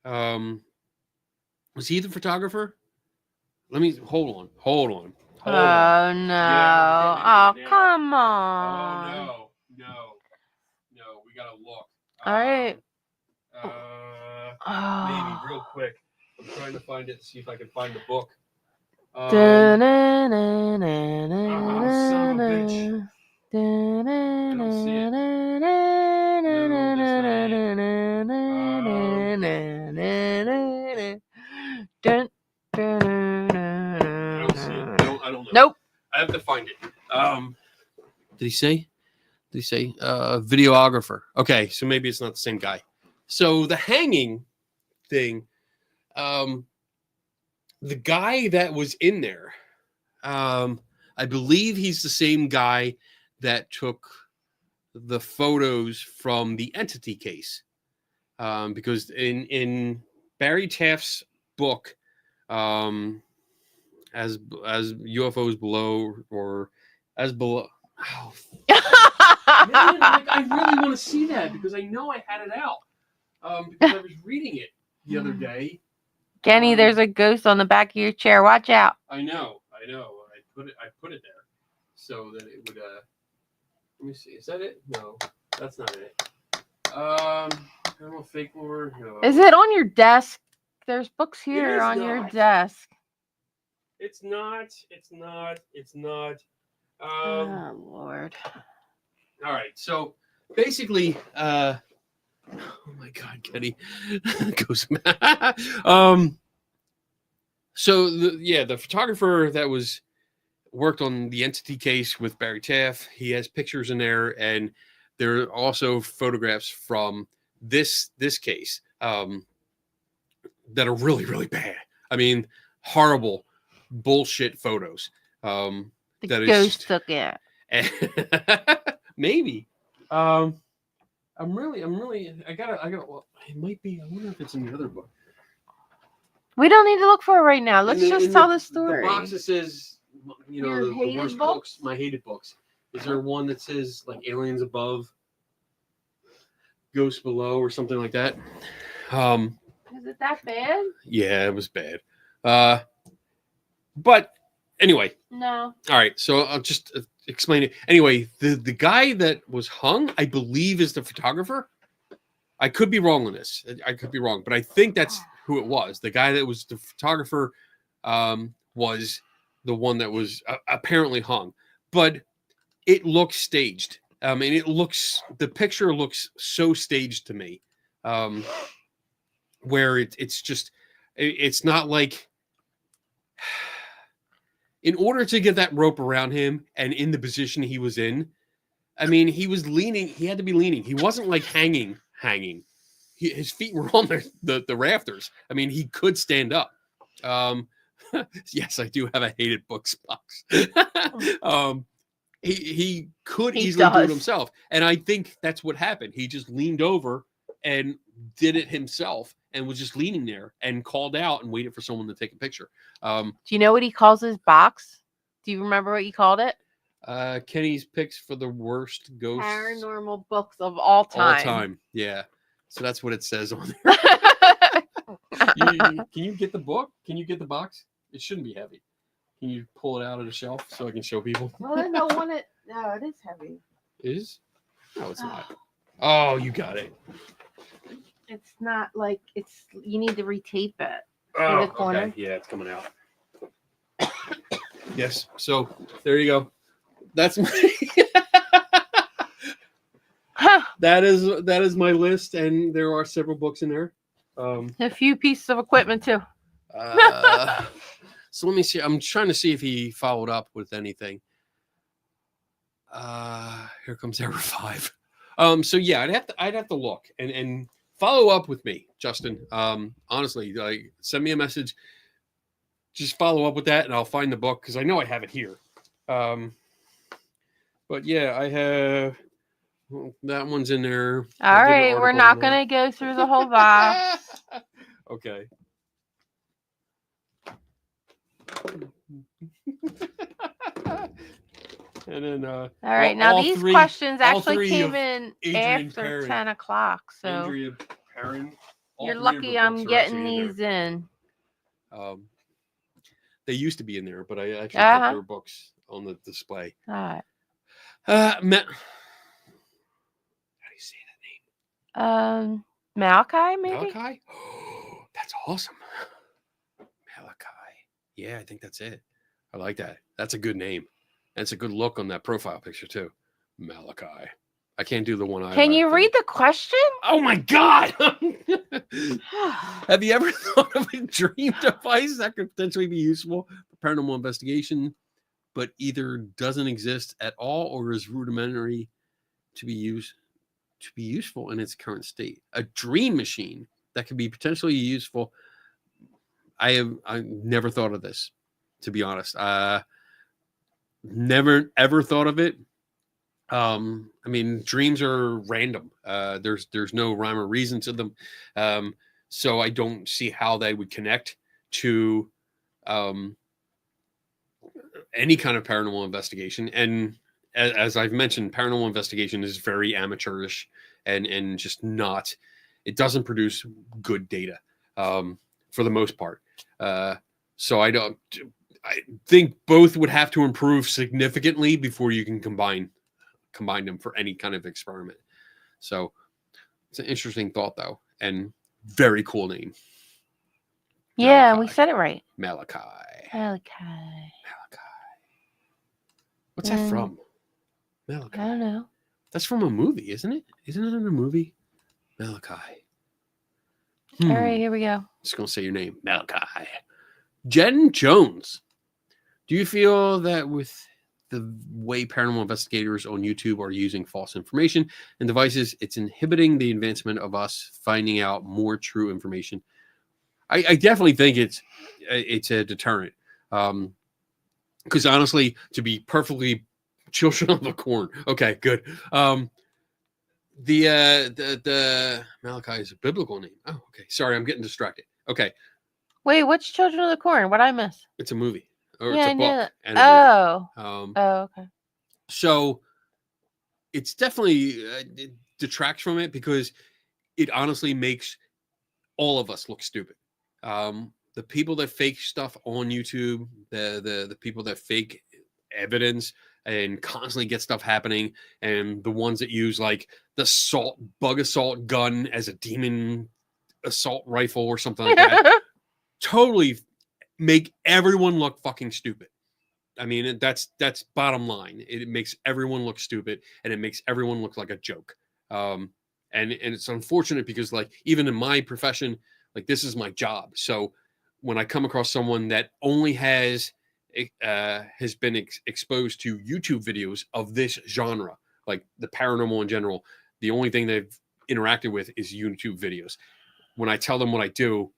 Was he the photographer? Let me hold on. Oh no! Yeah, Oh, come on! Oh no! We gotta look. All right. Maybe real quick. I'm trying to find it. See if I can find the book. Son of a bitch. I don't see it. I don't see it. I don't know. Nope. I have to find it. Did he say? Videographer. Okay, so maybe it's not the same guy. So the hanging thing, the guy that was in there, I believe he's the same guy that took the photos from the entity case. Because in Barry Taft's book, as UFOs below, or as below. Oh, man, like, I really want to see that because I know I had it out. Because I was reading it the other day. Kenny, there's a ghost on the back of your chair. Watch out. I know. I put it there so that it would. Let me see. Is that it? No, that's not it. Paranormal fake lore. No. Is it on your desk? There's books here on your desk. It's not. Oh Lord. All right. So basically, Oh my God, Kenny. Goes. So the photographer that worked on the entity case with Barry Taff, he has pictures in there, and there are also photographs from this case that are really, really bad. I mean, horrible bullshit photos. The That ghost is took it. maybe. I'm really. I gotta. Well, it might be. I wonder if it's in the other book. We don't need to look for it right now. Let's just tell the story. The box that says, Your the hated worst books? books, my hated books. Is there one that says like aliens above, ghosts below, or something like that? Is it that bad? Yeah, it was bad. But anyway, No. all right. So I'll just explain it. Anyway, the guy that was hung, I believe, is the photographer. I could be wrong on this. I could be wrong, but I think that's who it was. The guy that was the photographer was the one that was apparently hung, but it looks staged. And the picture looks so staged to me, where it's not like, in order to get that rope around him and in the position he was in, I mean, he was leaning, he had to be leaning. He wasn't like hanging. His feet were on the rafters. I mean, he could stand up. Yes, I do have a hated books box. He could easily do it himself. And I think that's what happened. He just leaned over and did it himself and was just leaning there and called out and waited for someone to take a picture. Do you know what he calls his box? Do you remember what he called it? Kenny's picks for the worst ghosts. Paranormal books of all time. All time, yeah. So that's what it says on there. Can you get the book? Can you get the box? It shouldn't be heavy. Can you pull it out of the shelf so I can show people? Well, I don't want it. No, it is heavy. It is? No, it's not. Oh, you got it. It's not like it's. You need to retape it. Oh, in the corner. okay. Yeah, it's coming out. Yes. So there you go. That's my. That is my list, and there are several books in there. A few pieces of equipment too. So let me see. I'm trying to see if he followed up with anything. Here comes error 5. So yeah, I'd have to look and follow up with me, Justin. Honestly, like, send me a message. Just follow up with that, and I'll find the book because I know I have it here. But yeah, I have that one's in there. All right, we're not going to go through the whole box. Okay. And then all right, now these questions actually came in Adrian after Perrin. 10 o'clock, so Andrea Perrin. you're lucky I'm getting these in. They used to be in there, but I actually put their books on the display. All right. How do you say that name? Malachi, maybe? Malachi? Oh, that's awesome. Malachi. Yeah, I think that's it. I like that. That's a good name. That's a good look on that profile picture, too. Malachi. I can't do the one eye. Can you read the question? Oh, my God. Have you ever thought of a dream device that could potentially be useful for paranormal investigation, but either doesn't exist at all or is rudimentary to be useful in its current state? A dream machine that could be potentially useful. I never thought of this, to be honest. Never ever thought of it. I mean, dreams are random. There's no rhyme or reason to them. So I don't see how they would connect to any kind of paranormal investigation. And as I've mentioned, paranormal investigation is very amateurish and just not, it doesn't produce good data for the most part. So I think both would have to improve significantly before you can combine them for any kind of experiment. So it's an interesting thought, though, and very cool name. Yeah, Malachi. we said it right. Malachi. What's that from? Malachi. I don't know. That's from a movie, isn't it? Isn't it in a movie? Malachi. All right, here we go. Just gonna say your name, Malachi. Jen Jones. Do you feel that with the way paranormal investigators on YouTube are using false information and devices, it's inhibiting the advancement of us finding out more true information? I definitely think it's a deterrent. Because honestly, to be perfectly children of the corn. Okay, good. The Malachi is a biblical name. Oh, okay. Sorry, I'm getting distracted. Okay, Wait, what's Children of the Corn? What'd I miss? it's a movie or Yeah, it's I a knew book. that. And a movie. Oh, okay. So it's definitely it detracts from it because it honestly makes all of us look stupid. The people that fake stuff on YouTube, the people that fake evidence and constantly get stuff happening, and the ones that use like the bug assault gun as a demon assault rifle or something like that, totally make everyone look fucking stupid. I mean, that's bottom line. It makes everyone look stupid, and it makes everyone look like a joke. And it's unfortunate because, like, even in my profession, like, this is my job. So when I come across someone that only has been exposed to YouTube videos of this genre, like the paranormal in general, the only thing they've interacted with is YouTube videos. When I tell them what I do,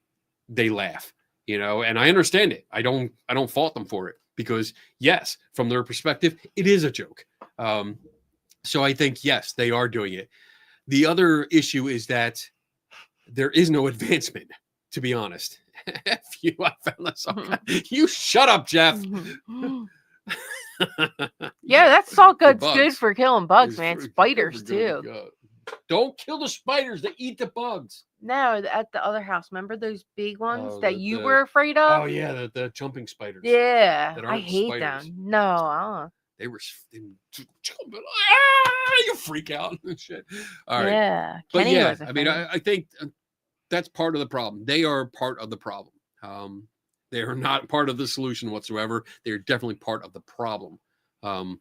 they laugh, and I understand it. I don't fault them for it because, yes, from their perspective, it is a joke. So I think, yes, they are doing it. The other issue is that there is no advancement, to be honest. F you, I found this all You shut up, Jeff. Yeah, that salt gun's bugs. good for killing bugs, It's man. pretty Spiders good. too. Don't kill the spiders. They eat the bugs. No, at the other house. Remember those big ones Oh, that you were afraid of? Oh yeah, the jumping spiders. Yeah, that I aren't hate spiders. them. No, I They were you freak out and shit. All don't. right. Yeah, But Kenny yeah, was a I mean, fan. I think that's part of the problem. They are part of the problem. They are not part of the solution whatsoever. They are definitely part of the problem. And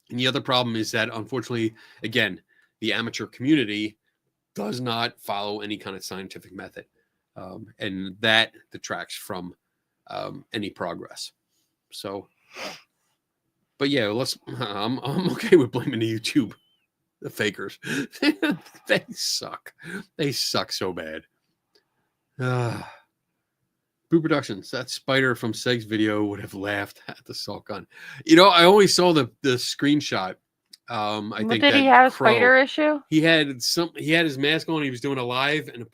the other problem is that, unfortunately, again, the amateur community does not follow any kind of scientific method. And that detracts from any progress. So, but yeah, I'm okay with blaming the YouTube, the fakers. They suck. They suck so bad. Boo Productions, that spider from Seg's video would have laughed at the salt gun. I only saw the screenshot. I think Did he that have a crow, spider issue? he had his mask on. He was doing a live, and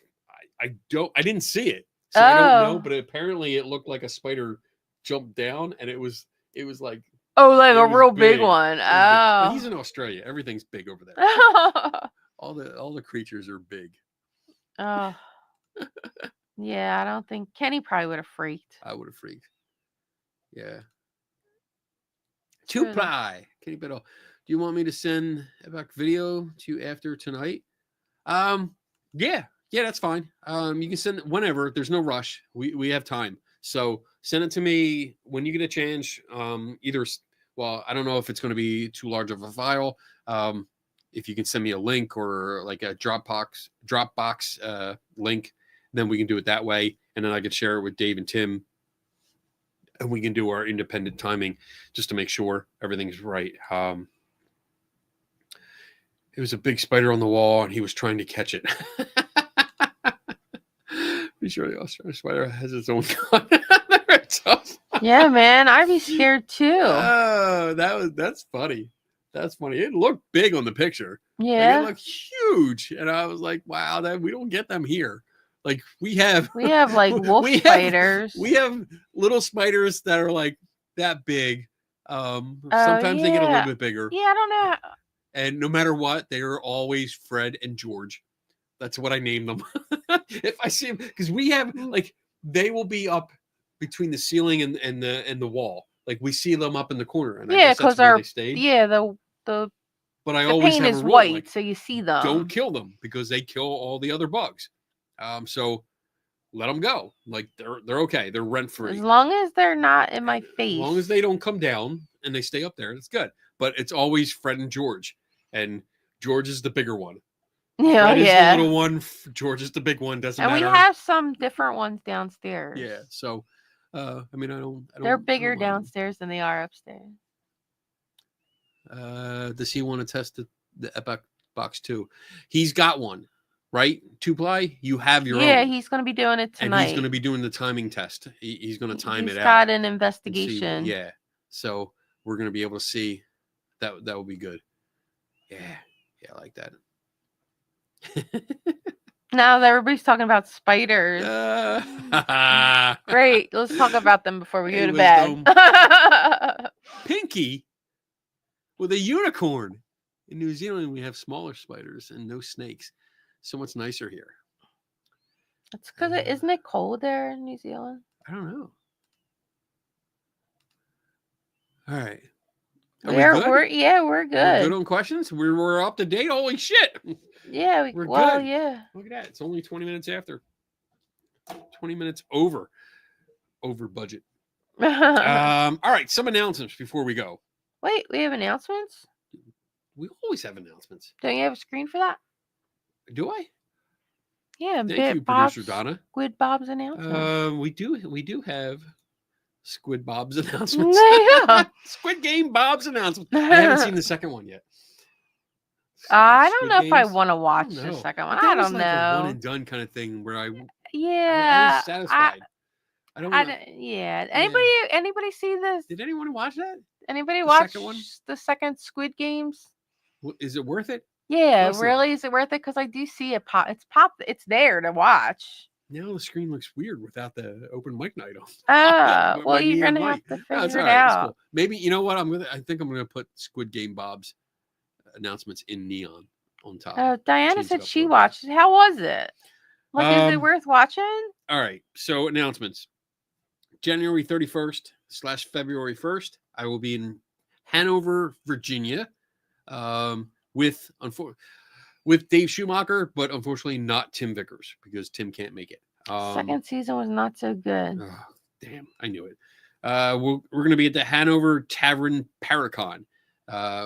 I didn't see it, so I don't know. But apparently, it looked like a spider jumped down, and it was like Like it a was real big big. one. But Oh. he's in Australia. Everything's big over there. all the creatures are big. Oh. Yeah, I don't think Kenny probably would have freaked. I would have freaked. Yeah. True. 2-ply. Kenny Biddle. Do you want me to send a back video to you after tonight? Yeah, that's fine. You can send it whenever. There's no rush. We have time. So send it to me when you get a chance. I don't know if it's going to be too large of a file. If you can send me a link or like a Dropbox link, then we can do it that way. And then I can share it with Dave and Tim. And we can do our independent timing just to make sure everything's right. It was a big spider on the wall, and he was trying to catch it. Pretty sure the Australian spider has its own gun. Yeah, man, I'd be scared too. Oh, that's funny. That's funny. It looked big on the picture. Yeah, it looked huge, and I was like, "Wow, we don't get them here." Like we have like wolf spiders. We have little spiders that are like that big. Sometimes they get a little bit bigger. Yeah, I don't know. And no matter what, they are always Fred and George. That's what I named them. If I see them, because we have they will be up between the ceiling and the wall. Like we see them up in the corner. And because they stayed. But I the always paint have is a rule, white, so you see them. Don't kill them because they kill all the other bugs. So let them go. Like they're okay. They're rent free. As long as they're not in my face. As long as they don't come down and they stay up there, it's good. But it's always Fred and George, and George is the bigger one. Yeah, Fred is the yeah. little one. George is the big one. Doesn't And matter. we have some different ones downstairs. Yeah. So, I mean, I don't. They're I don't bigger mind. downstairs than they are upstairs. Does he want to test the Epoch Box 2? He's got one, right? 2-ply. You have your Yeah, own. he's going to be doing it tonight. And he's going to be doing the timing test. He's going to time it out. He's got an and see- investigation. yeah. So we're going to be able to see that. That will be good. Yeah. Yeah, I like that. Now that everybody's talking about spiders. Great. Let's talk about them before we go Hey, to bed. Pinky with a unicorn. In New Zealand, we have smaller spiders and no snakes. So much nicer here. It's because isn't it cold there in New Zealand? I don't know. All right. We're good. We're We're good on questions. We're up to date. Holy shit. Yeah, we're good. Yeah. Look at that. It's only 20 minutes after. 20 minutes over budget. All right. Some announcements before we go. Wait, we have announcements? We always have announcements. Don't you have a screen for that? Do I? Yeah, Thank you, producer Donna. Squid Bob's announcement. We do have Squid Bob's announcements. Yeah. Squid Game Bob's announcement. I haven't seen the second one yet. I don't know Games? if I want to watch the second one. I don't know. A one and done kind of thing where I was satisfied. I don't. Yeah. Anybody see this? Did anyone watch that? Anybody The watch second one? the second Squid Games? Is it worth it? Yeah, No, really? Is it worth it? Because I do see it pop. It's there to watch. Now the screen looks weird without the open mic night on. Oh, well, you're gonna have to figure it out. Cool. Maybe you know what? I think I'm gonna put Squid Game Bob's announcements in neon on top. Diana said she watched it. How was it? Like, is it worth watching? All right. So announcements. January 31st / February 1st, I will be in Hanover, Virginia, with Dave Schumacher, but unfortunately not Tim Vickers because Tim can't make it. Second season was not so good. Oh, damn, I knew it. We're going to be at the Hanover Tavern Paracon,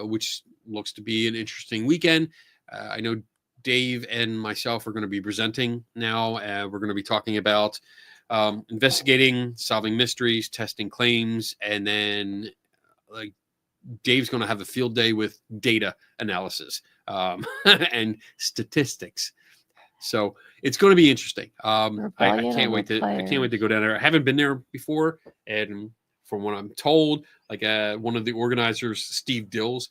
which looks to be an interesting weekend. I know Dave and myself are going to be presenting now. We're going to be talking about investigating, solving mysteries, testing claims, and then like Dave's going to have a field day with data analysis and statistics. So it's going to be interesting. I can't wait to go down there. I haven't been there before, and from what I'm told, like one of the organizers, Steve Dills,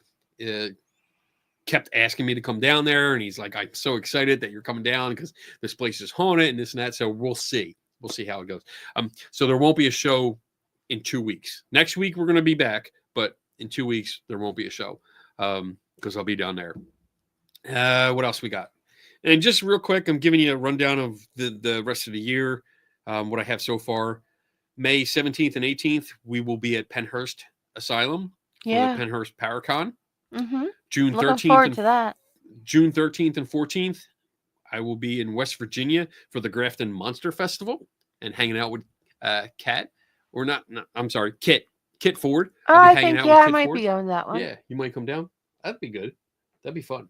kept asking me to come down there, and he's like, "I'm so excited that you're coming down because this place is haunted and this and that." So we'll see how it goes. So there won't be a show in 2 weeks. Next week we're going to be back, but in 2 weeks there won't be a show because I'll be down there. What else we got? And just real quick, I'm giving you a rundown of the rest of the year, what I have so far. May 17th and 18th, we will be at Penhurst Asylum for the Penhurst Paracon. Mm-hmm. June 13th and 14th, I will be in West Virginia for the Grafton Monster Festival and hanging out with Kit Ford. I think I might be on that one. Yeah, you might come down. That'd be good. That'd be fun.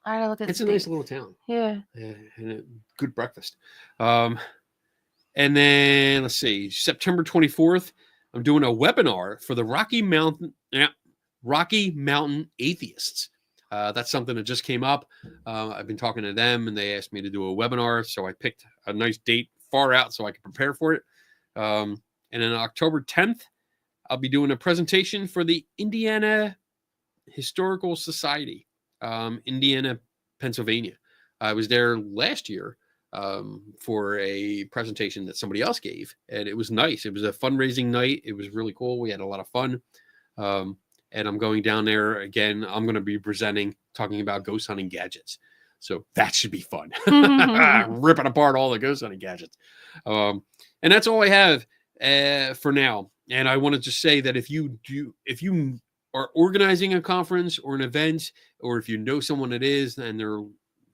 I look at it's a nice little town. Yeah. And a good breakfast. And then let's see, September 24th, I'm doing a webinar for the Rocky Mountain Atheists. That's something that just came up. I've been talking to them, and they asked me to do a webinar, so I picked a nice date far out so I can prepare for it. And then October 10th, I'll be doing a presentation for the Indiana Historical Society, Indiana, Pennsylvania. I was there last year for a presentation that somebody else gave, and it was nice. It was a fundraising night. It was really cool. We had a lot of fun. And I'm going down there again. I'm going to be presenting, talking about ghost hunting gadgets. So that should be fun. Ripping apart all the ghost hunting gadgets. And that's all I have for now. And I want to just say that if you are organizing a conference or an event, or if you know someone that is, and they're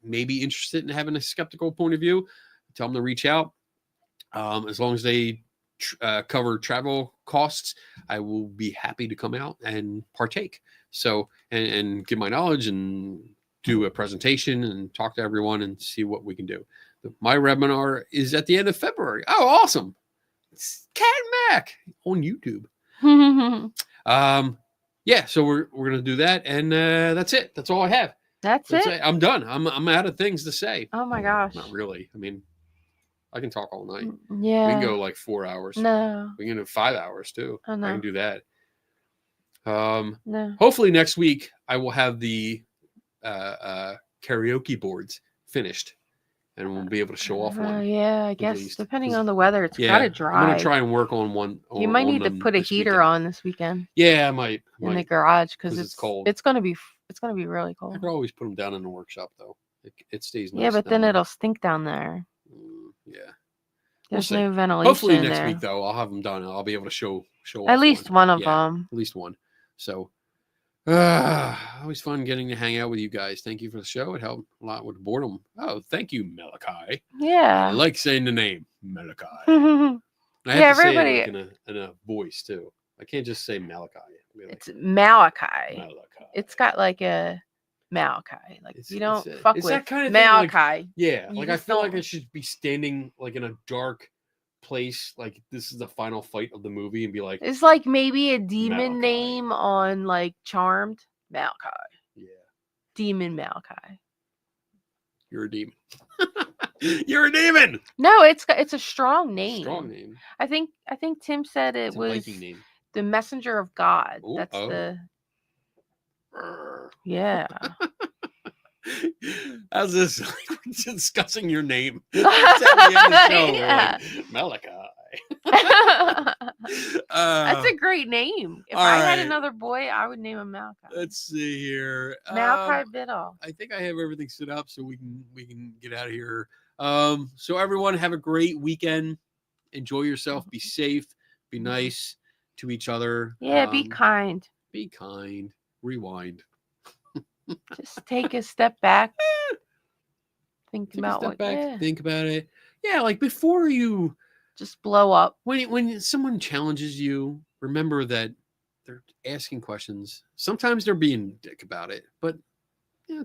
maybe interested in having a skeptical point of view, tell them to reach out. As long as they cover travel costs, I will be happy to come out and partake. So, and give my knowledge and do a presentation and talk to everyone and see what we can do. My webinar is at the end of February. Oh, awesome. It's Cat and Mac on YouTube. Yeah, so we're going to do that. And that's it. That's all I have. That's it. I'm done. I'm out of things to say. Oh my gosh. Not really. I mean, I can talk all night. Yeah. We can go like 4 hours. No. We can do 5 hours too. Oh, no. I can do that. No. Hopefully next week I will have the karaoke boards finished, and we'll be able to show off one. Yeah, I guess least. depending on the weather, it's Yeah, gotta dry. I'm gonna try and work on one. You might need to put a heater on this weekend. Yeah, I might. In the garage because it's cold. It's gonna be really I cold. could always put them down in the workshop though. It stays nice. Yeah, but then down it'll stink down there. yeah. There's We'll no see. ventilation. Hopefully next there. week though, I'll have them done. I'll be able to show At off least one of Yeah, them. At least one. So, always fun getting to hang out with you guys. Thank you for the show. It helped a lot with boredom. Oh, thank you, Malachi. I Yeah. like saying the name Malachi. Yeah, I have to everybody. say it like in a voice too. I can't just say Malachi. Really. It's Malachi. Malachi. It's got like a Malachi. Like It's- you don't it's a- fuck it's with that kind of thing, like- Malachi. Yeah, You like I just feel like don't- I should be standing like in a dark place, like this is the final fight of the movie, and be like, It's like maybe a demon Malachi. name on like Charmed. Malachi. yeah, Demon Malachi. you're a demon. You're a demon. No, it's a strong name. Strong name. I think Tim said it It's a was Viking name. the messenger of God. Ooh, That's oh. the Brr. yeah. How's this? Like, we're discussing your name. It's at the end of the show, we're Yeah. like, Malachi. That's a great name. If all I had right. another boy, I would name him Malachi. Let's see here. Malachi Biddle. I think I have everything set up so we can get out of here. So everyone have a great weekend. Enjoy yourself. Be safe. Be nice to each other. Yeah, be kind. Be kind. Rewind. Just take a step back. Think Take about a step what. back. Yeah. Think about it. Yeah, like before you Just blow up. when someone challenges you, remember that they're asking questions. Sometimes they're being a dick about it, but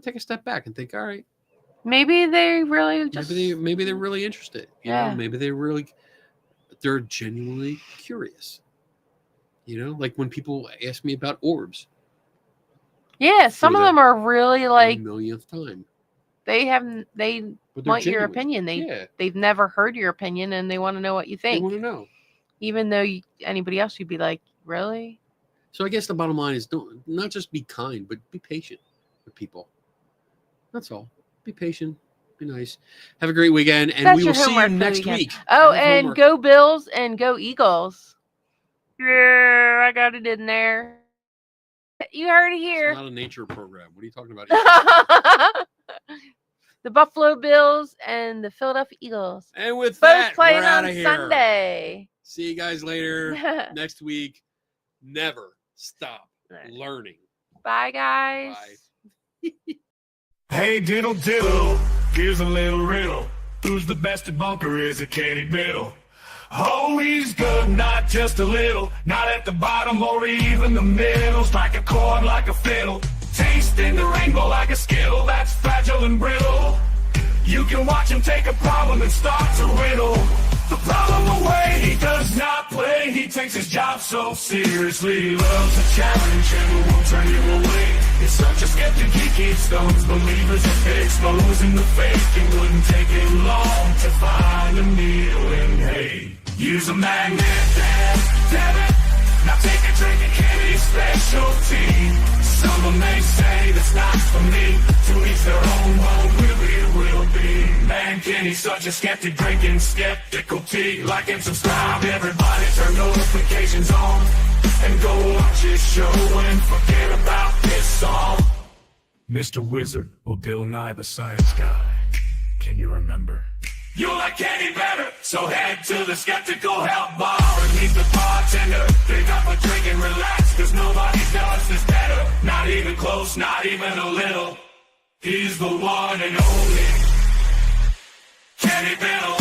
take a step back and think, all right, Maybe they really just. maybe they're really interested. You Yeah. know, maybe they're genuinely curious. You know, like when people ask me about orbs. Yeah, some of the them are really like the millionth time. they But they're want your genuine. opinion. Yeah, They've never heard your opinion and they want to know what you they think. want to know. Even though anybody else you'd be like, really? So I guess the bottom line is not just be kind, but be patient with people. That's all. Be patient. Be nice. Have a great weekend, and That's we your will see you homework for the next weekend. week. Oh, Have and homework. go Bills and go Eagles. Yeah, I got it in there. You heard it It's here. not a nature program. What are you talking about? The Buffalo Bills and the Philadelphia Eagles. And with Both that, playing we're out on of here. Sunday. See you guys later next week. Never stop learning. Bye, guys. Bye. Hey, diddle diddle, here's a little riddle. Who's the best at bunker? Is it Kenny Biddle? Oh, he's good, not just a little. Not at the bottom or even the middle. Strike a chord like a fiddle. Tasting the rainbow like a skittle. That's fragile and brittle. You can watch him take a problem and start to riddle the problem away. He does not play. He takes his job so seriously. He loves a challenge and won't turn you away. He's such a skeptic, he keeps stones. Believers exposing the fake. It wouldn't take him long to find a needle in hay. Use a magnet, damn it. Now take a drink of Kenny's specialty. Someone may say that's not for me. To each their own, well, really it will be. Man, Kenny's such a skeptic, drinking skeptical tea. Like and subscribe, everybody turn notifications on. And go watch his show and forget about this song. Mr. Wizard or Bill Nye the Science Guy. Can you remember? You like Kenny better, so head to the Skeptical Help Bar and meet the bartender. Pick up a drink and relax, cause nobody does this better. Not even close, not even a little. He's the one and only Kenny Biddle.